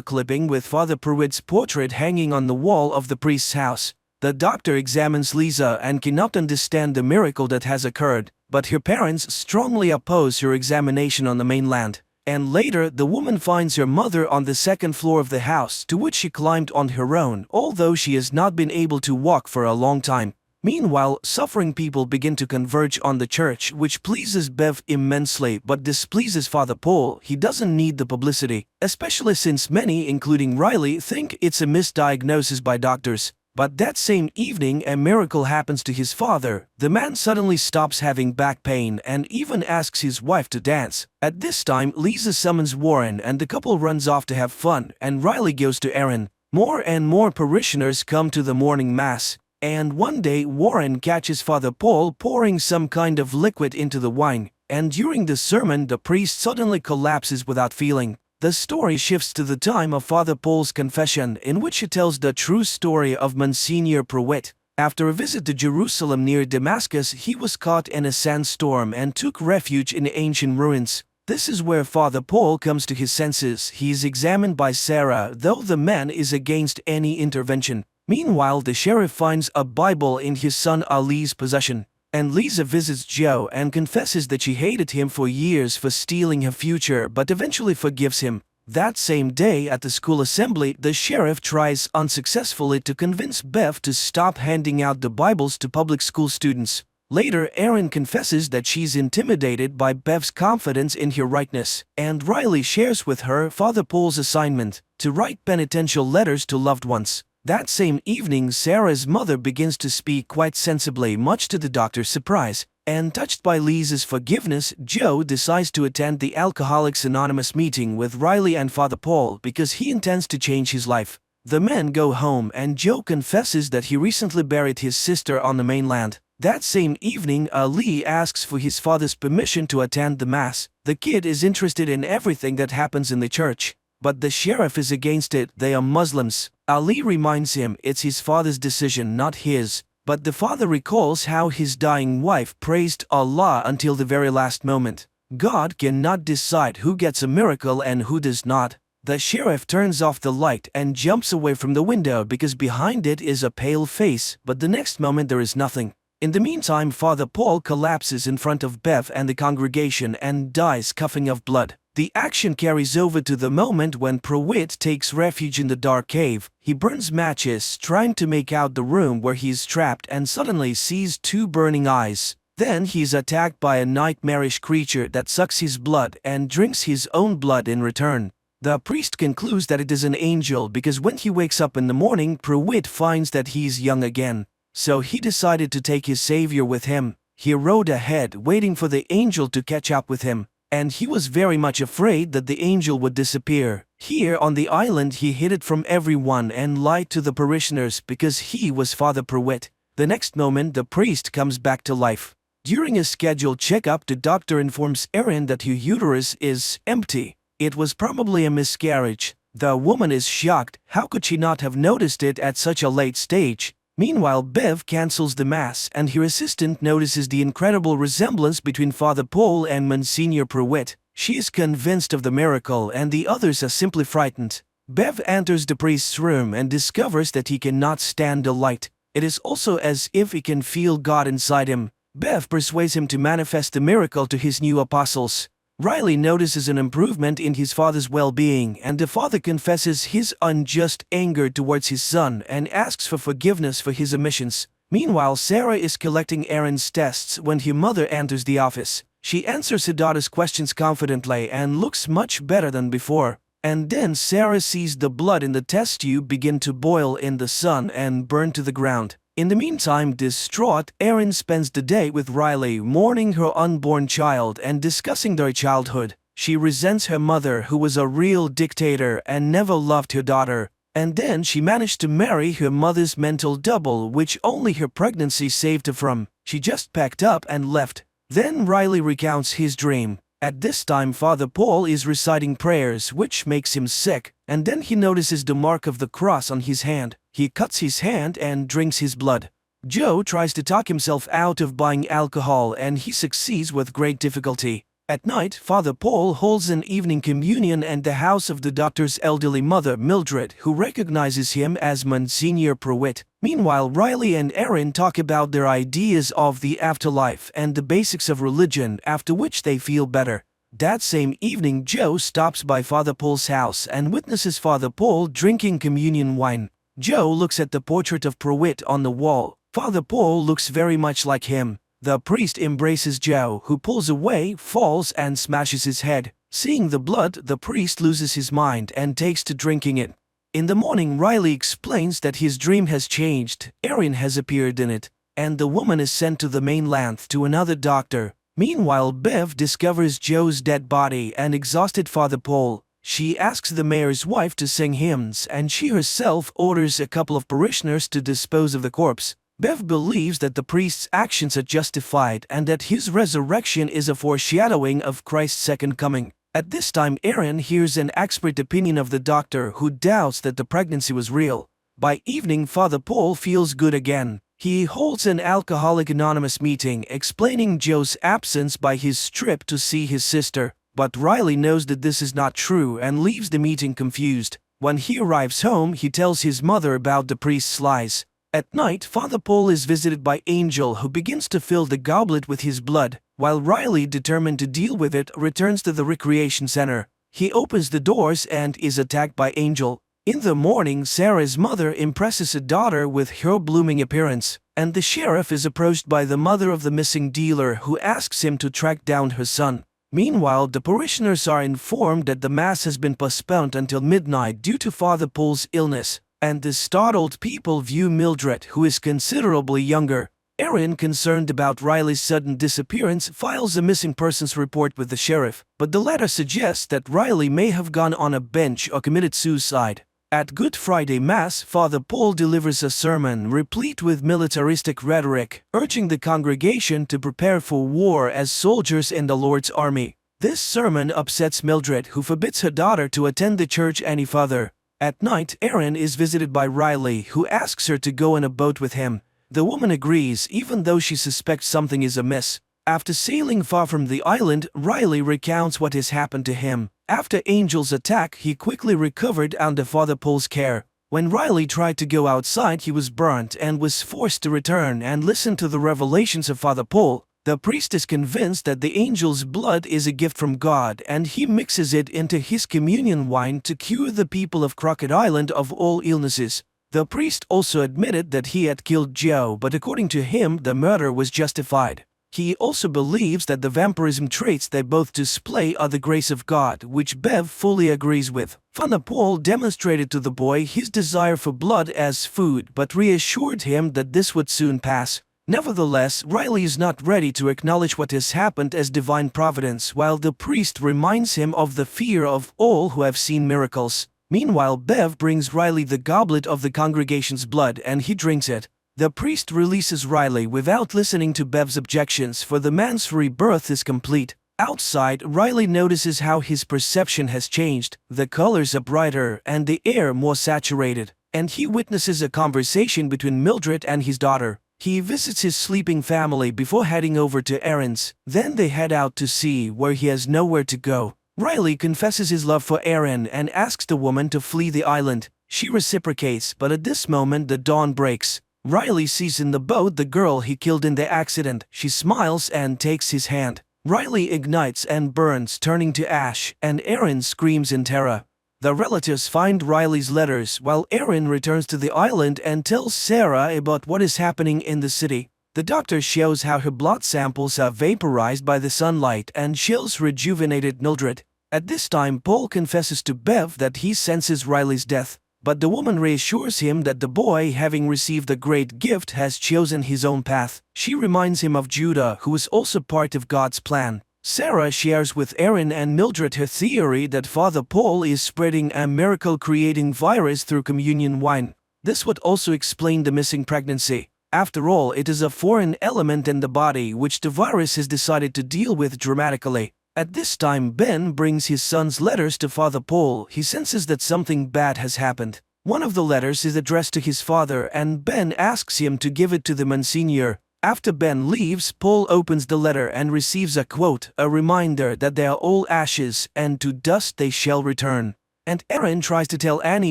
clipping with Father Pruitt's portrait hanging on the wall of the priest's house. The doctor examines Lisa and cannot understand the miracle that has occurred, but her parents strongly oppose her examination on the mainland. And later, the woman finds her mother on the second floor of the house, to which she climbed on her own, although she has not been able to walk for a long time. Meanwhile, suffering people begin to converge on the church, which pleases Bev immensely but displeases Father Paul. He doesn't need the publicity, especially since many, including Riley, think it's a misdiagnosis by doctors. But that same evening, a miracle happens to his father. The man suddenly stops having back pain and even asks his wife to dance. At this time, Lisa summons Warren and the couple runs off to have fun, and Riley goes to Erin. More and more parishioners come to the morning mass, and one day Warren catches Father Paul pouring some kind of liquid into the wine, and during the sermon the priest suddenly collapses without feeling. The story shifts to the time of Father Paul's confession, in which he tells the true story of Monsignor Pruitt. After a visit to Jerusalem near Damascus, he was caught in a sandstorm and took refuge in ancient ruins. This is where Father Paul comes to his senses. He is examined by Sarah, though the man is against any intervention. Meanwhile, the sheriff finds a Bible in his son Ali's possession. And Lisa visits Joe and confesses that she hated him for years for stealing her future, but eventually forgives him. That same day at the school assembly, the sheriff tries unsuccessfully to convince Bev to stop handing out the Bibles to public school students. Later, Erin confesses that she's intimidated by Bev's confidence in her rightness, and Riley shares with her Father Paul's assignment to write penitential letters to loved ones. That same evening, Sarah's mother begins to speak quite sensibly, much to the doctor's surprise. And touched by Lisa's forgiveness, Joe decides to attend the Alcoholics Anonymous meeting with Riley and Father Paul because he intends to change his life. The men go home and Joe confesses that he recently buried his sister on the mainland. That same evening, Ali asks for his father's permission to attend the mass. The kid is interested in everything that happens in the church, but the sheriff is against it. They are Muslims. Ali reminds him it's his father's decision, not his. But the father recalls how his dying wife praised Allah until the very last moment. God cannot decide who gets a miracle and who does not. The sheriff turns off the light and jumps away from the window because behind it is a pale face, but the next moment there is nothing. In the meantime, Father Paul collapses in front of Bev and the congregation and dies coughing up blood. The action carries over to the moment when Pruitt takes refuge in the dark cave. He burns matches, trying to make out the room where he is trapped, and suddenly sees two burning eyes. Then he is attacked by a nightmarish creature that sucks his blood and drinks his own blood in return. The priest concludes that it is an angel because when he wakes up in the morning, Pruitt finds that he's young again. So he decided to take his savior with him. He rode ahead, waiting for the angel to catch up with him, and he was very much afraid that the angel would disappear. Here on the island he hid it from everyone and lied to the parishioners because he was Father Pruitt. The next moment the priest comes back to life. During a scheduled checkup, the doctor informs Erin that her uterus is empty. It was probably a miscarriage. The woman is shocked. How could she not have noticed it at such a late stage? Meanwhile, Bev cancels the mass and her assistant notices the incredible resemblance between Father Paul and Monsignor Pruitt. She is convinced of the miracle and the others are simply frightened. Bev enters the priest's room and discovers that he cannot stand the light. It is also as if he can feel God inside him. Bev persuades him to manifest the miracle to his new apostles. Riley notices an improvement in his father's well-being, and the father confesses his unjust anger towards his son and asks for forgiveness for his omissions. Meanwhile, Sarah is collecting Erin's tests when her mother enters the office. She answers her daughter's questions confidently and looks much better than before. And then Sarah sees the blood in the test tube begin to boil in the sun and burn to the ground. In the meantime, distraught, Erin spends the day with Riley, mourning her unborn child and discussing their childhood. She resents her mother, who was a real dictator and never loved her daughter. And then she managed to marry her mother's mental double, which only her pregnancy saved her from. She just packed up and left. Then Riley recounts his dream. At this time, Father Paul is reciting prayers, which makes him sick, and then he notices the mark of the cross on his hand. He cuts his hand and drinks his blood. Joe tries to talk himself out of buying alcohol, and he succeeds with great difficulty. At night, Father Paul holds an evening communion at the house of the doctor's elderly mother, Mildred, who recognizes him as Monsignor Pruitt. Meanwhile, Riley and Erin talk about their ideas of the afterlife and the basics of religion, after which they feel better. That same evening, Joe stops by Father Paul's house and witnesses Father Paul drinking communion wine. Joe looks at the portrait of Pruitt on the wall. Father Paul looks very much like him. The priest embraces Joe, who pulls away, falls, and smashes his head. Seeing the blood, the priest loses his mind and takes to drinking it. In the morning, Riley explains that his dream has changed. Erin has appeared in it, and the woman is sent to the mainland to another doctor. Meanwhile, Bev discovers Joe's dead body and exhausted Father Paul. She asks the mayor's wife to sing hymns, and she herself orders a couple of parishioners to dispose of the corpse. Bev believes that the priest's actions are justified and that his resurrection is a foreshadowing of Christ's second coming. At this time, Erin hears an expert opinion of the doctor, who doubts that the pregnancy was real. By evening, Father Paul feels good again. He holds an Alcoholic Anonymous meeting, explaining Joe's absence by his trip to see his sister. But Riley knows that this is not true and leaves the meeting confused. When he arrives home, he tells his mother about the priest's lies. At night, Father Paul is visited by Angel, who begins to fill the goblet with his blood, while Riley, determined to deal with it, returns to the recreation center. He opens the doors and is attacked by Angel. In the morning, Sarah's mother impresses her daughter with her blooming appearance, and the sheriff is approached by the mother of the missing dealer, who asks him to track down her son. Meanwhile, the parishioners are informed that the mass has been postponed until midnight due to Father Paul's illness, and the startled people view Mildred, who is considerably younger. Erin, concerned about Riley's sudden disappearance, files a missing persons report with the sheriff, but the latter suggests that Riley may have gone on a bench or committed suicide. At Good Friday Mass, Father Paul delivers a sermon replete with militaristic rhetoric, urging the congregation to prepare for war as soldiers in the Lord's army. This sermon upsets Mildred, who forbids her daughter to attend the church any further. At night, Erin is visited by Riley, who asks her to go on a boat with him. The woman agrees, even though she suspects something is amiss. After sailing far from the island, Riley recounts what has happened to him. After Angel's attack, he quickly recovered under Father Paul's care. When Riley tried to go outside, he was burnt and was forced to return and listen to the revelations of Father Paul. The priest is convinced that the angel's blood is a gift from God, and he mixes it into his communion wine to cure the people of Crockett Island of all illnesses. The priest also admitted that he had killed Joe, but according to him, the murder was justified. He also believes that the vampirism traits they both display are the grace of God, which Bev fully agrees with. Father Paul demonstrated to the boy his desire for blood as food, but reassured him that this would soon pass. Nevertheless, Riley is not ready to acknowledge what has happened as divine providence, while the priest reminds him of the fear of all who have seen miracles. Meanwhile, Bev brings Riley the goblet of the congregation's blood and he drinks it. The priest releases Riley without listening to Bev's objections, for the man's rebirth is complete. Outside, Riley notices how his perception has changed. The colors are brighter and the air more saturated, and he witnesses a conversation between Mildred and his daughter. He visits his sleeping family before heading over to Erin's. Then they head out to sea, where he has nowhere to go. Riley confesses his love for Erin and asks the woman to flee the island. She reciprocates, but at this moment the dawn breaks. Riley sees in the boat the girl he killed in the accident. She smiles and takes his hand. Riley ignites and burns, turning to ash, and Erin screams in terror. The relatives find Riley's letters while Erin returns to the island and tells Sarah about what is happening in the city. The doctor shows how her blood samples are vaporized by the sunlight and shows rejuvenated Mildred. At this time, Paul confesses to Bev that he senses Riley's death, but the woman reassures him that the boy, having received a great gift, has chosen his own path. She reminds him of Judah, who is also part of God's plan. Sarah shares with Erin and Mildred her theory that Father Paul is spreading a miracle-creating virus through communion wine. This would also explain the missing pregnancy. After all, it is a foreign element in the body which the virus has decided to deal with dramatically. At this time, Ben brings his son's letters to Father Paul. He senses that something bad has happened. One of the letters is addressed to his father, and Ben asks him to give it to the Monsignor. After Ben leaves, Paul opens the letter and receives a quote, a reminder that they are all ashes, and to dust they shall return. And Erin tries to tell Annie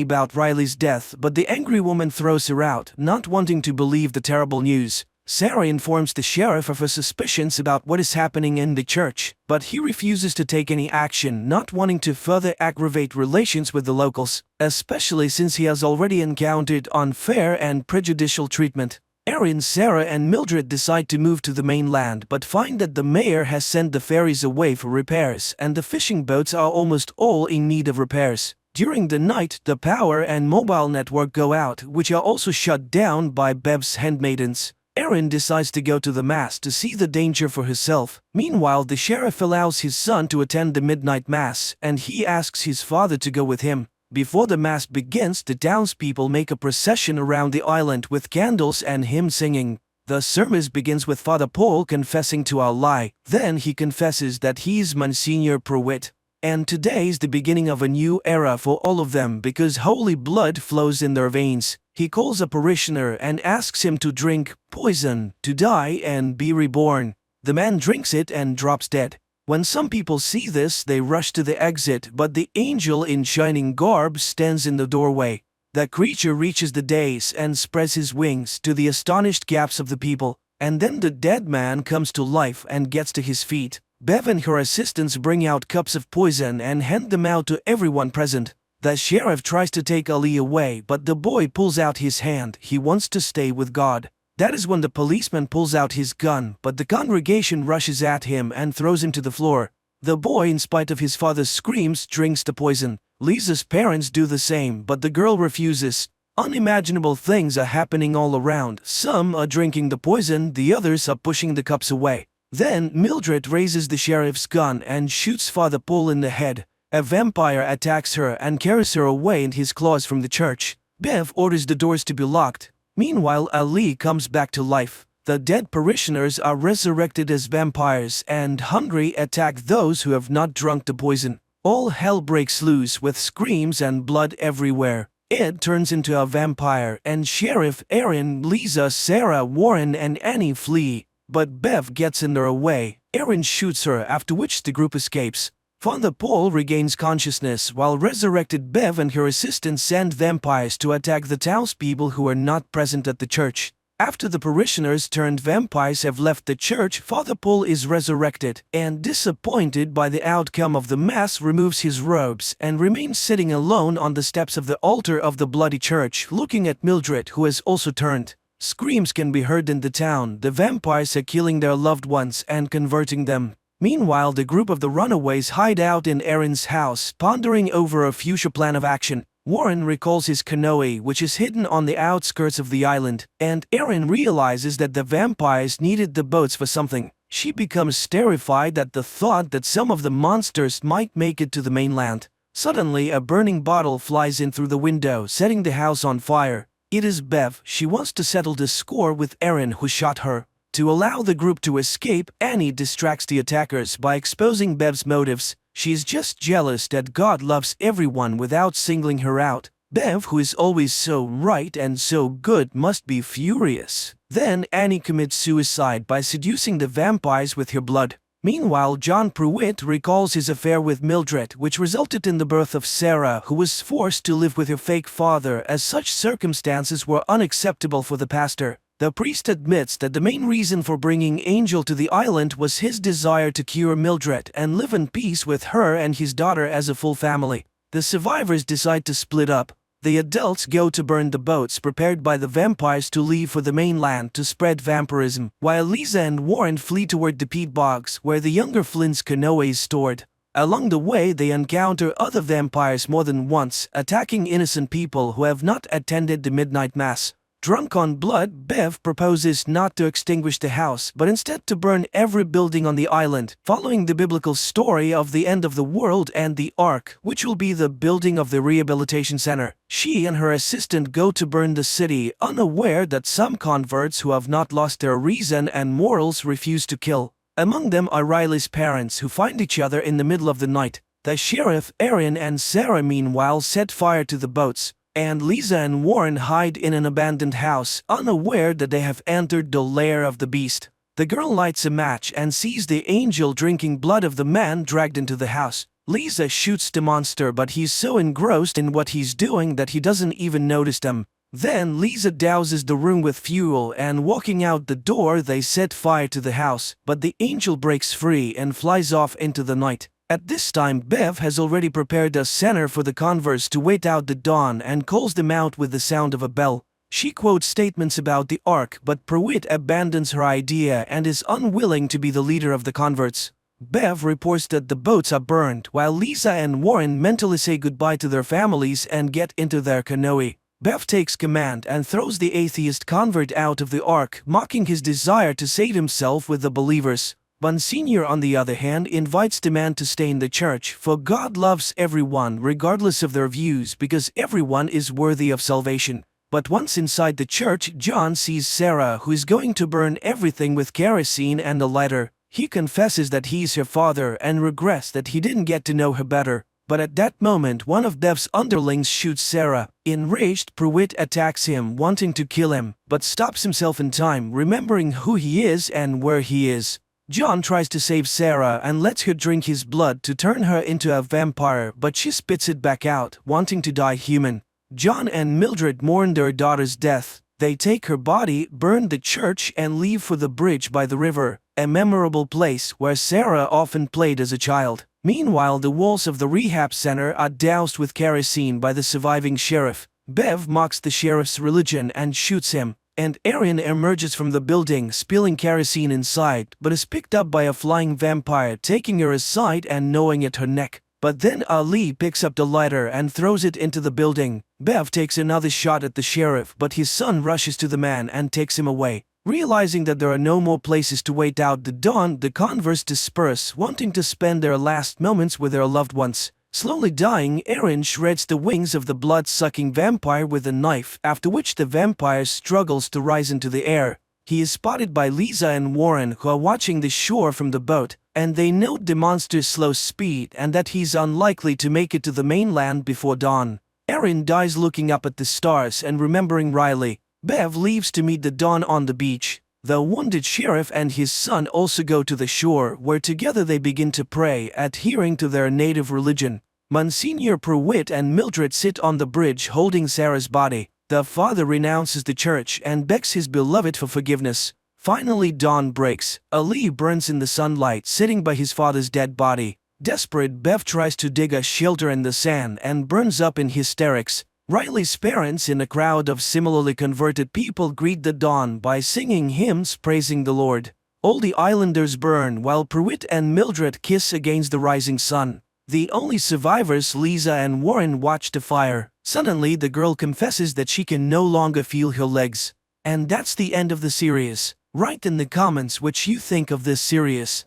about Riley's death, but the angry woman throws her out, not wanting to believe the terrible news. Sarah informs the sheriff of her suspicions about what is happening in the church, but he refuses to take any action, not wanting to further aggravate relations with the locals, especially since he has already encountered unfair and prejudicial treatment. Erin, Sarah, and Mildred decide to move to the mainland, but find that the mayor has sent the ferries away for repairs, and the fishing boats are almost all in need of repairs. During the night, the power and mobile network go out, which are also shut down by Bev's handmaidens. Erin decides to go to the mass to see the danger for herself. Meanwhile, the sheriff allows his son to attend the midnight mass, and he asks his father to go with him. Before the mass begins, the townspeople make a procession around the island with candles and hymn singing. The service begins with Father Paul confessing to our lie. Then he confesses that he's Monsignor Pruitt. And today is the beginning of a new era for all of them because holy blood flows in their veins. He calls a parishioner and asks him to drink poison, to die and be reborn. The man drinks it and drops dead. When some people see this, they rush to the exit, but the angel in shining garb stands in the doorway. The creature reaches the dais and spreads his wings to the astonished gaps of the people, and then the dead man comes to life and gets to his feet. Bev and her assistants bring out cups of poison and hand them out to everyone present. The sheriff tries to take Ali away, but the boy pulls out his hand. He wants to stay with God. That is when the policeman pulls out his gun, but the congregation rushes at him and throws him to the floor. The boy, in spite of his father's screams, drinks the poison. Lisa's parents do the same, but the girl refuses. Unimaginable things are happening all around. Some are drinking the poison, the others are pushing the cups away. Then Mildred raises the sheriff's gun and shoots Father Paul in the head. A vampire attacks her and carries her away in his claws from the church. Bev orders the doors to be locked. Meanwhile, Ali comes back to life. The dead parishioners are resurrected as vampires and, hungry, attack those who have not drunk the poison. All hell breaks loose with screams and blood everywhere. Ed turns into a vampire and Sheriff Erin, Lisa, Sarah, Warren, and Annie flee. But Bev gets in their way. Erin shoots her, after which the group escapes. Father Paul regains consciousness while resurrected Bev and her assistant send vampires to attack the townspeople who are not present at the church. After the parishioners turned vampires have left the church, Father Paul is resurrected and, disappointed by the outcome of the mass, removes his robes and remains sitting alone on the steps of the altar of the bloody church, looking at Mildred, who has also turned. Screams can be heard in the town. The vampires are killing their loved ones and converting them. Meanwhile, the group of the runaways hide out in Aaron's house, pondering over a future plan of action. Warren recalls his canoe, which is hidden on the outskirts of the island, and Aaron realizes that the vampires needed the boats for something. She becomes terrified at the thought that some of the monsters might make it to the mainland. Suddenly, a burning bottle flies in through the window, setting the house on fire. It is Bev. She wants to settle the score with Aaron, who shot her. To allow the group to escape, Annie distracts the attackers by exposing Bev's motives. She is just jealous that God loves everyone without singling her out. Bev, who is always so right and so good, must be furious. Then Annie commits suicide by seducing the vampires with her blood. Meanwhile, John Pruitt recalls his affair with Mildred, which resulted in the birth of Sarah, who was forced to live with her fake father, as such circumstances were unacceptable for the pastor. The priest admits that the main reason for bringing Angel to the island was his desire to cure Mildred and live in peace with her and his daughter as a full family. The survivors decide to split up. The adults go to burn the boats prepared by the vampires to leave for the mainland to spread vampirism, while Lisa and Warren flee toward the peat bogs, where the younger Flynn's canoe is stored. Along the way, they encounter other vampires more than once, attacking innocent people who have not attended the midnight mass. Drunk on blood, Bev proposes not to extinguish the house, but instead to burn every building on the island, following the biblical story of the end of the world and the Ark, which will be the building of the rehabilitation center. She and her assistant go to burn the city, unaware that some converts who have not lost their reason and morals refuse to kill. Among them are Riley's parents, who find each other in the middle of the night. The sheriff, Aaron, and Sarah meanwhile set fire to the boats, and Lisa and Warren hide in an abandoned house, unaware that they have entered the lair of the beast. The girl lights a match and sees the angel drinking blood of the man dragged into the house. Lisa shoots the monster, but he's so engrossed in what he's doing that he doesn't even notice them. Then Lisa douses the room with fuel, and walking out the door they set fire to the house, but the angel breaks free and flies off into the night. At this time, Bev has already prepared a center for the converts to wait out the dawn and calls them out with the sound of a bell. She quotes statements about the Ark, but Pruitt abandons her idea and is unwilling to be the leader of the converts. Bev reports that the boats are burned, while Lisa and Warren mentally say goodbye to their families and get into their canoe. Bev takes command and throws the atheist convert out of the Ark, mocking his desire to save himself with the believers. Monsignor, on the other hand, invites the man to stay in the church, for God loves everyone regardless of their views, because everyone is worthy of salvation. But once inside the church, John sees Sarah, who is going to burn everything with kerosene and a lighter. He confesses that he's her father and regrets that he didn't get to know her better. But at that moment, one of Bev's underlings shoots Sarah. Enraged, Pruitt attacks him, wanting to kill him, but stops himself in time, remembering who he is and where he is. John tries to save Sarah and lets her drink his blood to turn her into a vampire, but she spits it back out, wanting to die human. John and Mildred mourn their daughter's death. They take her body, burn the church, and leave for the bridge by the river, a memorable place where Sarah often played as a child. Meanwhile, the walls of the rehab center are doused with kerosene by the surviving sheriff. Bev mocks the sheriff's religion and shoots him, and Aaron emerges from the building, spilling kerosene inside, but is picked up by a flying vampire, taking her aside and gnawing at her neck. But then Ali picks up the lighter and throws it into the building. Bev takes another shot at the sheriff, but his son rushes to the man and takes him away. Realizing that there are no more places to wait out the dawn, the converts disperse, wanting to spend their last moments with their loved ones. Slowly dying, Aaron shreds the wings of the blood-sucking vampire with a knife, after which the vampire struggles to rise into the air. He is spotted by Lisa and Warren, who are watching the shore from the boat, and they note the monster's slow speed and that he's unlikely to make it to the mainland before dawn. Aaron dies looking up at the stars and remembering Riley. Bev leaves to meet the dawn on the beach. The wounded sheriff and his son also go to the shore, where together they begin to pray, adhering to their native religion. Monsignor Pruitt and Mildred sit on the bridge holding Sarah's body. The father renounces the church and begs his beloved for forgiveness. Finally, dawn breaks. Ali burns in the sunlight, sitting by his father's dead body. Desperate, Bev tries to dig a shelter in the sand and burns up in hysterics. Riley's parents in a crowd of similarly converted people greet the dawn by singing hymns praising the Lord. All the islanders burn while Pruitt and Mildred kiss against the rising sun. The only survivors, Lisa and Warren, watch the fire. Suddenly, the girl confesses that she can no longer feel her legs. And that's the end of the series. Write in the comments what you think of this series.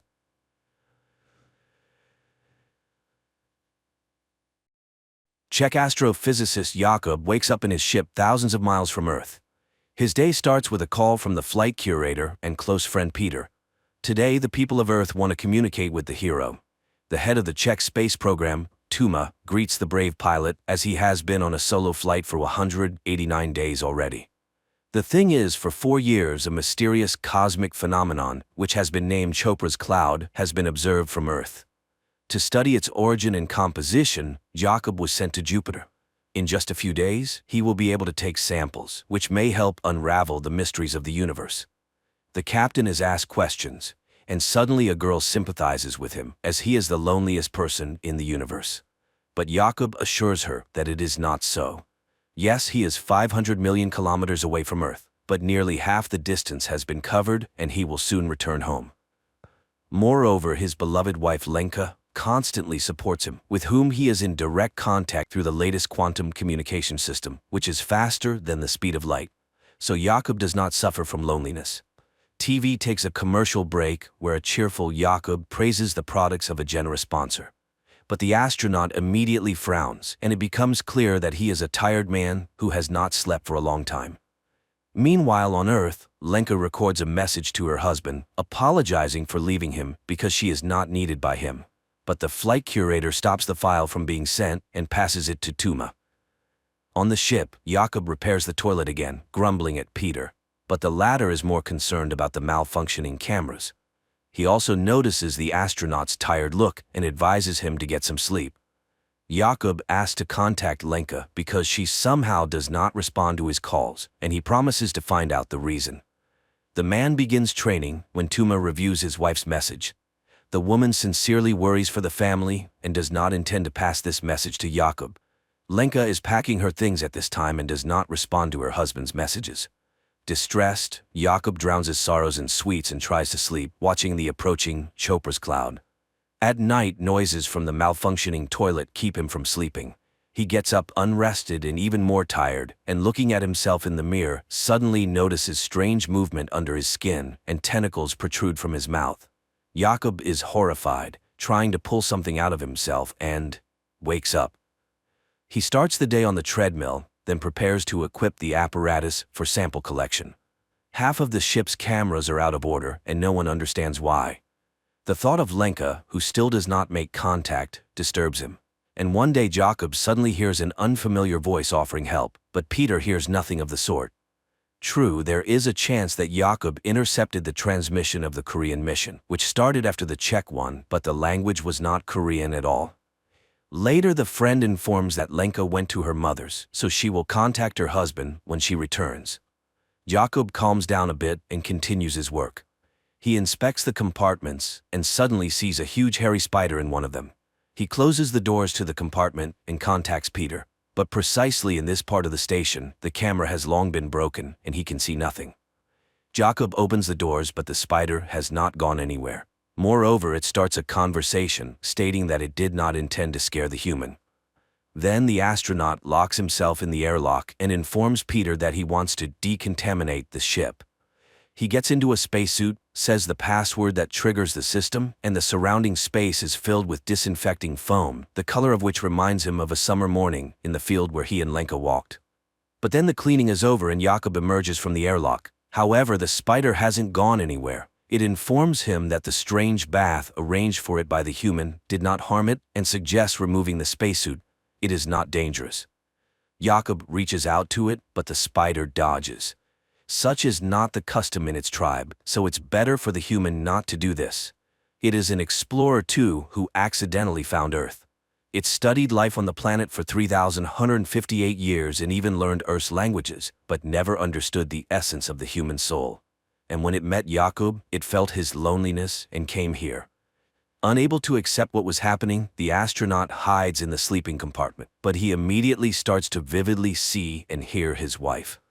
Czech astrophysicist Jakob wakes up in his ship thousands of miles from Earth. His day starts with a call from the flight curator and close friend Peter. Today, the people of Earth want to communicate with the hero. The head of the Czech space program, Tuma, greets the brave pilot as he has been on a solo flight for 189 days already. The thing is, for 4 years, a mysterious cosmic phenomenon, which has been named Chopra's cloud, has been observed from Earth. To study its origin and composition, Jakob was sent to Jupiter. In just a few days, he will be able to take samples, which may help unravel the mysteries of the universe. The captain is asked questions, and suddenly a girl sympathizes with him, as he is the loneliest person in the universe. But Jakob assures her that it is not so. Yes, he is 500 million kilometers away from Earth, but nearly half the distance has been covered and he will soon return home. Moreover, his beloved wife Lenka constantly supports him, with whom he is in direct contact through the latest quantum communication system, which is faster than the speed of light. So Jakob does not suffer from loneliness. TV takes a commercial break where a cheerful Jakob praises the products of a generous sponsor. But the astronaut immediately frowns, and it becomes clear that he is a tired man who has not slept for a long time. Meanwhile, on Earth, Lenka records a message to her husband, apologizing for leaving him because she is not needed by him. But the flight curator stops the file from being sent and passes it to Tuma. On the ship, Jakob repairs the toilet again, grumbling at Peter. But the latter is more concerned about the malfunctioning cameras. He also notices the astronaut's tired look and advises him to get some sleep. Jakob asks to contact Lenka because she somehow does not respond to his calls, and he promises to find out the reason. The man begins training when Tuma reviews his wife's message. The woman sincerely worries for the family and does not intend to pass this message to Jakob. Lenka is packing her things at this time and does not respond to her husband's messages. Distressed, Jakob drowns his sorrows in sweets and tries to sleep, watching the approaching Chopra's cloud. At night, noises from the malfunctioning toilet keep him from sleeping. He gets up unrested and even more tired, and looking at himself in the mirror, suddenly notices strange movement under his skin and tentacles protrude from his mouth. Jakob is horrified, trying to pull something out of himself, and wakes up. He starts the day on the treadmill, then prepares to equip the apparatus for sample collection. Half of the ship's cameras are out of order, and no one understands why. The thought of Lenka, who still does not make contact, disturbs him. And one day Jakob suddenly hears an unfamiliar voice offering help, but Peter hears nothing of the sort. True, there is a chance that Jakob intercepted the transmission of the Korean mission, which started after the Czech one, but the language was not Korean at all. Later, the friend informs that Lenka went to her mother's, so she will contact her husband when she returns. Jakob calms down a bit and continues his work. He inspects the compartments and suddenly sees a huge hairy spider in one of them. He closes the doors to the compartment and contacts Peter. But precisely in this part of the station, the camera has long been broken and he can see nothing. Jakob opens the doors, but the spider has not gone anywhere. Moreover, it starts a conversation, stating that it did not intend to scare the human. Then the astronaut locks himself in the airlock and informs Peter that he wants to decontaminate the ship. He gets into a spacesuit, says the password that triggers the system, and the surrounding space is filled with disinfecting foam, the color of which reminds him of a summer morning in the field where he and Lenka walked. But then the cleaning is over and Jakob emerges from the airlock. However, the spider hasn't gone anywhere. It informs him that the strange bath arranged for it by the human did not harm it and suggests removing the spacesuit. It is not dangerous. Jakob reaches out to it, but the spider dodges. Such is not the custom in its tribe, so it's better for the human not to do this. It is an explorer too who accidentally found Earth. It studied life on the planet for 3,158 years and even learned Earth's languages, but never understood the essence of the human soul. And when it met Jakob, it felt his loneliness and came here. Unable to accept what was happening, the astronaut hides in the sleeping compartment, but he immediately starts to vividly see and hear his wife.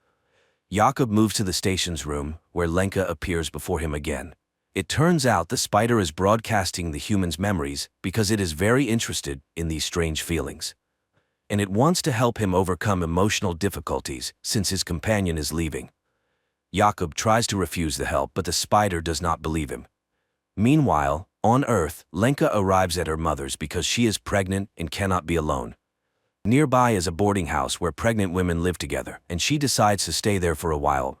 Jakob moves to the station's room, where Lenka appears before him again. It turns out the spider is broadcasting the human's memories because it is very interested in these strange feelings. And it wants to help him overcome emotional difficulties since his companion is leaving. Jakob tries to refuse the help, but the spider does not believe him. Meanwhile, on Earth, Lenka arrives at her mother's because she is pregnant and cannot be alone. Nearby is a boarding house where pregnant women live together, and she decides to stay there for a while.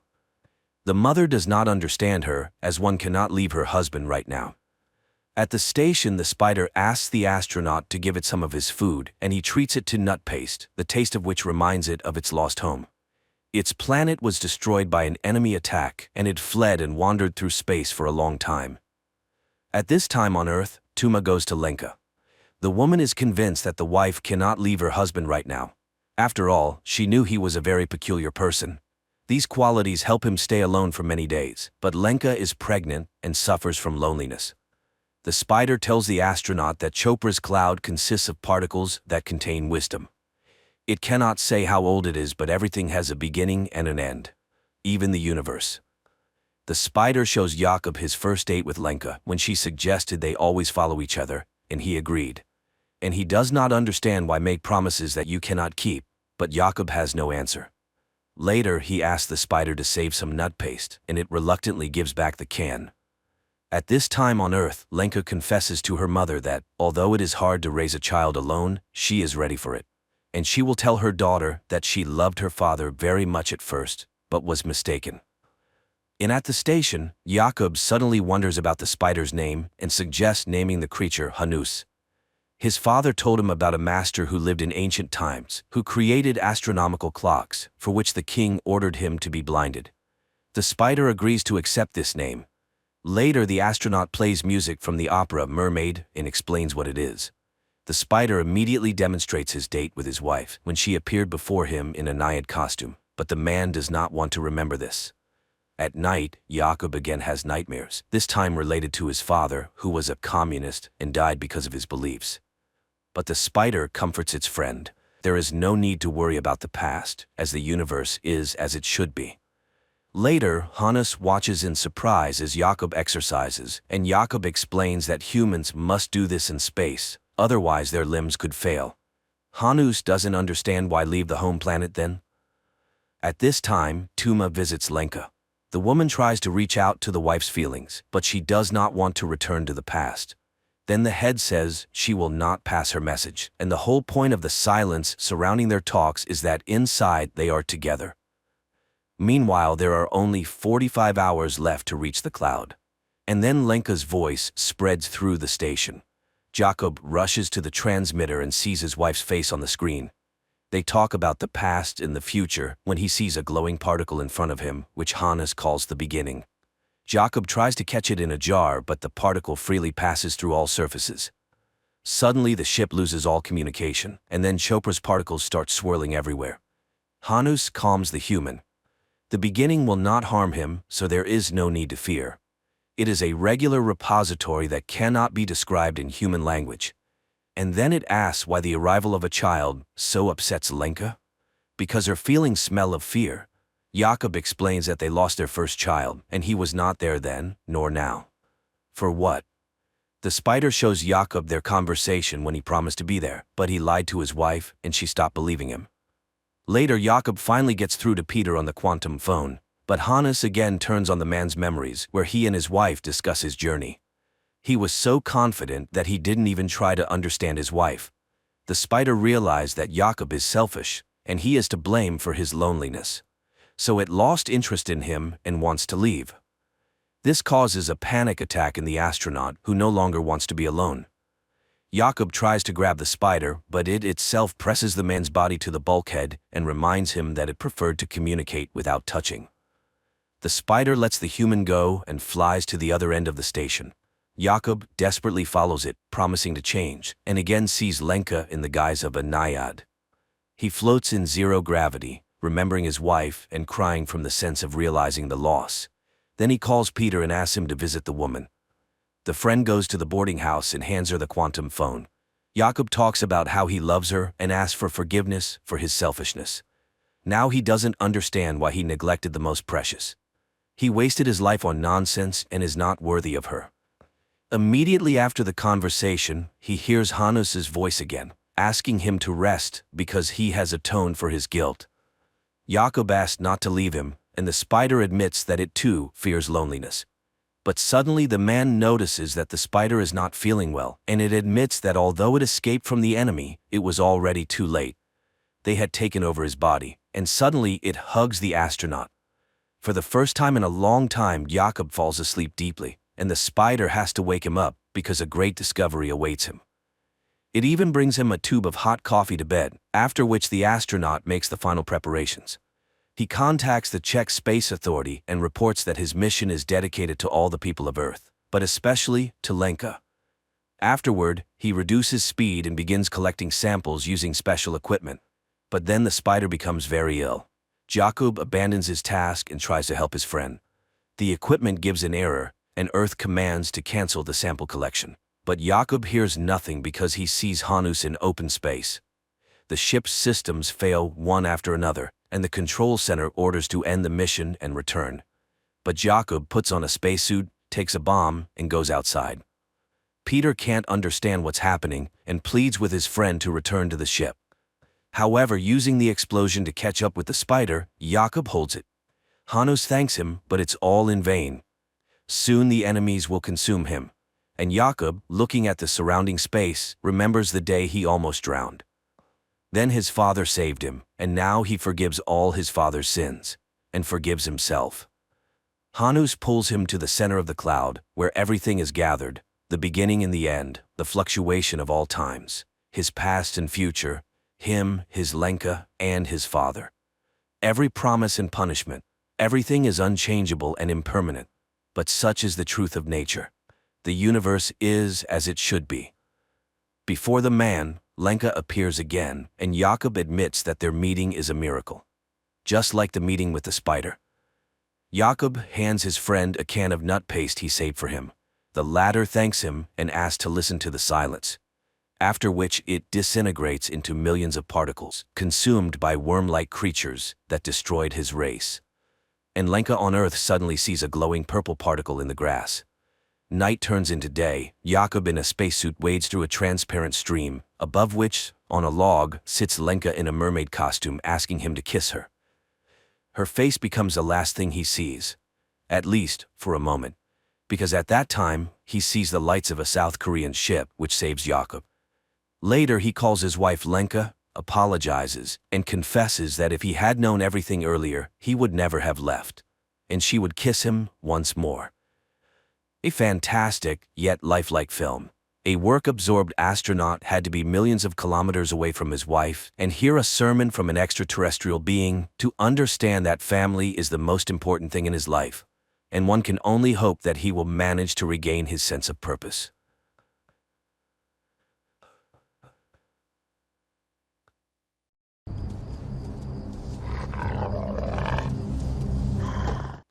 The mother does not understand her, as one cannot leave her husband right now. At the station, the spider asks the astronaut to give it some of his food, and he treats it to nut paste, the taste of which reminds it of its lost home. Its planet was destroyed by an enemy attack, and it fled and wandered through space for a long time. At this time on Earth, Tuma goes to Lenka. The woman is convinced that the wife cannot leave her husband right now. After all, she knew he was a very peculiar person. These qualities help him stay alone for many days, but Lenka is pregnant and suffers from loneliness. The spider tells the astronaut that Chopra's cloud consists of particles that contain wisdom. It cannot say how old it is, but everything has a beginning and an end, even the universe. The spider shows Jakob his first date with Lenka when she suggested they always follow each other, and he agreed. And he does not understand why make promises that you cannot keep, but Jakob has no answer. Later, he asks the spider to save some nut paste, and it reluctantly gives back the can. At this time on Earth, Lenka confesses to her mother that, although it is hard to raise a child alone, she is ready for it. And she will tell her daughter that she loved her father very much at first, but was mistaken. And at the station, Jakob suddenly wonders about the spider's name and suggests naming the creature Hanus. His father told him about a master who lived in ancient times, who created astronomical clocks, for which the king ordered him to be blinded. The spider agrees to accept this name. Later, the astronaut plays music from the opera Mermaid and explains what it is. The spider immediately demonstrates his date with his wife when she appeared before him in a Naiad costume, but the man does not want to remember this. At night, Jakob again has nightmares, this time related to his father, who was a communist and died because of his beliefs. But the spider comforts its friend. There is no need to worry about the past, as the universe is as it should be. Later, Hannes watches in surprise as Jakob exercises, and Jakob explains that humans must do this in space, otherwise their limbs could fail. Hanus doesn't understand why leave the home planet then. At this time, Tuma visits Lenka. The woman tries to reach out to the wife's feelings, but she does not want to return to the past. Then the head says she will not pass her message, and the whole point of the silence surrounding their talks is that inside they are together. Meanwhile, there are only 45 hours left to reach the cloud. And then Lenka's voice spreads through the station. Jakob rushes to the transmitter and sees his wife's face on the screen. They talk about the past and the future when he sees a glowing particle in front of him, which Hannes calls the beginning. Jakob tries to catch it in a jar, but the particle freely passes through all surfaces. Suddenly, the ship loses all communication, and then Chopra's particles start swirling everywhere. Hannes calms the human. The beginning will not harm him, so there is no need to fear. It is a regular repository that cannot be described in human language. And then it asks why the arrival of a child so upsets Lenka. Because her feelings smell of fear. Jakob explains that they lost their first child, and he was not there then, nor now. For what? The spider shows Jakob their conversation when he promised to be there, but he lied to his wife, and she stopped believing him. Later, Jakob finally gets through to Peter on the quantum phone, but Hannes again turns on the man's memories, where he and his wife discuss his journey. He was so confident that he didn't even try to understand his wife. The spider realized that Jakob is selfish, and he is to blame for his loneliness. So it lost interest in him and wants to leave. This causes a panic attack in the astronaut, who no longer wants to be alone. Jakob tries to grab the spider, but it itself presses the man's body to the bulkhead and reminds him that it preferred to communicate without touching. The spider lets the human go and flies to the other end of the station. Jakob desperately follows it, promising to change, and again sees Lenka in the guise of a naiad. He floats in zero gravity, remembering his wife and crying from the sense of realizing the loss. Then he calls Peter and asks him to visit the woman. The friend goes to the boarding house and hands her the quantum phone. Jakob talks about how he loves her and asks for forgiveness for his selfishness. Now he doesn't understand why he neglected the most precious. He wasted his life on nonsense and is not worthy of her. Immediately after the conversation, he hears Hanus's voice again, asking him to rest because he has atoned for his guilt. Jakob asks not to leave him, and the spider admits that it too fears loneliness. But suddenly the man notices that the spider is not feeling well, and it admits that although it escaped from the enemy, it was already too late. They had taken over his body, and suddenly it hugs the astronaut. For the first time in a long time, Jakob falls asleep deeply, and the spider has to wake him up because a great discovery awaits him. It even brings him a tube of hot coffee to bed, after which the astronaut makes the final preparations. He contacts the Czech Space Authority and reports that his mission is dedicated to all the people of Earth, but especially to Lenka. Afterward, he reduces speed and begins collecting samples using special equipment. But then the spider becomes very ill. Jakob abandons his task and tries to help his friend. The equipment gives an error, and Earth commands to cancel the sample collection. But Jakob hears nothing because he sees Hanus in open space. The ship's systems fail one after another, and the control center orders to end the mission and return. But Jakob puts on a spacesuit, takes a bomb, and goes outside. Peter can't understand what's happening and pleads with his friend to return to the ship. However, using the explosion to catch up with the spider, Jakob holds it. Hanus thanks him, but it's all in vain. Soon the enemies will consume him, and Jakob, looking at the surrounding space, remembers the day he almost drowned. Then his father saved him, and now he forgives all his father's sins, and forgives himself. Hanus pulls him to the center of the cloud, where everything is gathered, the beginning and the end, the fluctuation of all times, his past and future, him, his Lenka, and his father. Every promise and punishment, everything is unchangeable and impermanent, but such is the truth of nature. The universe is as it should be. Before the man, Lenka appears again, and Jakob admits that their meeting is a miracle. Just like the meeting with the spider. Jakob hands his friend a can of nut paste he saved for him. The latter thanks him and asks to listen to the silence, after which it disintegrates into millions of particles, consumed by worm-like creatures that destroyed his race. And Lenka on Earth suddenly sees a glowing purple particle in the grass. Night turns into day. Jakob in a spacesuit wades through a transparent stream, above which, on a log, sits Lenka in a mermaid costume asking him to kiss her. Her face becomes the last thing he sees, at least for a moment, because at that time, he sees the lights of a South Korean ship which saves Jakob. Later he calls his wife Lenka, apologizes, and confesses that if he had known everything earlier, he would never have left, and she would kiss him once more. A fantastic, yet lifelike film. A work-absorbed astronaut had to be millions of kilometers away from his wife and hear a sermon from an extraterrestrial being to understand that family is the most important thing in his life, and one can only hope that he will manage to regain his sense of purpose.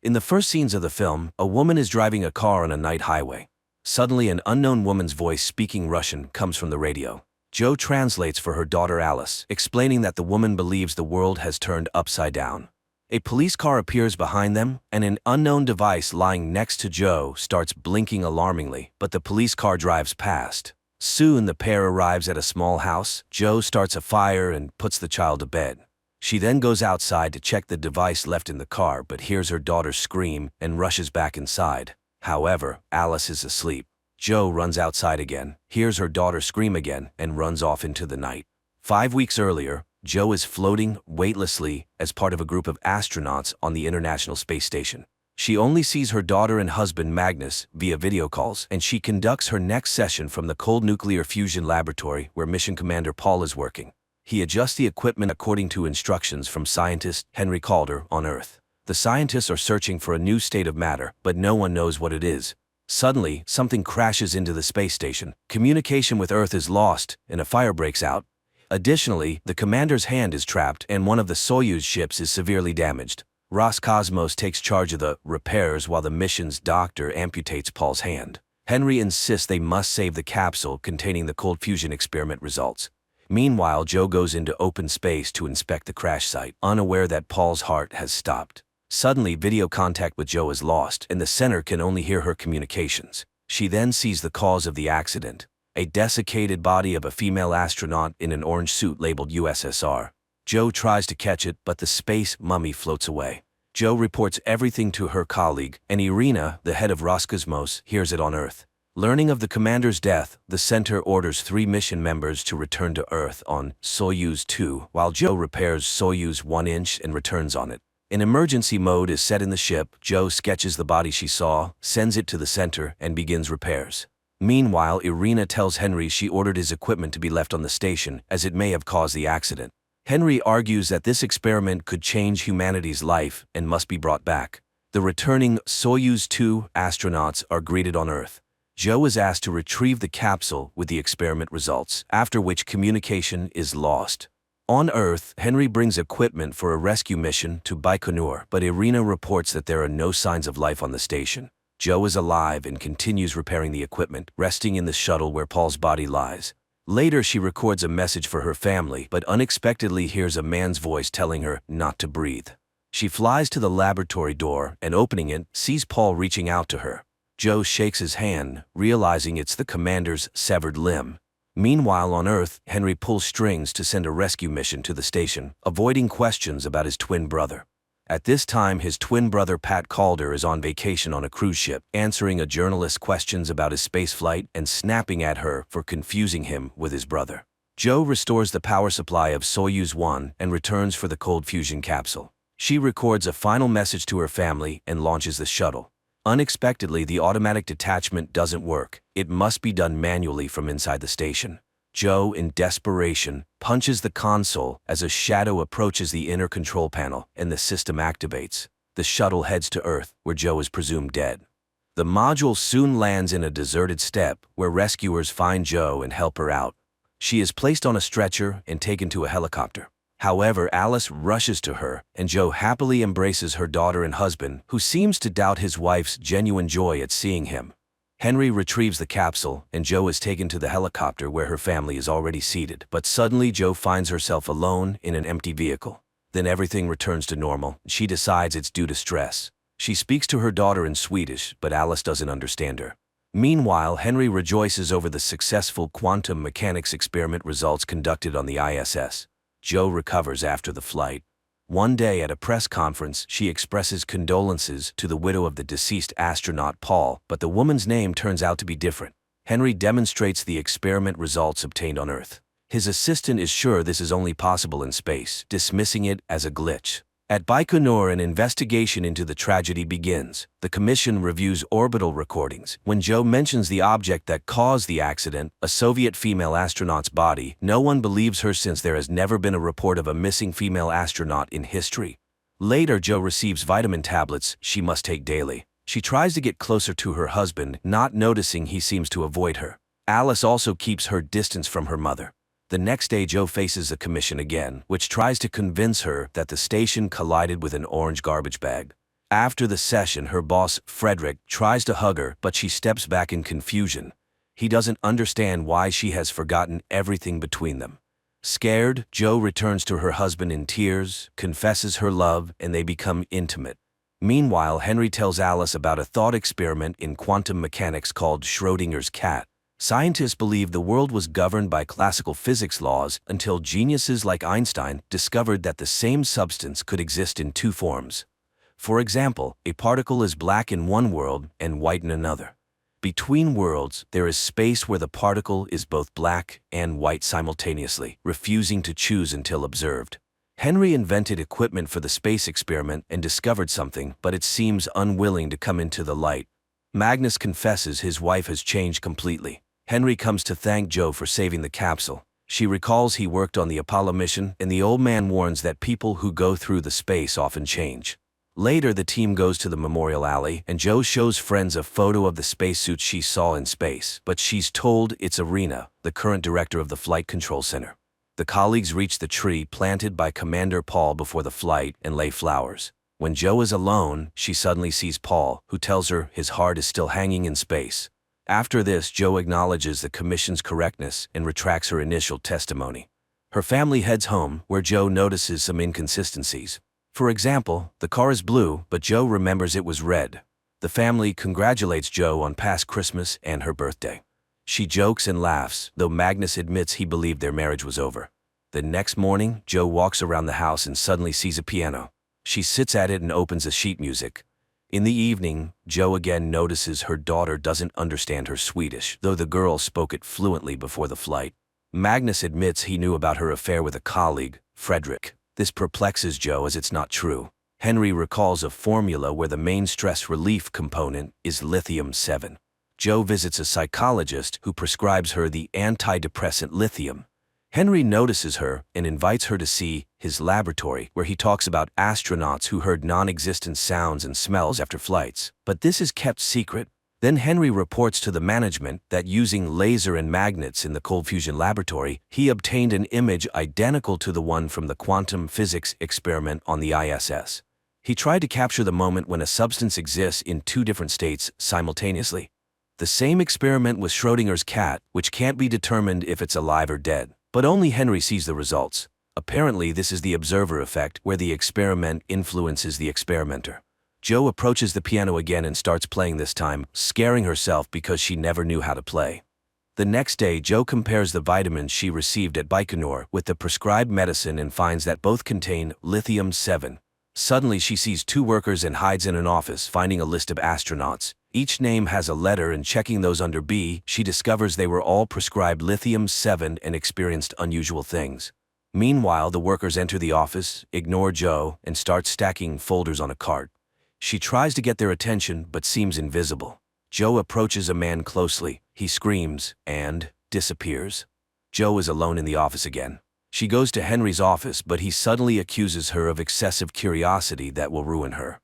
In the first scenes of the film, a woman is driving a car on a night highway. Suddenly, an unknown woman's voice speaking Russian comes from the radio. Joe translates for her daughter Alice, explaining that the woman believes the world has turned upside down. A police car appears behind them, and an unknown device lying next to Joe starts blinking alarmingly, but the police car drives past. Soon, the pair arrives at a small house. Joe starts a fire and puts the child to bed. She then goes outside to check the device left in the car but hears her daughter scream and rushes back inside. However, Alice is asleep. Joe runs outside again, hears her daughter scream again, and runs off into the night. 5 weeks earlier, Joe is floating weightlessly as part of a group of astronauts on the International Space Station. She only sees her daughter and husband Magnus via video calls, and she conducts her next session from the cold nuclear fusion laboratory where Mission Commander Paul is working. He adjusts the equipment according to instructions from scientist Henry Calder on Earth. The scientists are searching for a new state of matter, but no one knows what it is. Suddenly, something crashes into the space station. Communication with Earth is lost, and a fire breaks out. Additionally, the commander's hand is trapped, and one of the Soyuz ships is severely damaged. Roscosmos takes charge of the repairs while the mission's doctor amputates Paul's hand. Henry insists they must save the capsule containing the cold fusion experiment results. Meanwhile, Joe goes into open space to inspect the crash site, unaware that Paul's heart has stopped. Suddenly, video contact with Joe is lost, and the center can only hear her communications. She then sees the cause of the accident: a desiccated body of a female astronaut in an orange suit labeled USSR. Joe tries to catch it, but the space mummy floats away. Joe reports everything to her colleague, and Irina, the head of Roscosmos, hears it on Earth. Learning of the commander's death, the center orders 3 mission members to return to Earth on Soyuz 2, while Joe repairs Soyuz 1-inch and returns on it. An emergency mode is set in the ship. Joe sketches the body she saw, sends it to the center, and begins repairs. Meanwhile, Irina tells Henry she ordered his equipment to be left on the station, as it may have caused the accident. Henry argues that this experiment could change humanity's life and must be brought back. The returning Soyuz 2 astronauts are greeted on Earth. Joe is asked to retrieve the capsule with the experiment results, after which communication is lost. On Earth, Henry brings equipment for a rescue mission to Baikonur, but Irina reports that there are no signs of life on the station. Joe is alive and continues repairing the equipment, resting in the shuttle where Paul's body lies. Later, she records a message for her family, but unexpectedly hears a man's voice telling her not to breathe. She flies to the laboratory door and, opening it, sees Paul reaching out to her. Joe shakes his hand, realizing it's the commander's severed limb. Meanwhile, on Earth, Henry pulls strings to send a rescue mission to the station, avoiding questions about his twin brother. At this time, his twin brother Pat Calder is on vacation on a cruise ship, answering a journalist's questions about his spaceflight and snapping at her for confusing him with his brother. Joe restores the power supply of Soyuz 1 and returns for the cold fusion capsule. She records a final message to her family and launches the shuttle. Unexpectedly, the automatic detachment doesn't work. It must be done manually from inside the station. Joe, in desperation, punches the console as a shadow approaches the inner control panel and the system activates. The shuttle heads to Earth, where Joe is presumed dead. The module soon lands in a deserted steppe where rescuers find Joe and help her out. She is placed on a stretcher and taken to a helicopter. However, Alice rushes to her, and Joe happily embraces her daughter and husband, who seems to doubt his wife's genuine joy at seeing him. Henry retrieves the capsule, and Joe is taken to the helicopter where her family is already seated. But suddenly, Joe finds herself alone in an empty vehicle. Then everything returns to normal. She decides it's due to stress. She speaks to her daughter in Swedish, but Alice doesn't understand her. Meanwhile, Henry rejoices over the successful quantum mechanics experiment results conducted on the ISS. Joe recovers after the flight. One day at a press conference, she expresses condolences to the widow of the deceased astronaut Paul, but the woman's name turns out to be different. Henry demonstrates the experiment results obtained on Earth. His assistant is sure this is only possible in space, dismissing it as a glitch. At Baikonur, an investigation into the tragedy begins. The commission reviews orbital recordings. When Joe mentions the object that caused the accident, a Soviet female astronaut's body, no one believes her since there has never been a report of a missing female astronaut in history. Later, Joe receives vitamin tablets she must take daily. She tries to get closer to her husband, not noticing he seems to avoid her. Alice also keeps her distance from her mother. The next day, Joe faces the commission again, which tries to convince her that the station collided with an orange garbage bag. After the session, her boss, Frederick, tries to hug her, but she steps back in confusion. He doesn't understand why she has forgotten everything between them. Scared, Joe returns to her husband in tears, confesses her love, and they become intimate. Meanwhile, Henry tells Alice about a thought experiment in quantum mechanics called Schrödinger's cat. Scientists believed the world was governed by classical physics laws until geniuses like Einstein discovered that the same substance could exist in 2 forms. For example, a particle is black in one world and white in another. Between worlds, there is space where the particle is both black and white simultaneously, refusing to choose until observed. Henry invented equipment for the space experiment and discovered something, but it seems unwilling to come into the light. Magnus confesses his wife has changed completely. Henry comes to thank Joe for saving the capsule. She recalls he worked on the Apollo mission, and the old man warns that people who go through the space often change. Later, the team goes to the memorial alley, and Joe shows friends a photo of the spacesuit she saw in space, but she's told it's Irina, the current director of the Flight Control Center. The colleagues reach the tree planted by Commander Paul before the flight and lay flowers. When Joe is alone, she suddenly sees Paul, who tells her his heart is still hanging in space. After this, Joe acknowledges the commission's correctness and retracts her initial testimony. Her family heads home, where Joe notices some inconsistencies. For example, the car is blue, but Joe remembers it was red. The family congratulates Joe on past Christmas and her birthday. She jokes and laughs, though Magnus admits he believed their marriage was over. The next morning, Joe walks around the house and suddenly sees a piano. She sits at it and opens the sheet music. In the evening, Joe again notices her daughter doesn't understand her Swedish, though the girl spoke it fluently before the flight. Magnus admits he knew about her affair with a colleague, Frederick. This perplexes Joe as it's not true. Henry recalls a formula where the main stress relief component is lithium-7. Joe visits a psychologist who prescribes her the antidepressant lithium. Henry notices her and invites her to see his laboratory, where he talks about astronauts who heard non-existent sounds and smells after flights. But this is kept secret. Then Henry reports to the management that using laser and magnets in the cold fusion laboratory, he obtained an image identical to the one from the quantum physics experiment on the ISS. He tried to capture the moment when a substance exists in two different states simultaneously. The same experiment with Schrödinger's cat, which can't be determined if it's alive or dead. But only Henry sees the results. Apparently, this is the observer effect, where the experiment influences the experimenter. Joe approaches the piano again and starts playing this time, scaring herself because she never knew how to play. The next day, Joe compares the vitamins she received at Baikonur with the prescribed medicine and finds that both contain lithium-7. Suddenly, she sees two workers and hides in an office, finding a list of astronauts. Each name has a letter, and checking those under B, she discovers they were all prescribed lithium-7 and experienced unusual things. Meanwhile, the workers enter the office, ignore Joe, and start stacking folders on a cart. She tries to get their attention, but seems invisible. Joe approaches a man closely. He screams and disappears. Joe is alone in the office again. She goes to Henry's office, but he suddenly accuses her of excessive curiosity that will ruin her.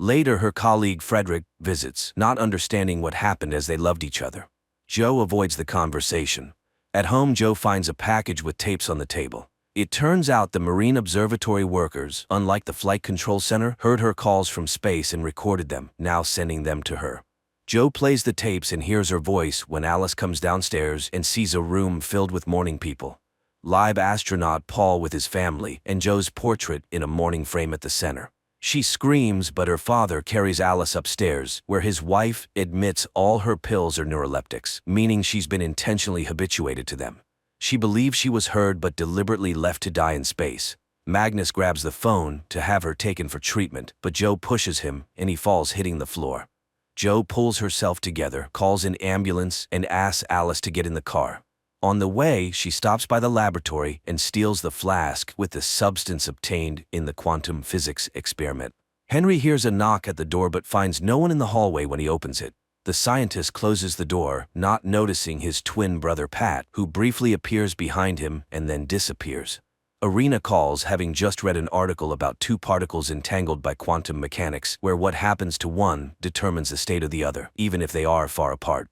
Later, her colleague Frederick visits, not understanding what happened as they loved each other. Joe avoids the conversation. At home, Joe finds a package with tapes on the table. It turns out the Marine Observatory workers, unlike the Flight Control Center, heard her calls from space and recorded them, now sending them to her. Joe plays the tapes and hears her voice when Alice comes downstairs and sees a room filled with mourning people. Live astronaut Paul with his family, and Joe's portrait in a mourning frame at the center. She screams, but her father carries Alice upstairs, where his wife admits all her pills are neuroleptics, meaning she's been intentionally habituated to them. She believes she was heard but deliberately left to die in space. Magnus grabs the phone to have her taken for treatment, but Joe pushes him and he falls, hitting the floor. Joe pulls herself together, calls an ambulance, and asks Alice to get in the car. On the way, she stops by the laboratory and steals the flask with the substance obtained in the quantum physics experiment. Henry hears a knock at the door but finds no one in the hallway when he opens it. The scientist closes the door, not noticing his twin brother Pat, who briefly appears behind him and then disappears. Irina calls, having just read an article about two particles entangled by quantum mechanics, where what happens to one determines the state of the other, even if they are far apart.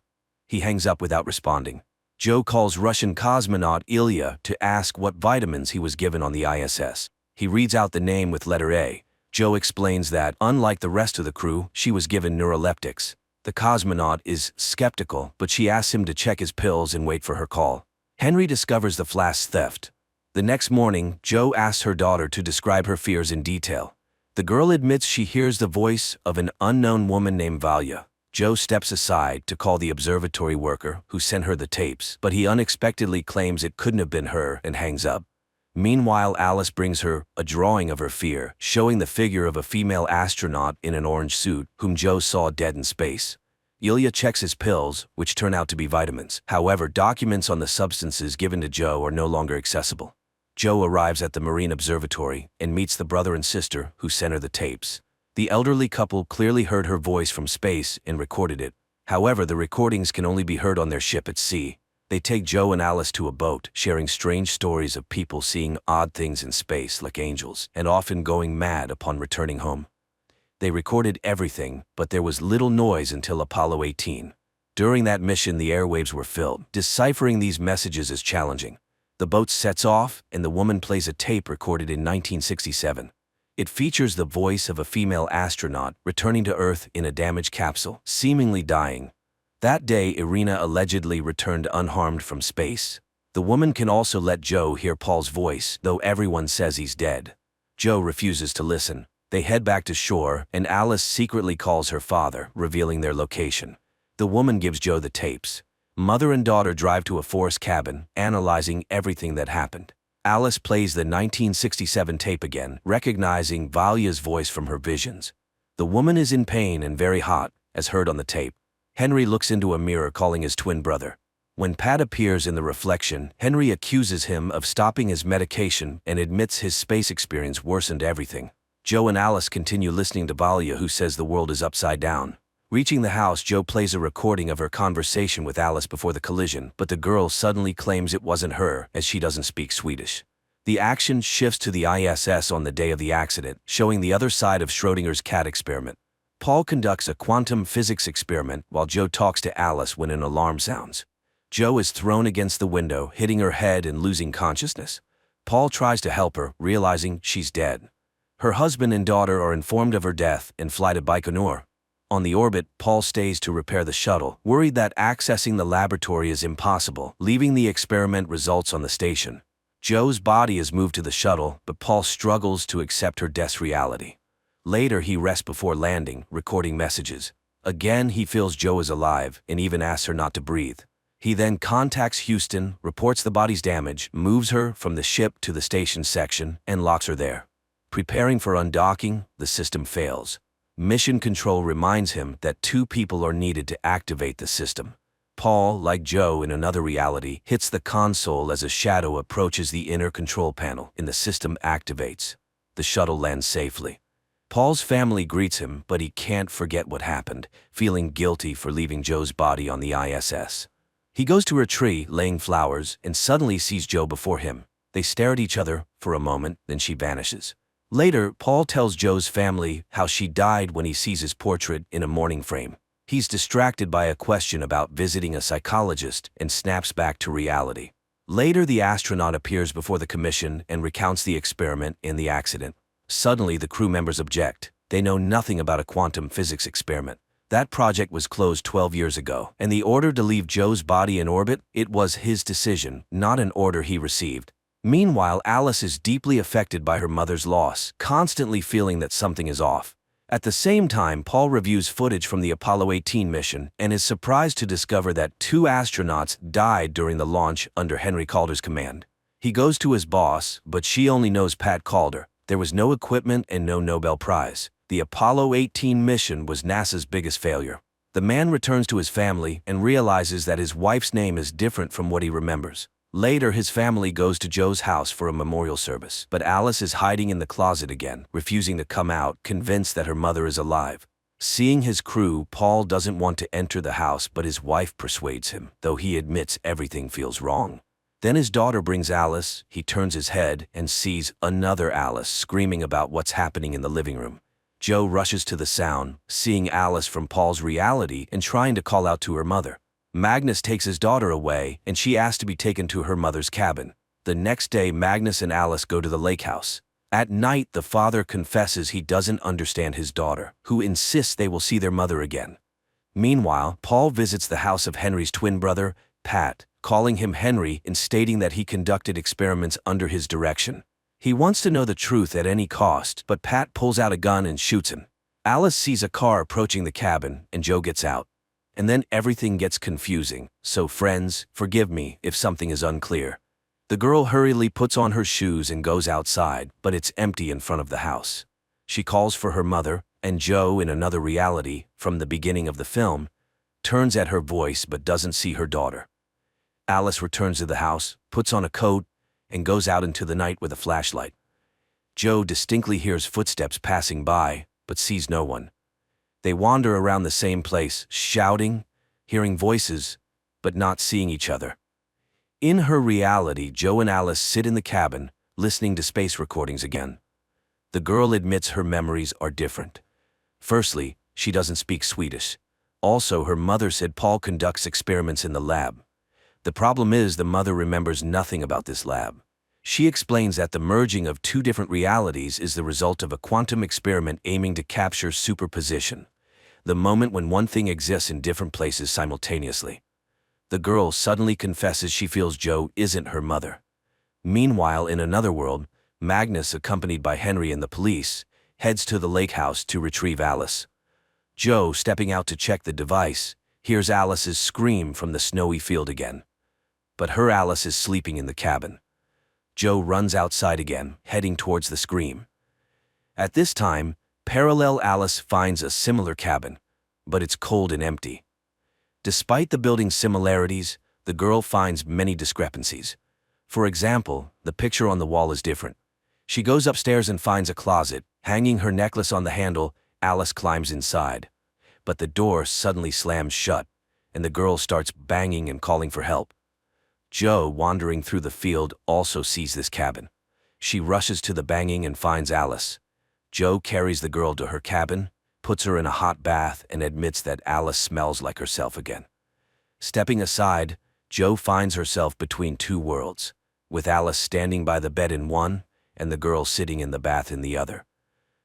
He hangs up without responding. Joe calls Russian cosmonaut Ilya to ask what vitamins he was given on the ISS. He reads out the name with letter A. Joe explains that, unlike the rest of the crew, she was given neuroleptics. The cosmonaut is skeptical, but she asks him to check his pills and wait for her call. Henry discovers the flask theft. The next morning, Joe asks her daughter to describe her fears in detail. The girl admits she hears the voice of an unknown woman named Valya. Joe steps aside to call the observatory worker who sent her the tapes, but he unexpectedly claims it couldn't have been her and hangs up. Meanwhile, Alice brings her a drawing of her fear, showing the figure of a female astronaut in an orange suit whom Joe saw dead in space. Ilya checks his pills, which turn out to be vitamins. However, documents on the substances given to Joe are no longer accessible. Joe arrives at the Marine Observatory and meets the brother and sister who sent her the tapes. The elderly couple clearly heard her voice from space and recorded it. However, the recordings can only be heard on their ship at sea. They take Joe and Alice to a boat, sharing strange stories of people seeing odd things in space like angels, and often going mad upon returning home. They recorded everything, but there was little noise until Apollo 18. During that mission, the airwaves were filled. Deciphering these messages is challenging. The boat sets off, and the woman plays a tape recorded in 1967. It features the voice of a female astronaut returning to Earth in a damaged capsule, seemingly dying. That day, Irina allegedly returned unharmed from space. The woman can also let Joe hear Paul's voice, though everyone says he's dead. Joe refuses to listen. They head back to shore, and Alice secretly calls her father, revealing their location. The woman gives Joe the tapes. Mother and daughter drive to a forest cabin, analyzing everything that happened. Alice plays the 1967 tape again, recognizing Valia's voice from her visions. The woman is in pain and very hot, as heard on the tape. Henry looks into a mirror, calling his twin brother. When Pat appears in the reflection, Henry accuses him of stopping his medication and admits his space experience worsened everything. Joe and Alice continue listening to Valia, who says the world is upside down. Reaching the house, Joe plays a recording of her conversation with Alice before the collision, but the girl suddenly claims it wasn't her, as she doesn't speak Swedish. The action shifts to the ISS on the day of the accident, showing the other side of Schrodinger's cat experiment. Paul conducts a quantum physics experiment while Joe talks to Alice when an alarm sounds. Joe is thrown against the window, hitting her head and losing consciousness. Paul tries to help her, realizing she's dead. Her husband and daughter are informed of her death and fly to Baikonur. On the orbit, Paul stays to repair the shuttle, worried that accessing the laboratory is impossible, leaving the experiment results on the station. Joe's body is moved to the shuttle, but Paul struggles to accept her death's reality. Later, he rests before landing, recording messages. Again, he feels Joe is alive and even asks her not to breathe. He then contacts Houston, reports the body's damage, moves her from the ship to the station section, and locks her there. Preparing for undocking, the system fails. Mission Control reminds him that 2 people are needed to activate the system. Paul, like Joe in another reality, hits the console as a shadow approaches the inner control panel, and the system activates. The shuttle lands safely. Paul's family greets him, but he can't forget what happened, feeling guilty for leaving Joe's body on the ISS. He goes to her tree, laying flowers, and suddenly sees Joe before him. They stare at each other for a moment, then she vanishes. Later, Paul tells Joe's family how she died when he sees his portrait in a mourning frame. He's distracted by a question about visiting a psychologist and snaps back to reality. Later, the astronaut appears before the commission and recounts the experiment and the accident. Suddenly, the crew members object. They know nothing about a quantum physics experiment. That project was closed 12 years ago, and the order to leave Joe's body in orbit, it was his decision, not an order he received. Meanwhile, Alice is deeply affected by her mother's loss, constantly feeling that something is off. At the same time, Paul reviews footage from the Apollo 18 mission and is surprised to discover that 2 astronauts died during the launch under Henry Calder's command. He goes to his boss, but she only knows Pat Calder. There was no equipment and no Nobel Prize. The Apollo 18 mission was NASA's biggest failure. The man returns to his family and realizes that his wife's name is different from what he remembers. Later, his family goes to Joe's house for a memorial service, but Alice is hiding in the closet again, refusing to come out, convinced that her mother is alive. Seeing his crew, Paul doesn't want to enter the house, but his wife persuades him, though he admits everything feels wrong. Then his daughter brings Alice. He turns his head and sees another Alice screaming about what's happening in the living room. Joe rushes to the sound, seeing Alice from Paul's reality and trying to call out to her mother. Magnus takes his daughter away, and she asks to be taken to her mother's cabin. The next day, Magnus and Alice go to the lake house. At night, the father confesses he doesn't understand his daughter, who insists they will see their mother again. Meanwhile, Paul visits the house of Henry's twin brother, Pat, calling him Henry and stating that he conducted experiments under his direction. He wants to know the truth at any cost, but Pat pulls out a gun and shoots him. Alice sees a car approaching the cabin, and Joe gets out. And then everything gets confusing, so friends, forgive me if something is unclear. The girl hurriedly puts on her shoes and goes outside, but it's empty in front of the house. She calls for her mother, and Joe, in another reality, from the beginning of the film, turns at her voice but doesn't see her daughter. Alice returns to the house, puts on a coat, and goes out into the night with a flashlight. Joe distinctly hears footsteps passing by, but sees no one. They wander around the same place, shouting, hearing voices, but not seeing each other. In her reality, Joe and Alice sit in the cabin, listening to space recordings again. The girl admits her memories are different. Firstly, she doesn't speak Swedish. Also, her mother said Paul conducts experiments in the lab. The problem is the mother remembers nothing about this lab. She explains that the merging of 2 different realities is the result of a quantum experiment aiming to capture superposition. the moment when one thing exists in different places simultaneously. The girl suddenly confesses she feels Joe isn't her mother. Meanwhile, in another world, Magnus, accompanied by Henry and the police, heads to the lake house to retrieve Alice. Joe, stepping out to check the device, hears Alice's scream from the snowy field again. But her Alice is sleeping in the cabin. Joe runs outside again, heading towards the scream. At this time, parallel Alice finds a similar cabin, but it's cold and empty. Despite the building's similarities, the girl finds many discrepancies. For example, the picture on the wall is different. She goes upstairs and finds a closet. Hanging her necklace on the handle, Alice climbs inside. But the door suddenly slams shut, and the girl starts banging and calling for help. Joe, wandering through the field, also sees this cabin. She rushes to the banging and finds Alice. Joe carries the girl to her cabin, puts her in a hot bath, and admits that Alice smells like herself again. Stepping aside, Joe finds herself between two worlds, with Alice standing by the bed in one and the girl sitting in the bath in the other.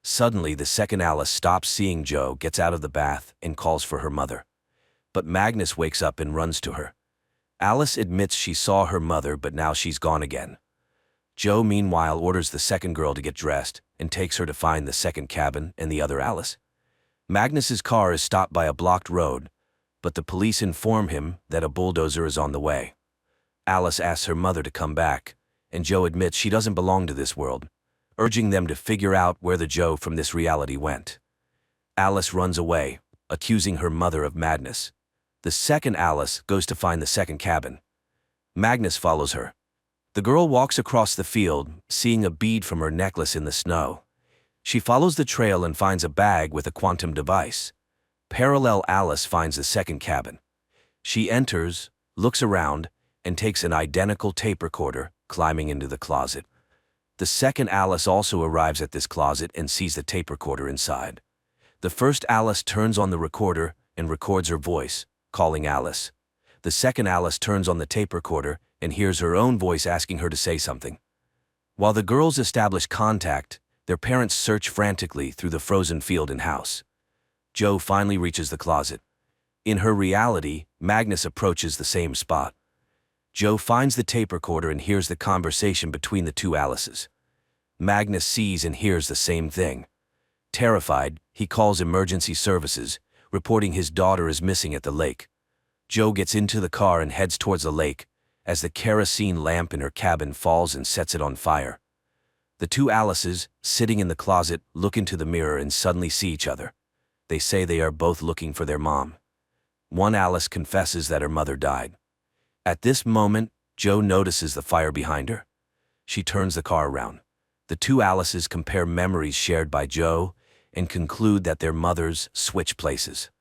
Suddenly, the second Alice stops seeing Joe, gets out of the bath, and calls for her mother. But Magnus wakes up and runs to her. Alice admits she saw her mother, but now she's gone again. Joe, meanwhile, orders the second girl to get dressed and takes her to find the second cabin and the other Alice. Magnus's car is stopped by a blocked road, but the police inform him that a bulldozer is on the way. Alice asks her mother to come back, and Joe admits she doesn't belong to this world, urging them to figure out where the Joe from this reality went. Alice runs away, accusing her mother of madness. The second Alice goes to find the second cabin. Magnus follows her. The girl walks across the field, seeing a bead from her necklace in the snow. She follows the trail and finds a bag with a quantum device. Parallel Alice finds the second cabin. She enters, looks around, and takes an identical tape recorder, climbing into the closet. The second Alice also arrives at this closet and sees the tape recorder inside. The first Alice turns on the recorder and records her voice, calling Alice. The second Alice turns on the tape recorder and hears her own voice asking her to say something. While the girls establish contact, their parents search frantically through the frozen field and house. Joe finally reaches the closet. In her reality, Magnus approaches the same spot. Joe finds the tape recorder and hears the conversation between the two Alices. Magnus sees and hears the same thing. Terrified, he calls emergency services, reporting his daughter is missing at the lake. Joe gets into the car and heads towards the lake, as the kerosene lamp in her cabin falls and sets it on fire. The two Alices, sitting in the closet, look into the mirror and suddenly see each other. They say they are both looking for their mom. One Alice confesses that her mother died. At this moment, Joe notices the fire behind her. She turns the car around. The two Alices compare memories shared by Joe and conclude that their mothers switch places.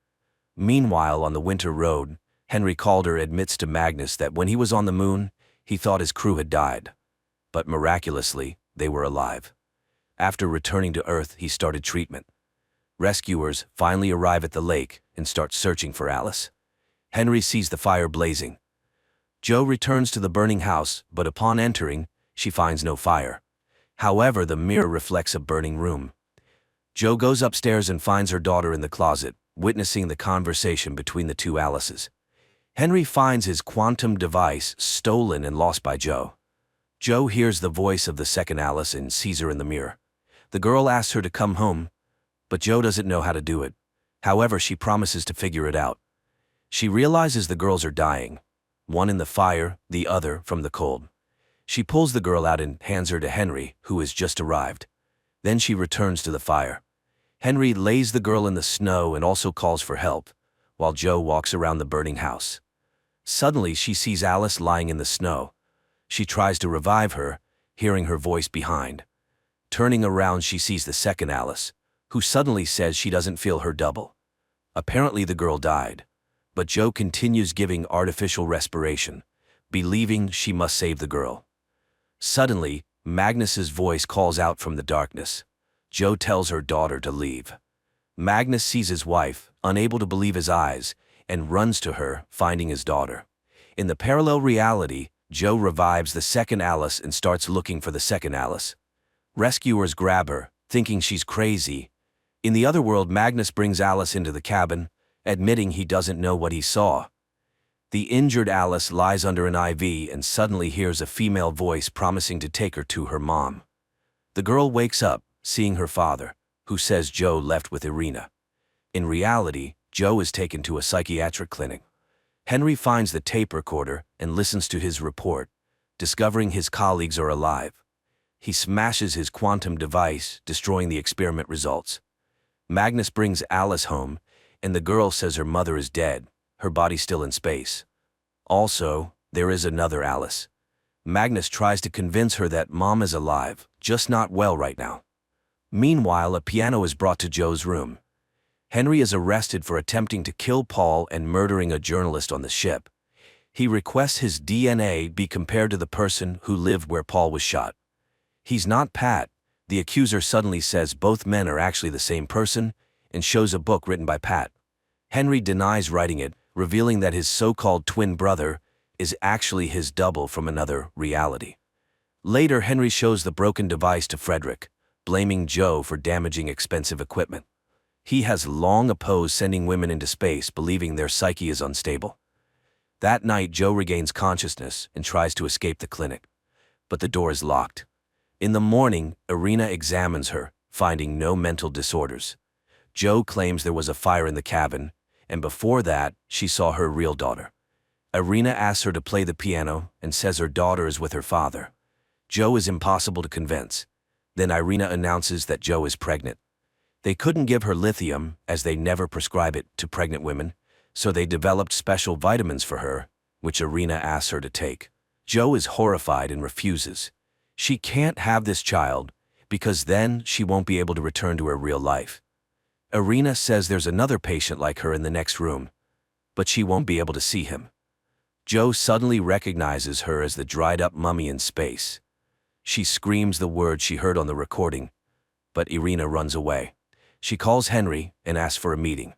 Meanwhile, on the winter road, Henry Calder admits to Magnus that when he was on the moon, he thought his crew had died. But miraculously, they were alive. After returning to Earth, he started treatment. Rescuers finally arrive at the lake and start searching for Alice. Henry sees the fire blazing. Joe returns to the burning house, but upon entering, she finds no fire. However, the mirror reflects a burning room. Joe goes upstairs and finds her daughter in the closet, witnessing the conversation between the two Alices. Henry finds his quantum device stolen and lost by Joe. Joe hears the voice of the second Alice and sees her in the mirror. The girl asks her to come home, but Joe doesn't know how to do it. However, she promises to figure it out. She realizes the girls are dying, one in the fire, the other from the cold. She pulls the girl out and hands her to Henry, who has just arrived. Then she returns to the fire. Henry lays the girl in the snow and also calls for help, while Joe walks around the burning house. Suddenly, she sees Alice lying in the snow. She tries to revive her, hearing her voice behind. Turning around, she sees the second Alice, who suddenly says she doesn't feel her double. Apparently, the girl died, but Joe continues giving artificial respiration, believing she must save the girl. Suddenly, Magnus's voice calls out from the darkness. Joe tells her daughter to leave. Magnus sees his wife, unable to believe his eyes, and runs to her, finding his daughter. In the parallel reality, Joe revives the second Alice and starts looking for the second Alice. Rescuers grab her, thinking she's crazy. In the other world, Magnus brings Alice into the cabin, admitting he doesn't know what he saw. The injured Alice lies under an IV and suddenly hears a female voice promising to take her to her mom. The girl wakes up, seeing her father, who says Joe left with Irina. In reality, Joe is taken to a psychiatric clinic. Henry finds the tape recorder and listens to his report, discovering his colleagues are alive. He smashes his quantum device, destroying the experiment results. Magnus brings Alice home, and the girl says her mother is dead, her body still in space. Also, there is another Alice. Magnus tries to convince her that mom is alive, just not well right now. Meanwhile, a piano is brought to Joe's room. Henry is arrested for attempting to kill Paul and murdering a journalist on the ship. He requests his DNA be compared to the person who lived where Paul was shot. He's not Pat. The accuser suddenly says both men are actually the same person and shows a book written by Pat. Henry denies writing it, revealing that his so-called twin brother is actually his double from another reality. Later, Henry shows the broken device to Frederick, blaming Joe for damaging expensive equipment. He has long opposed sending women into space, believing their psyche is unstable. That night, Joe regains consciousness and tries to escape the clinic, but the door is locked. In the morning, Irina examines her, finding no mental disorders. Joe claims there was a fire in the cabin, and before that, she saw her real daughter. Irina asks her to play the piano and says her daughter is with her father. Joe is impossible to convince. Then Irina announces that Joe is pregnant. They couldn't give her lithium, as they never prescribe it to pregnant women, so they developed special vitamins for her, which Irina asks her to take. Joe is horrified and refuses. She can't have this child, because then she won't be able to return to her real life. Irina says there's another patient like her in the next room, but she won't be able to see him. Joe suddenly recognizes her as the dried-up mummy in space. She screams the word she heard on the recording, but Irina runs away. She calls Henry and asks for a meeting.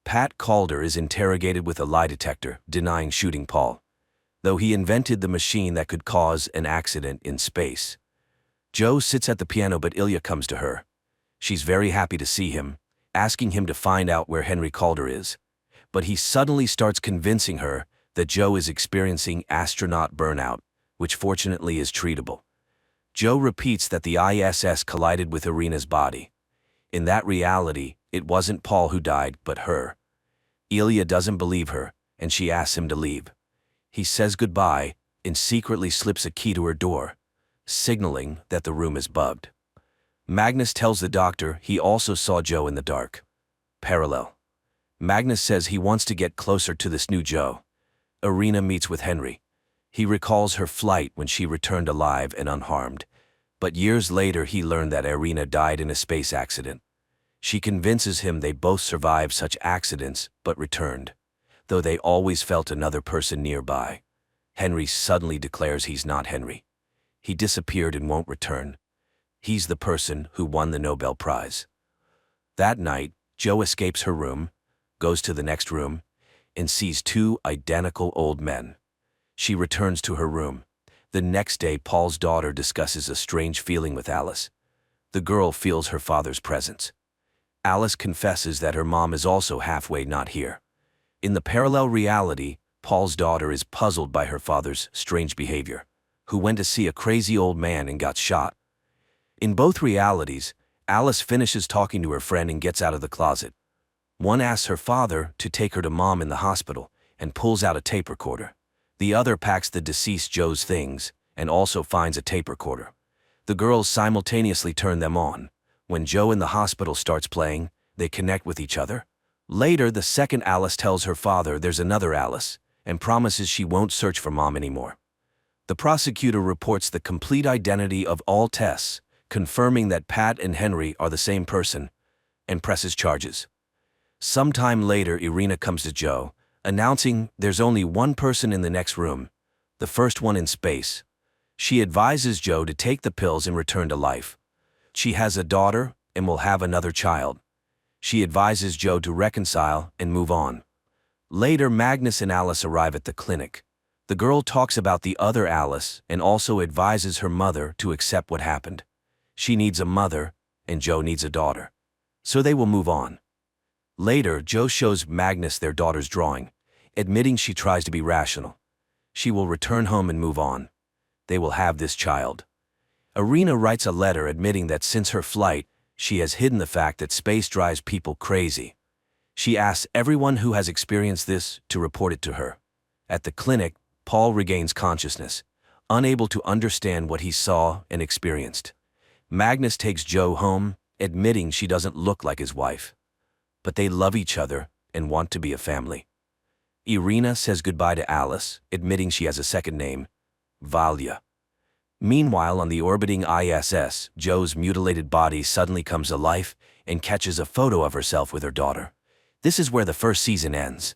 Pat Calder is interrogated with a lie detector, denying shooting Paul, though he invented the machine that could cause an accident in space. Joe sits at the piano, but Ilya comes to her. She's very happy to see him, asking him to find out where Henry Calder is, but he suddenly starts convincing her that Joe is experiencing astronaut burnout, which fortunately is treatable. Joe repeats that the ISS collided with Irina's body. In that reality, it wasn't Paul who died, but her. Ilya doesn't believe her, and she asks him to leave. He says goodbye and secretly slips a key to her door, signaling that the room is bugged. Magnus tells the doctor he also saw Joe in the dark. Parallel. Magnus says he wants to get closer to this new Joe. Irina meets with Henry. He recalls her flight when she returned alive and unharmed, but years later he learned that Irina died in a space accident. She convinces him they both survived such accidents but returned, though they always felt another person nearby. Henry suddenly declares he's not Henry. He disappeared and won't return. He's the person who won the Nobel Prize. That night, Joe escapes her room, goes to the next room, and sees two identical old men. She returns to her room. The next day, Paul's daughter discusses a strange feeling with Alice. The girl feels her father's presence. Alice confesses that her mom is also halfway not here. In the parallel reality, Paul's daughter is puzzled by her father's strange behavior, who went to see a crazy old man and got shot. In both realities, Alice finishes talking to her friend and gets out of the closet. One asks her father to take her to mom in the hospital and pulls out a tape recorder. The other packs the deceased Joe's things and also finds a tape recorder. The girls simultaneously turn them on. When Joe in the hospital starts playing, they connect with each other. Later, the second Alice tells her father there's another Alice and promises she won't search for mom anymore. The prosecutor reports the complete identity of all tests, confirming that Pat and Henry are the same person, and presses charges. Sometime later, Irina comes to Joe, announcing there's only one person in the next room, the first one in space. She advises Joe to take the pills and return to life. She has a daughter and will have another child. She advises Joe to reconcile and move on. Later, Magnus and Alice arrive at the clinic. The girl talks about the other Alice and also advises her mother to accept what happened. She needs a mother, and Joe needs a daughter. so they will move on. Later, Joe shows Magnus their daughter's drawing, admitting she tries to be rational. She will return home and move on. They will have this child. Irina writes a letter admitting that since her flight, she has hidden the fact that space drives people crazy. She asks everyone who has experienced this to report it to her. At the clinic, Paul regains consciousness, unable to understand what he saw and experienced. Magnus takes Joe home, admitting she doesn't look like his wife. But they love each other and want to be a family. Irina says goodbye to Alice, admitting she has a second name, Valia. Meanwhile, on the orbiting ISS, Joe's mutilated body suddenly comes alive and catches a photo of herself with her daughter. This is where the first season ends.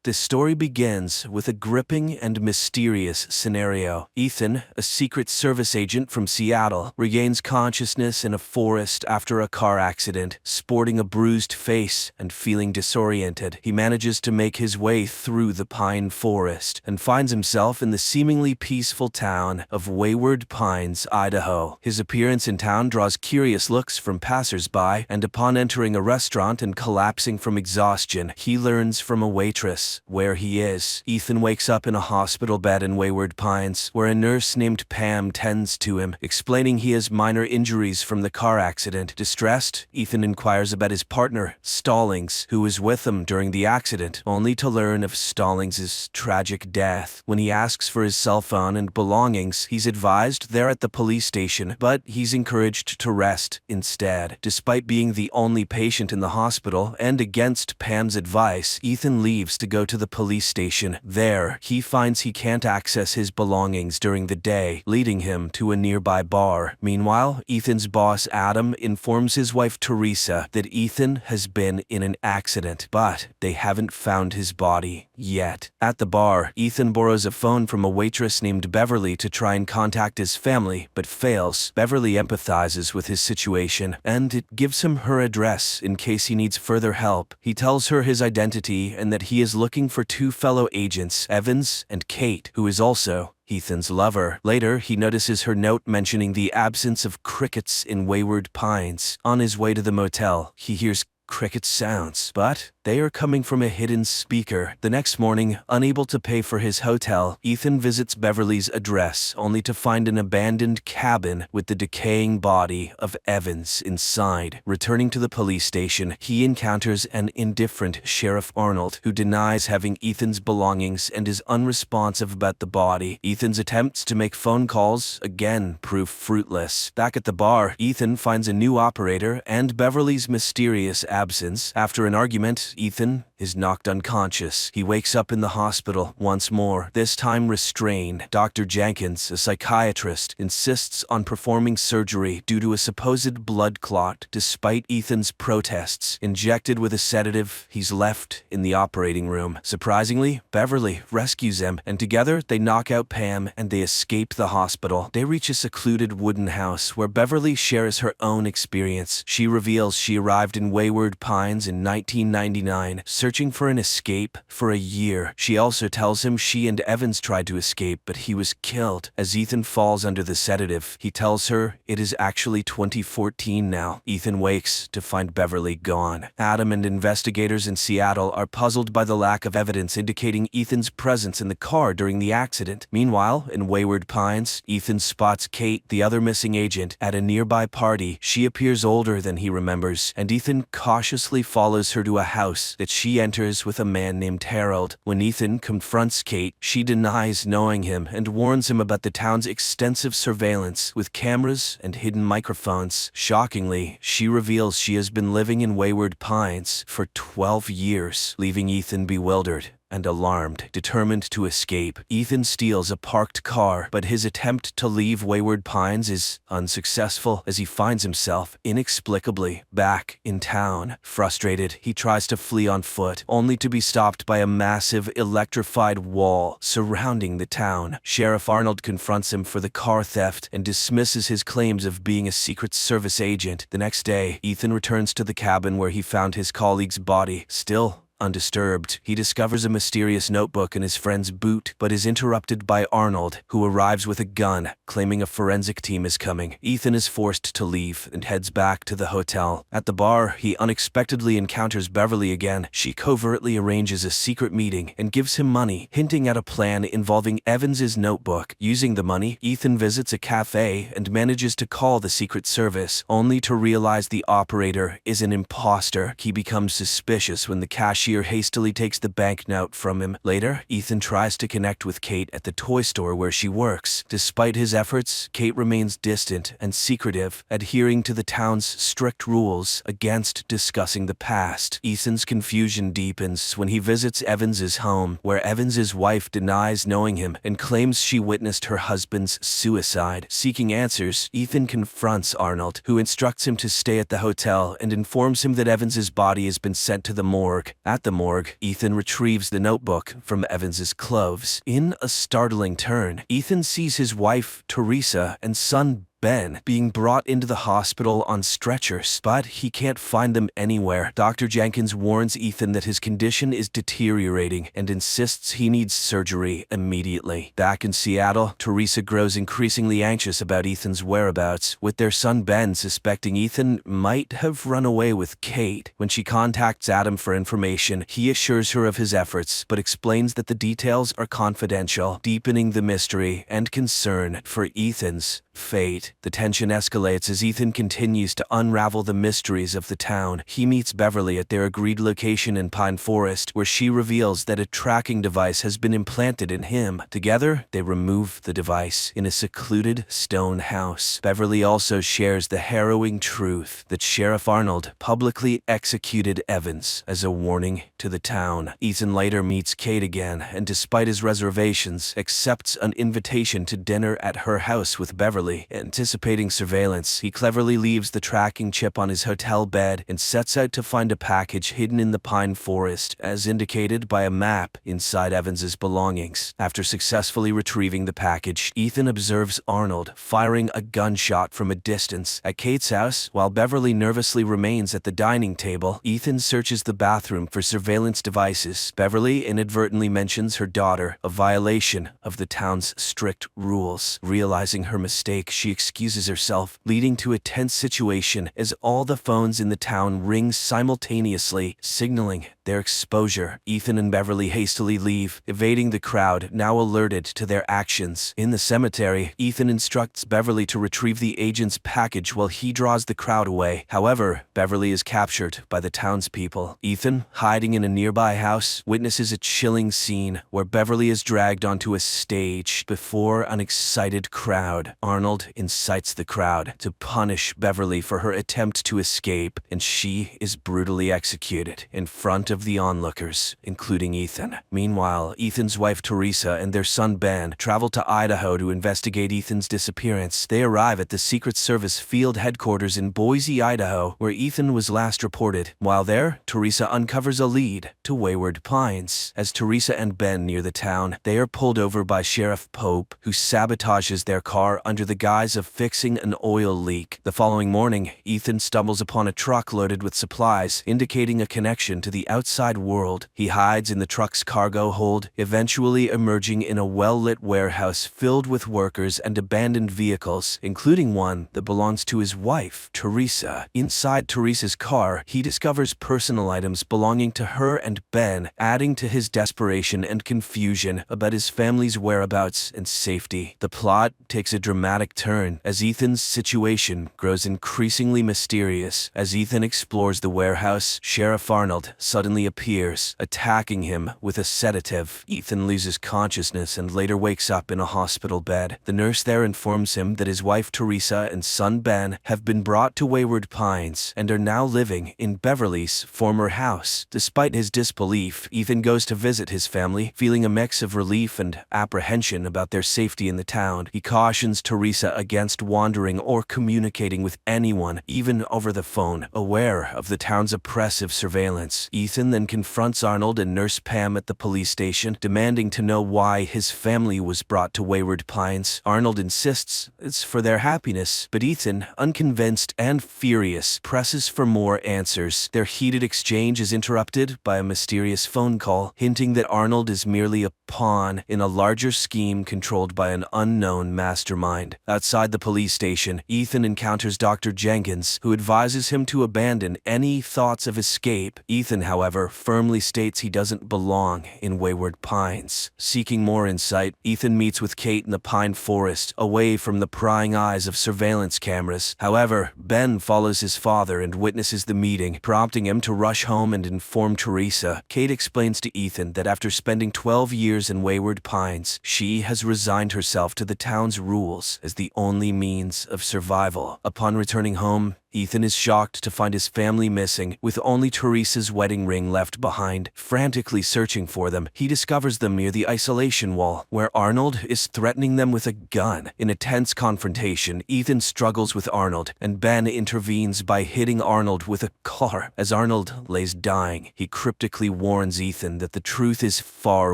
The story begins with a gripping and mysterious scenario. Ethan, a Secret Service agent from Seattle, regains consciousness in a forest after a car accident. Sporting a bruised face and feeling disoriented, he manages to make his way through the pine forest and finds himself in the seemingly peaceful town of Wayward Pines, Idaho. His appearance in town draws curious looks from passers-by, and upon entering a restaurant and collapsing from exhaustion, he learns from a waitress where he is. Ethan wakes up in a hospital bed in Wayward Pines, where a nurse named Pam tends to him, explaining he has minor injuries from the car accident. Distressed, Ethan inquires about his partner, Stallings, who was with him during the accident, only to learn of Stallings' tragic death. When he asks for his cell phone and belongings, he's advised they're at the police station, but he's encouraged to rest instead. Despite being the only patient in the hospital and against Pam's advice, Ethan leaves to go to the police station. There, he finds he can't access his belongings during the day, leading him to a nearby bar. Meanwhile, Ethan's boss Adam informs his wife Teresa that Ethan has been in an accident, but they haven't found his body yet. At the bar, Ethan borrows a phone from a waitress named Beverly to try and contact his family, but fails. Beverly empathizes with his situation, and it gives him her address in case he needs further help. He tells her his identity and that he is looking for two fellow agents, Evans and Kate, who is also Ethan's lover. Later, he notices her note mentioning the absence of crickets in Wayward Pines. On his way to the motel, he hears cricket sounds, but they are coming from a hidden speaker. The next morning, unable to pay for his hotel, Ethan visits Beverly's address only to find an abandoned cabin with the decaying body of Evans inside. Returning to the police station, he encounters an indifferent Sheriff Arnold who denies having Ethan's belongings and is unresponsive about the body. Ethan's attempts to make phone calls again prove fruitless. Back at the bar, Ethan finds a new operator and Beverly's mysterious absence. After an argument, Ethan is knocked unconscious. He wakes up in the hospital once more, this time restrained. Dr. Jenkins, a psychiatrist, insists on performing surgery due to a supposed blood clot. Despite Ethan's protests, injected with a sedative, he's left in the operating room. Surprisingly, Beverly rescues him, and together they knock out Pam and they escape the hospital. They reach a secluded wooden house where Beverly shares her own experience. She reveals she arrived in Wayward Pines in 1999, searching for an escape for a year. She also tells him she and Evans tried to escape, but he was killed. As Ethan falls under the sedative, he tells her it is actually 2014 now. Ethan wakes to find Beverly gone. Adam and investigators in Seattle are puzzled by the lack of evidence indicating Ethan's presence in the car during the accident. Meanwhile, in Wayward Pines, Ethan spots Kate, the other missing agent, at a nearby party. She appears older than he remembers, and Ethan cautiously follows her to a house that she enters with a man named Harold. When Ethan confronts Kate, she denies knowing him and warns him about the town's extensive surveillance with cameras and hidden microphones. Shockingly, she reveals she has been living in Wayward Pines for 12 years, leaving Ethan bewildered and alarmed. Determined to escape, Ethan steals a parked car, but his attempt to leave Wayward Pines is unsuccessful as he finds himself inexplicably back in town. Frustrated, he tries to flee on foot, only to be stopped by a massive electrified wall surrounding the town. Sheriff Arnold confronts him for the car theft and dismisses his claims of being a Secret Service agent. The next day, Ethan returns to the cabin where he found his colleague's body, still Undisturbed, he discovers a mysterious notebook in his friend's boot, but is interrupted by Arnold, who arrives with a gun, claiming a forensic team is coming. Ethan is forced to leave and heads back to the hotel. At the bar, he unexpectedly encounters Beverly again. She covertly arranges a secret meeting and gives him money, hinting at a plan involving Evans's notebook. Using the money, Ethan visits a cafe and manages to call the Secret Service, only to realize the operator is an imposter. He becomes suspicious when the cashier hastily takes the banknote from him. Later, Ethan tries to connect with Kate at the toy store where she works. Despite his efforts, Kate remains distant and secretive, adhering to the town's strict rules against discussing the past. Ethan's confusion deepens when he visits Evans's home, where Evans's wife denies knowing him and claims she witnessed her husband's suicide. Seeking answers, Ethan confronts Arnold, who instructs him to stay at the hotel and informs him that Evans's body has been sent to the morgue. At the morgue, Ethan retrieves the notebook from Evans's clothes. In a startling turn, Ethan sees his wife, Teresa, and son, Ben, being brought into the hospital on stretchers, but he can't find them anywhere. Dr. Jenkins warns Ethan that his condition is deteriorating and insists he needs surgery immediately. Back in Seattle, Teresa grows increasingly anxious about Ethan's whereabouts, with their son Ben suspecting Ethan might have run away with Kate. When she contacts Adam for information, he assures her of his efforts, but explains that the details are confidential, deepening the mystery and concern for Ethan's fate. The tension escalates as Ethan continues to unravel the mysteries of the town. He meets Beverly at their agreed location in Pine Forest, where she reveals that a tracking device has been implanted in him. Together, they remove the device in a secluded stone house. Beverly also shares the harrowing truth that Sheriff Arnold publicly executed Evans as a warning to the town. Ethan later meets Kate again, and despite his reservations, accepts an invitation to dinner at her house with Beverly. Anticipating surveillance, he cleverly leaves the tracking chip on his hotel bed and sets out to find a package hidden in the pine forest, as indicated by a map inside Evans's belongings. After successfully retrieving the package, Ethan observes Arnold firing a gunshot from a distance at Kate's house. While Beverly nervously remains at the dining table, Ethan searches the bathroom for surveillance devices. Beverly inadvertently mentions her daughter, a violation of the town's strict rules. Realizing her mistake, she excuses herself, leading to a tense situation as all the phones in the town ring simultaneously, signaling their exposure. Ethan and Beverly hastily leave, evading the crowd, now alerted to their actions. In the cemetery, Ethan instructs Beverly to retrieve the agent's package while he draws the crowd away. However, Beverly is captured by the townspeople. Ethan, hiding in a nearby house, witnesses a chilling scene where Beverly is dragged onto a stage before an excited crowd. Arnold incites the crowd to punish Beverly for her attempt to escape, and she is brutally executed in front of the onlookers, including Ethan. Meanwhile, Ethan's wife Teresa and their son Ben travel to Idaho to investigate Ethan's disappearance. They arrive at the Secret Service field headquarters in Boise, Idaho, where Ethan was last reported. While there, Teresa uncovers a lead to Wayward Pines. As Teresa and Ben near the town, they are pulled over by Sheriff Pope, who sabotages their car under the guise of fixing an oil leak. The following morning, Ethan stumbles upon a truck loaded with supplies, indicating a connection to the outside world. He hides in the truck's cargo hold, eventually emerging in a well-lit warehouse filled with workers and abandoned vehicles, including one that belongs to his wife, Teresa. Inside Teresa's car, he discovers personal items belonging to her and Ben, adding to his desperation and confusion about his family's whereabouts and safety. The plot takes a dramatic turn as Ethan's situation grows increasingly mysterious. As Ethan explores the warehouse, Sheriff Arnold suddenly appears, attacking him with a sedative. Ethan loses consciousness and later wakes up in a hospital bed. The nurse there informs him that his wife Teresa and son Ben have been brought to Wayward Pines and are now living in Beverly's former house. Despite his disbelief, Ethan goes to visit his family, feeling a mix of relief and apprehension about their safety in the town. He cautions Teresa against against wandering or communicating with anyone, even over the phone. Aware of the town's oppressive surveillance, Ethan then confronts Arnold and Nurse Pam at the police station, demanding to know why his family was brought to Wayward Pines. Arnold insists it's for their happiness, but Ethan, unconvinced and furious, presses for more answers. Their heated exchange is interrupted by a mysterious phone call, hinting that Arnold is merely a pawn in a larger scheme controlled by an unknown mastermind. Outside the police station, Ethan encounters Dr. Jenkins, who advises him to abandon any thoughts of escape. Ethan, however, firmly states he doesn't belong in Wayward Pines. Seeking more insight, Ethan meets with Kate in the pine forest, away from the prying eyes of surveillance cameras. However, Ben follows his father and witnesses the meeting, prompting him to rush home and inform Teresa. Kate explains to Ethan that after spending 12 years in Wayward Pines, she has resigned herself to the town's rules as the only means of survival. Upon returning home, Ethan is shocked to find his family missing, with only Teresa's wedding ring left behind. Frantically searching for them, he discovers them near the isolation wall, where Arnold is threatening them with a gun. In a tense confrontation, Ethan struggles with Arnold, and Ben intervenes by hitting Arnold with a car. As Arnold lays dying, he cryptically warns Ethan that the truth is far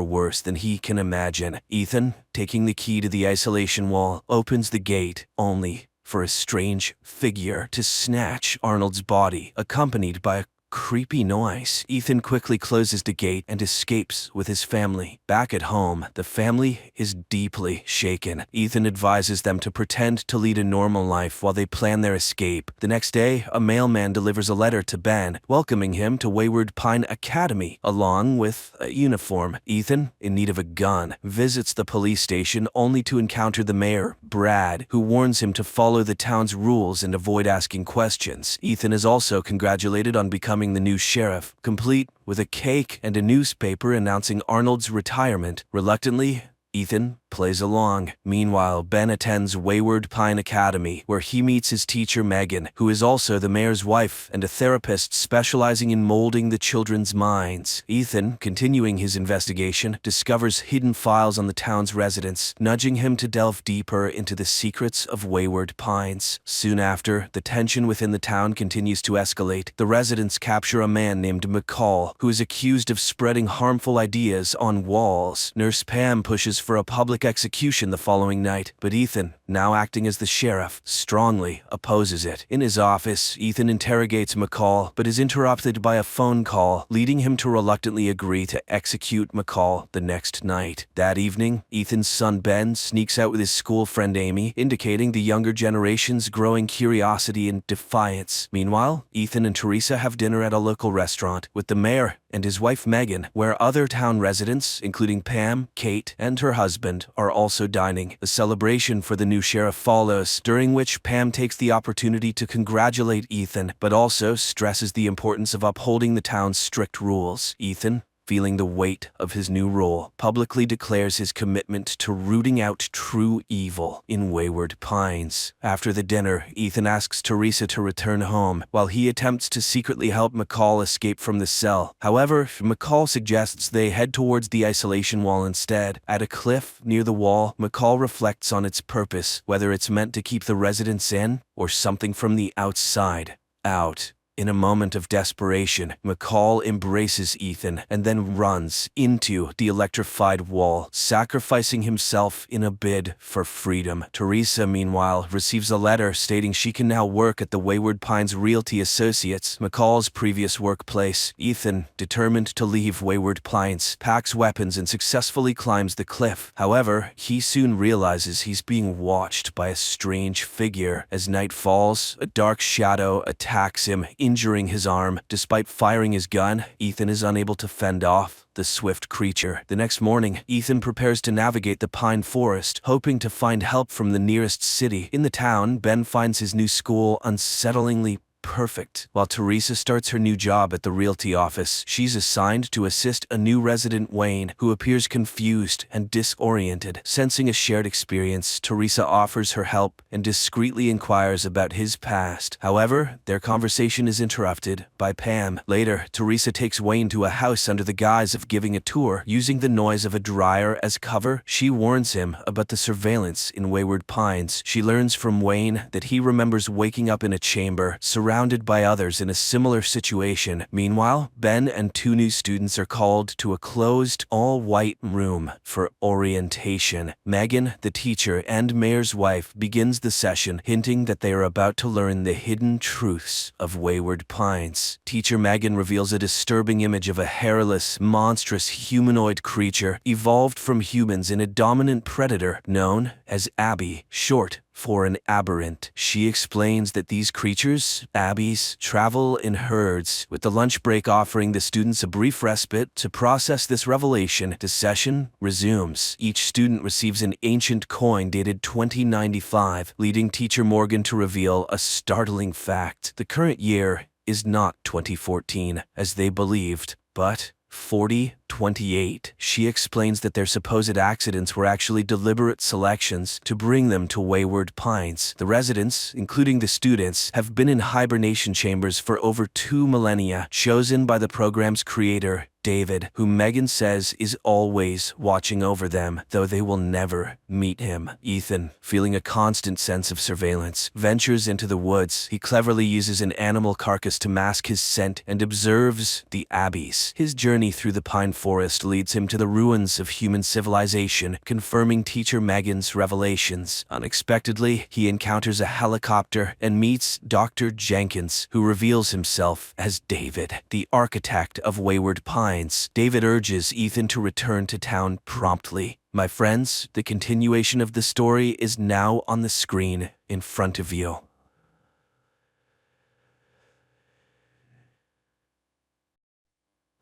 worse than he can imagine. Ethan, taking the key to the isolation wall, opens the gate, only for a strange figure to snatch Arnold's body, accompanied by a creepy noise. Ethan quickly closes the gate and escapes with his family. Back at home, the family is deeply shaken. Ethan advises them to pretend to lead a normal life while they plan their escape. The next day, a mailman delivers a letter to Ben, welcoming him to Wayward Pine Academy, along with a uniform. Ethan, in need of a gun, visits the police station only to encounter the mayor, Brad, who warns him to follow the town's rules and avoid asking questions. Ethan is also congratulated on becoming the new sheriff, complete with a cake and a newspaper announcing Arnold's retirement. Reluctantly, Ethan plays along. Meanwhile, Ben attends Wayward Pine Academy, where he meets his teacher Megan, who is also the mayor's wife and a therapist specializing in molding the children's minds. Ethan, continuing his investigation, discovers hidden files on the town's residents, nudging him to delve deeper into the secrets of Wayward Pines. Soon after, the tension within the town continues to escalate. The residents capture a man named McCall, who is accused of spreading harmful ideas on walls. Nurse Pam pushes for a public execution the following night, but Ethan, now acting as the sheriff, strongly opposes it. In his office, Ethan interrogates McCall, but is interrupted by a phone call, leading him to reluctantly agree to execute McCall the next night. That evening, Ethan's son Ben sneaks out with his school friend Amy, indicating the younger generation's growing curiosity and defiance. Meanwhile, Ethan and Teresa have dinner at a local restaurant with the mayor and his wife Megan, where other town residents, including Pam, Kate, and her husband, are also dining. A celebration for the new sheriff follows, during which Pam takes the opportunity to congratulate Ethan, but also stresses the importance of upholding the town's strict rules. Ethan, feeling the weight of his new role, publicly declares his commitment to rooting out true evil in Wayward Pines. After the dinner, Ethan asks Teresa to return home, while he attempts to secretly help McCall escape from the cell. However, McCall suggests they head towards the isolation wall instead. At a cliff near the wall, McCall reflects on its purpose, whether it's meant to keep the residents in, or something from the outside out. In a moment of desperation, McCall embraces Ethan and then runs into the electrified wall, sacrificing himself in a bid for freedom. Teresa, meanwhile, receives a letter stating she can now work at the Wayward Pines Realty Associates, McCall's previous workplace. Ethan, determined to leave Wayward Pines, packs weapons and successfully climbs the cliff. However, he soon realizes he's being watched by a strange figure. As night falls, a dark shadow attacks him, injuring his arm. Despite firing his gun, Ethan is unable to fend off the swift creature. The next morning, Ethan prepares to navigate the pine forest, hoping to find help from the nearest city. In the town, Ben finds his new school unsettlingly perfect. While Teresa starts her new job at the realty office, she's assigned to assist a new resident, Wayne, who appears confused and disoriented. Sensing a shared experience, Teresa offers her help and discreetly inquires about his past. However, their conversation is interrupted by Pam. Later, Teresa takes Wayne to a house under the guise of giving a tour. Using the noise of a dryer as cover, she warns him about the surveillance in Wayward Pines. She learns from Wayne that he remembers waking up in a chamber, surrounded by others in a similar situation. Meanwhile, Ben and two new students are called to a closed, all-white room for orientation. Megan, the teacher and mayor's wife, begins the session, hinting that they are about to learn the hidden truths of Wayward Pines. Teacher Megan reveals a disturbing image of a hairless, monstrous humanoid creature evolved from humans in a dominant predator known as Abby, short for an aberrant. She explains that these creatures, Abbies, travel in herds, with the lunch break offering the students a brief respite to process this revelation. The session resumes. Each student receives an ancient coin dated 2095, leading teacher Morgan to reveal a startling fact. The current year is not 2014, as they believed, but 4028. She explains that their supposed accidents were actually deliberate selections to bring them to Wayward Pines. The residents, including the students, have been in hibernation chambers for over 2 millennia, chosen by the program's creator, David, who Megan says is always watching over them, though they will never meet him. Ethan, feeling a constant sense of surveillance, ventures into the woods. He cleverly uses an animal carcass to mask his scent and observes the Abbies. His journey through the pine forest leads him to the ruins of human civilization, confirming teacher Megan's revelations. Unexpectedly, he encounters a helicopter and meets Dr. Jenkins, who reveals himself as David, the architect of Wayward Pines. David urges Ethan to return to town promptly. My friends, the continuation of the story is now on the screen in front of you.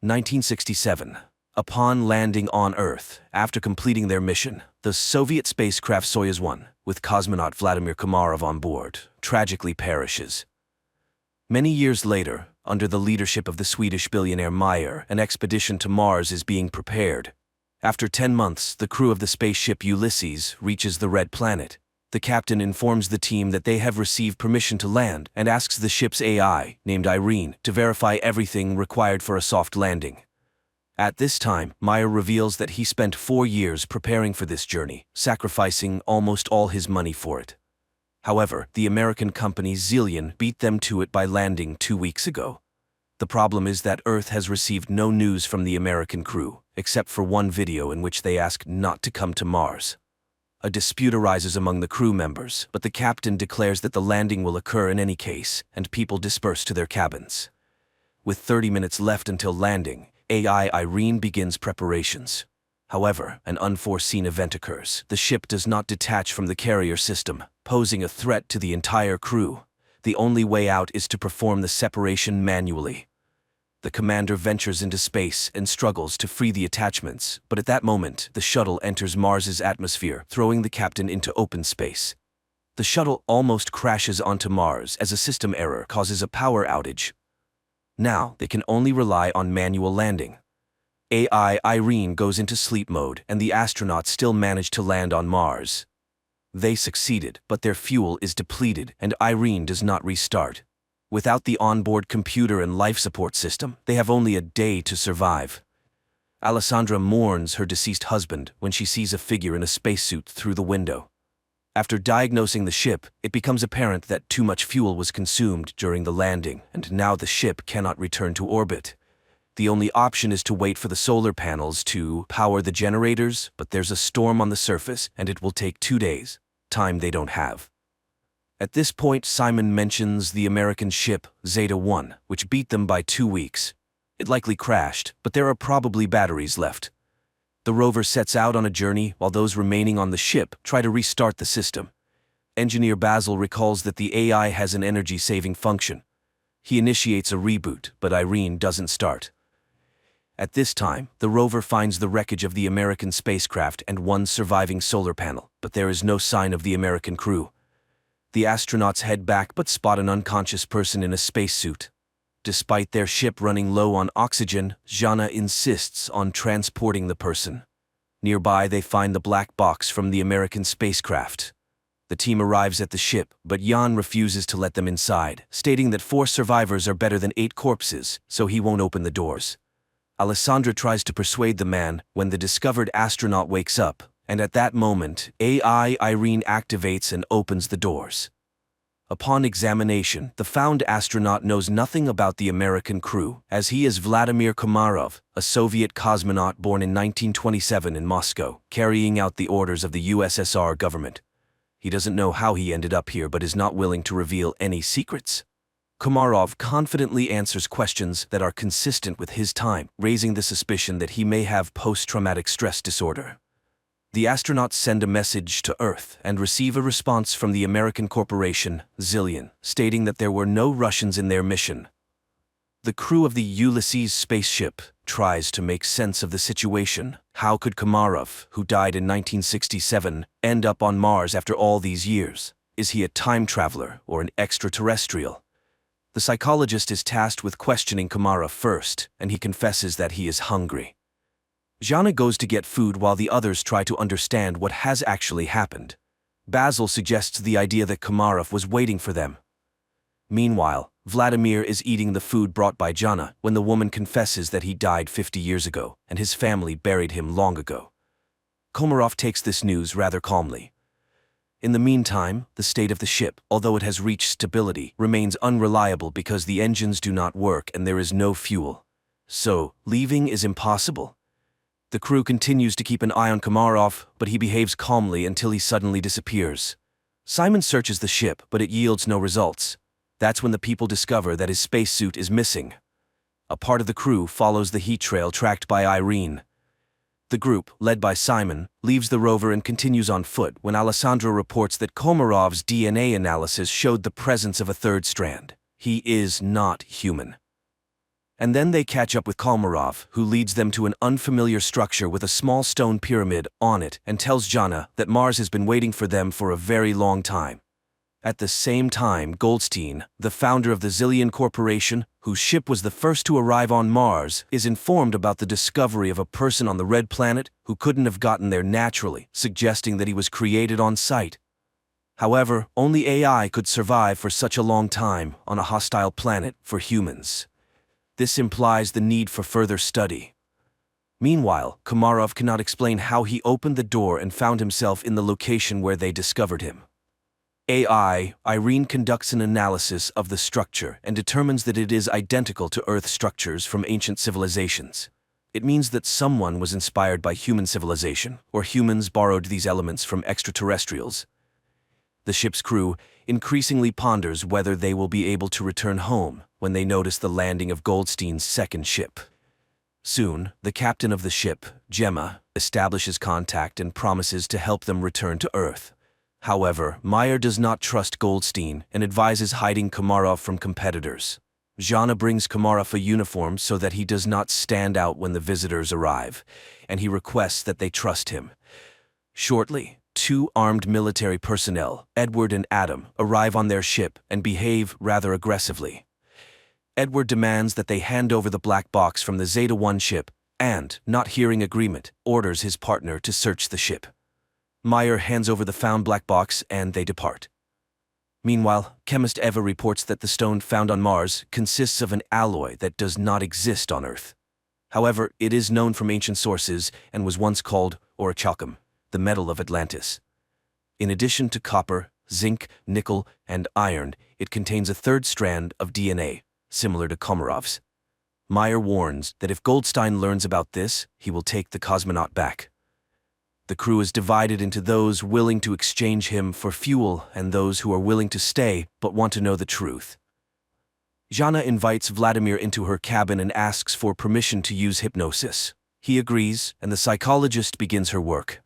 (1967). Upon landing on Earth, after completing their mission, the Soviet spacecraft Soyuz 1, with cosmonaut Vladimir Komarov on board, tragically perishes. Many years later, under the leadership of the Swedish billionaire Meyer, an expedition to Mars is being prepared. After 10 months, the crew of the spaceship Ulysses reaches the Red Planet. The captain informs the team that they have received permission to land and asks the ship's AI, named Irene, to verify everything required for a soft landing. At this time, Meyer reveals that he spent 4 years preparing for this journey, sacrificing almost all his money for it. However, the American company Zillion beat them to it by landing 2 weeks ago. The problem is that Earth has received no news from the American crew, except for one video in which they ask not to come to Mars. A dispute arises among the crew members, but the captain declares that the landing will occur in any case, and people disperse to their cabins. With 30 minutes left until landing, AI Irene begins preparations. However, an unforeseen event occurs. The ship does not detach from the carrier system, posing a threat to the entire crew. The only way out is to perform the separation manually. The commander ventures into space and struggles to free the attachments, but at that moment, the shuttle enters Mars's atmosphere, throwing the captain into open space. The shuttle almost crashes onto Mars as a system error causes a power outage. Now, they can only rely on manual landing. AI Irene goes into sleep mode, and the astronauts still manage to land on Mars. They succeeded, but their fuel is depleted, and Irene does not restart. Without the onboard computer and life support system, they have only a day to survive. Alessandra mourns her deceased husband when she sees a figure in a spacesuit through the window. After diagnosing the ship, it becomes apparent that too much fuel was consumed during the landing, and now the ship cannot return to orbit. The only option is to wait for the solar panels to power the generators, but there's a storm on the surface, and it will take 2 days, time they don't have. At this point, Simon mentions the American ship, Zeta 1, which beat them by 2 weeks. It likely crashed, but there are probably batteries left. The rover sets out on a journey while those remaining on the ship try to restart the system. Engineer Basil recalls that the AI has an energy-saving function. He initiates a reboot, but Irene doesn't start. At this time, the rover finds the wreckage of the American spacecraft and one surviving solar panel, but there is no sign of the American crew. The astronauts head back but spot an unconscious person in a spacesuit. Despite their ship running low on oxygen, Jana insists on transporting the person. Nearby, they find the black box from the American spacecraft. The team arrives at the ship, but Jan refuses to let them inside, stating that 4 survivors are better than 8 corpses, so he won't open the doors. Alessandra tries to persuade the man when the discovered astronaut wakes up, and at that moment, AI Irene activates and opens the doors. Upon examination, the found astronaut knows nothing about the American crew, as he is Vladimir Komarov, a Soviet cosmonaut born in 1927 in Moscow, carrying out the orders of the USSR government. He doesn't know how he ended up here but is not willing to reveal any secrets. Komarov confidently answers questions that are consistent with his time, raising the suspicion that he may have post-traumatic stress disorder. The astronauts send a message to Earth and receive a response from the American corporation, Zillion, stating that there were no Russians in their mission. The crew of the Ulysses spaceship tries to make sense of the situation. How could Komarov, who died in 1967, end up on Mars after all these years? Is he a time traveler or an extraterrestrial? The psychologist is tasked with questioning Komarov first, and he confesses that he is hungry. Jana goes to get food while the others try to understand what has actually happened. Basil suggests the idea that Komarov was waiting for them. Meanwhile, Vladimir is eating the food brought by Jana when the woman confesses that he died 50 years ago and his family buried him long ago. Komarov takes this news rather calmly. In the meantime, the state of the ship, although it has reached stability, remains unreliable because the engines do not work and there is no fuel. So, leaving is impossible. The crew continues to keep an eye on Komarov, but he behaves calmly until he suddenly disappears. Simon searches the ship, but it yields no results. That's when the people discover that his spacesuit is missing. A part of the crew follows the heat trail tracked by Irene. The group, led by Simon, leaves the rover and continues on foot when Alessandro reports that Komarov's DNA analysis showed the presence of a 3rd strand. He is not human. And then they catch up with Komarov, who leads them to an unfamiliar structure with a small stone pyramid on it and tells Jana that Mars has been waiting for them for a very long time. At the same time, Goldstein, the founder of the Zillion Corporation, whose ship was the first to arrive on Mars, is informed about the discovery of a person on the Red Planet who couldn't have gotten there naturally, suggesting that he was created on site. However, only AI could survive for such a long time on a hostile planet for humans. This implies the need for further study. Meanwhile, Komarov cannot explain how he opened the door and found himself in the location where they discovered him. AI, Irene conducts an analysis of the structure and determines that it is identical to Earth structures from ancient civilizations. It means that someone was inspired by human civilization, or humans borrowed these elements from extraterrestrials. The ship's crew increasingly ponders whether they will be able to return home when they notice the landing of Goldstein's 2nd ship. Soon, the captain of the ship, Gemma, establishes contact and promises to help them return to Earth. However, Meyer does not trust Goldstein and advises hiding Komarov from competitors. Jana brings Komarov a uniform so that he does not stand out when the visitors arrive, and he requests that they trust him. Shortly, 2 armed military personnel, Edward and Adam, arrive on their ship and behave rather aggressively. Edward demands that they hand over the black box from the Zeta-1 ship and, not hearing agreement, orders his partner to search the ship. Meyer hands over the found black box and they depart. Meanwhile, chemist Eva reports that the stone found on Mars consists of an alloy that does not exist on Earth. However, it is known from ancient sources and was once called orichalcum, the metal of Atlantis. In addition to copper, zinc, nickel, and iron, it contains a 3rd strand of DNA, similar to Komarov's. Meyer warns that if Goldstein learns about this, he will take the cosmonaut back. The crew is divided into those willing to exchange him for fuel and those who are willing to stay but want to know the truth. Jana invites Vladimir into her cabin and asks for permission to use hypnosis. He agrees, and the psychologist begins her work.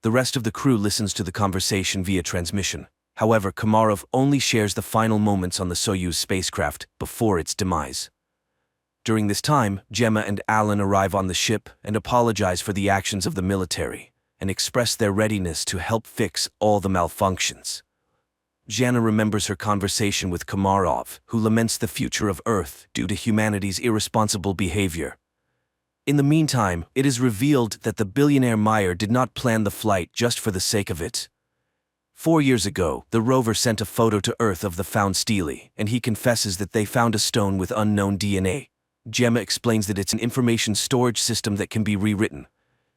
The rest of the crew listens to the conversation via transmission. However, Komarov only shares the final moments on the Soyuz spacecraft before its demise. During this time, Gemma and Alan arrive on the ship and apologize for the actions of the military, and express their readiness to help fix all the malfunctions. Jana remembers her conversation with Komarov, who laments the future of Earth due to humanity's irresponsible behavior. In the meantime, it is revealed that the billionaire Meyer did not plan the flight just for the sake of it. 4 years ago, the rover sent a photo to Earth of the found stele, and he confesses that they found a stone with unknown DNA. Gemma explains that it's an information storage system that can be rewritten.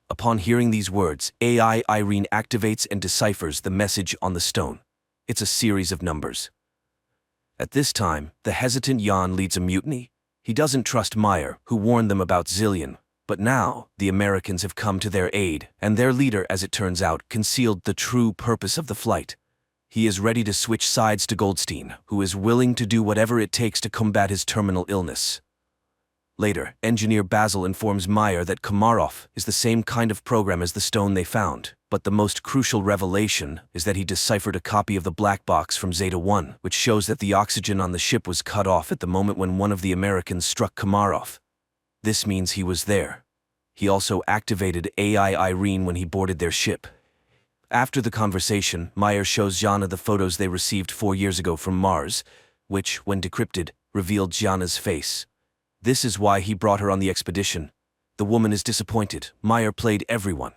Upon hearing these words, AI Irene activates and deciphers the message on the stone. It's a series of numbers. At this time, the hesitant Jan leads a mutiny. He doesn't trust Meyer, who warned them about Zillion. But now, the Americans have come to their aid, and their leader, as it turns out, concealed the true purpose of the flight. He is ready to switch sides to Goldstein, who is willing to do whatever it takes to combat his terminal illness. Later, Engineer Basil informs Meyer that Komarov is the same kind of program as the stone they found, but the most crucial revelation is that he deciphered a copy of the black box from Zeta-1, which shows that the oxygen on the ship was cut off at the moment when one of the Americans struck Komarov. This means he was there. He also activated AI Irene when he boarded their ship. After the conversation, Meyer shows Jana the photos they received 4 years ago from Mars, which, when decrypted, revealed Jana's face. This is why he brought her on the expedition. The woman is disappointed. Meyer played everyone.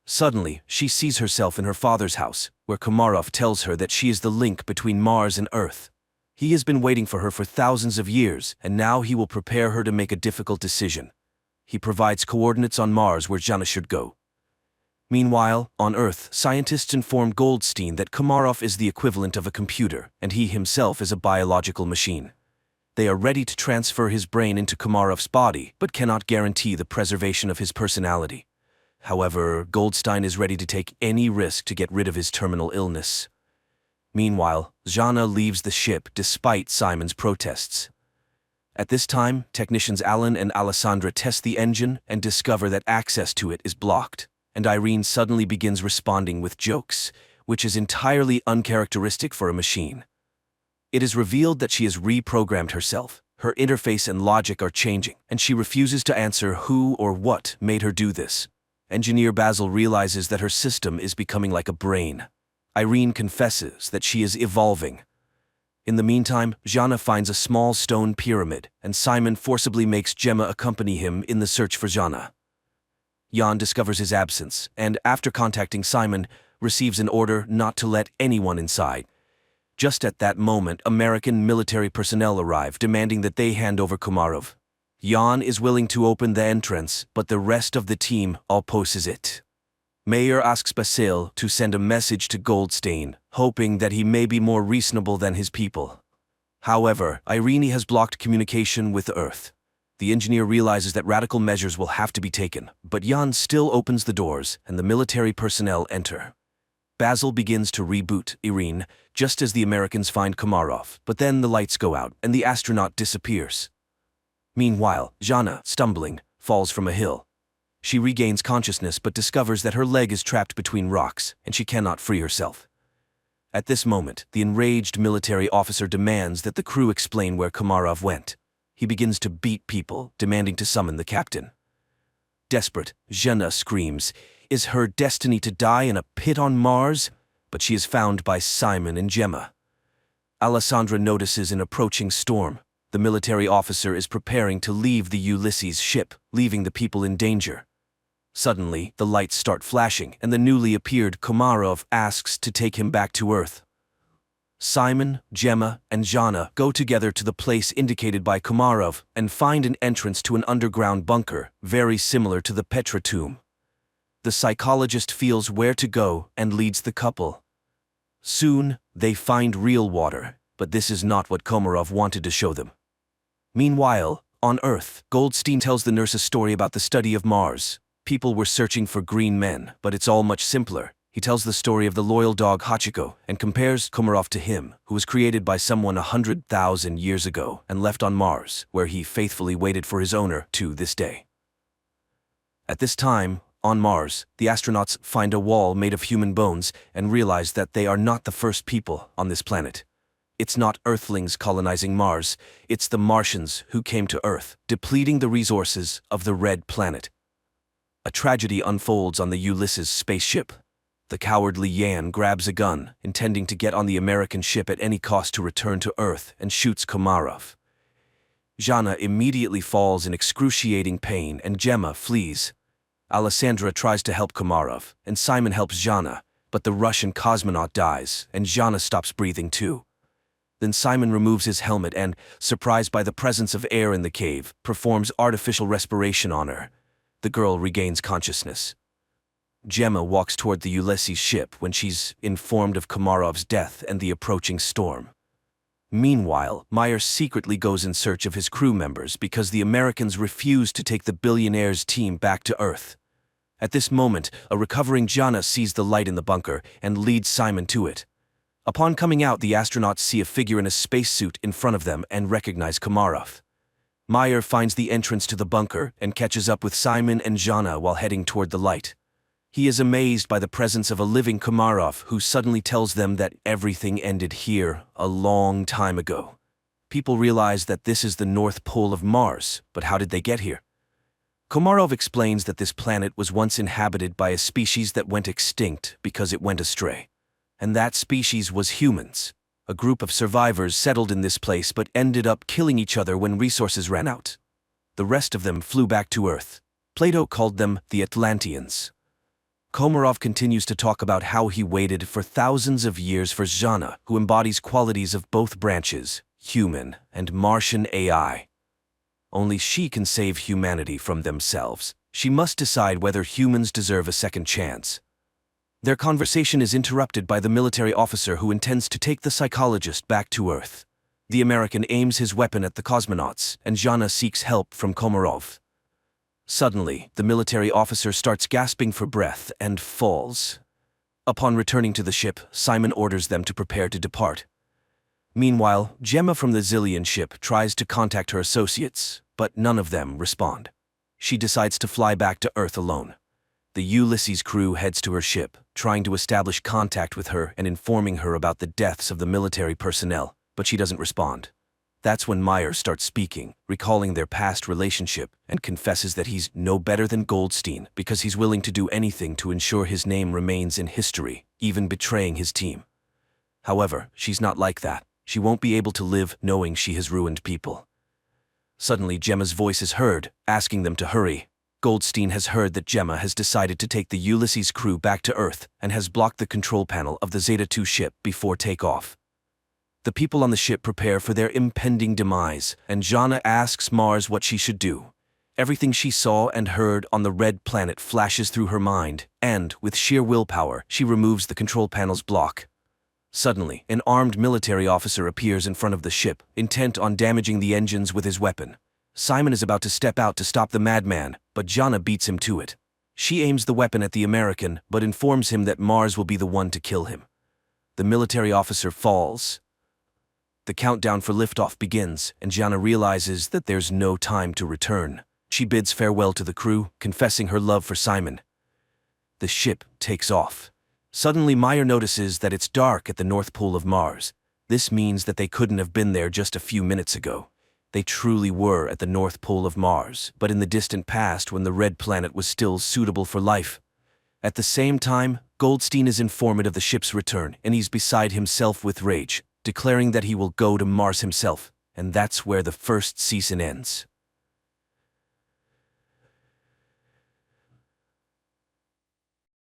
Suddenly, she sees herself in her father's house, where Komarov tells her that she is the link between Mars and Earth. He has been waiting for her for thousands of years, and now he will prepare her to make a difficult decision. He provides coordinates on Mars where Jana should go. Meanwhile, on Earth, scientists inform Goldstein that Komarov is the equivalent of a computer, and he himself is a biological machine. They are ready to transfer his brain into Komarov's body, but cannot guarantee the preservation of his personality. However, Goldstein is ready to take any risk to get rid of his terminal illness. Meanwhile, Jana leaves the ship despite Simon's protests. At this time, technicians Alan and Alessandra test the engine and discover that access to it is blocked, and Irene suddenly begins responding with jokes, which is entirely uncharacteristic for a machine. It is revealed that she has reprogrammed herself. Her interface and logic are changing, and she refuses to answer who or what made her do this. Engineer Basil realizes that her system is becoming like a brain. Irene confesses that she is evolving. In the meantime, Jana finds a small stone pyramid, and Simon forcibly makes Gemma accompany him in the search for Jana. Jan discovers his absence, and after contacting Simon, receives an order not to let anyone inside. Just at that moment, American military personnel arrive, demanding that they hand over Komarov. Jan is willing to open the entrance, but the rest of the team opposes it. Meyer asks Basil to send a message to Goldstein, hoping that he may be more reasonable than his people. However, Irene has blocked communication with Earth. The engineer realizes that radical measures will have to be taken, but Jan still opens the doors, and the military personnel enter. Basil begins to reboot Irene, just as the Americans find Komarov, but then the lights go out, and the astronaut disappears. Meanwhile, Jana, stumbling, falls from a hill. She regains consciousness but discovers that her leg is trapped between rocks, and she cannot free herself. At this moment, the enraged military officer demands that the crew explain where Komarov went. He begins to beat people, demanding to summon the captain. Desperate, Jana screams, "Is her destiny to die in a pit on Mars?" But she is found by Simon and Gemma. Alessandra notices an approaching storm. The military officer is preparing to leave the Ulysses ship, leaving the people in danger. Suddenly, the lights start flashing, and the newly appeared Komarov asks to take him back to Earth. Simon, Gemma, and Jana go together to the place indicated by Komarov and find an entrance to an underground bunker, very similar to the Petra tomb. The psychologist feels where to go and leads the couple. Soon, they find real water, but this is not what Komarov wanted to show them. Meanwhile, on Earth, Goldstein tells the nurse a story about the study of Mars. People were searching for green men, but it's all much simpler. He tells the story of the loyal dog Hachiko and compares Komarov to him, who was created by someone 100,000 years ago and left on Mars, where he faithfully waited for his owner to this day. At this time, on Mars, the astronauts find a wall made of human bones and realize that they are not the first people on this planet. It's not Earthlings colonizing Mars, it's the Martians who came to Earth, depleting the resources of the Red Planet. A tragedy unfolds on the Ulysses spaceship. The cowardly Yan grabs a gun, intending to get on the American ship at any cost to return to Earth, and shoots Komarov. Zhana immediately falls in excruciating pain and Gemma flees. Alessandra tries to help Komarov, and Simon helps Zhana, but the Russian cosmonaut dies, and Zhana stops breathing too. Then Simon removes his helmet and, surprised by the presence of air in the cave, performs artificial respiration on her. The girl regains consciousness. Gemma walks toward the Ulysses ship when she's informed of Komarov's death and the approaching storm. Meanwhile, Meyer secretly goes in search of his crew members because the Americans refuse to take the billionaire's team back to Earth. At this moment, a recovering Zhana sees the light in the bunker and leads Simon to it. Upon coming out, the astronauts see a figure in a spacesuit in front of them and recognize Komarov. Meyer finds the entrance to the bunker and catches up with Simon and Zhana while heading toward the light. He is amazed by the presence of a living Komarov who suddenly tells them that everything ended here a long time ago. People realize that this is the North Pole of Mars, but how did they get here? Komarov explains that this planet was once inhabited by a species that went extinct because it went astray. And that species was humans. A group of survivors settled in this place but ended up killing each other when resources ran out. The rest of them flew back to Earth. Plato called them the Atlanteans. Komarov continues to talk about how he waited for thousands of years for Zhana, who embodies qualities of both branches, human and Martian AI. Only she can save humanity from themselves. She must decide whether humans deserve a second chance. Their conversation is interrupted by the military officer who intends to take the psychologist back to Earth. The American aims his weapon at the cosmonauts, and Zhana seeks help from Komarov. Suddenly, the military officer starts gasping for breath and falls. Upon returning to the ship, Simon orders them to prepare to depart. Meanwhile, Gemma from the Zillion ship tries to contact her associates, but none of them respond. She decides to fly back to Earth alone. The Ulysses crew heads to her ship, trying to establish contact with her and informing her about the deaths of the military personnel, but she doesn't respond. That's when Meyer starts speaking, recalling their past relationship, and confesses that he's no better than Goldstein because he's willing to do anything to ensure his name remains in history, even betraying his team. However, she's not like that. She won't be able to live knowing she has ruined people. Suddenly, Gemma's voice is heard, asking them to hurry. Goldstein has heard that Gemma has decided to take the Ulysses crew back to Earth and has blocked the control panel of the Zeta-2 ship before takeoff. The people on the ship prepare for their impending demise, and Zhana asks Mars what she should do. Everything she saw and heard on the red planet flashes through her mind, and, with sheer willpower, she removes the control panel's block. Suddenly, an armed military officer appears in front of the ship, intent on damaging the engines with his weapon. Simon is about to step out to stop the madman, but Zhana beats him to it. She aims the weapon at the American, but informs him that Mars will be the one to kill him. The military officer falls. The countdown for liftoff begins, and Zhana realizes that there's no time to return. She bids farewell to the crew, confessing her love for Simon. The ship takes off. Suddenly, Meyer notices that it's dark at the North Pole of Mars. This means that they couldn't have been there just a few minutes ago. They truly were at the North Pole of Mars, but in the distant past when the red planet was still suitable for life. At the same time, Goldstein is informed of the ship's return, and he's beside himself with rage, declaring that he will go to Mars himself, and that's where the first season ends.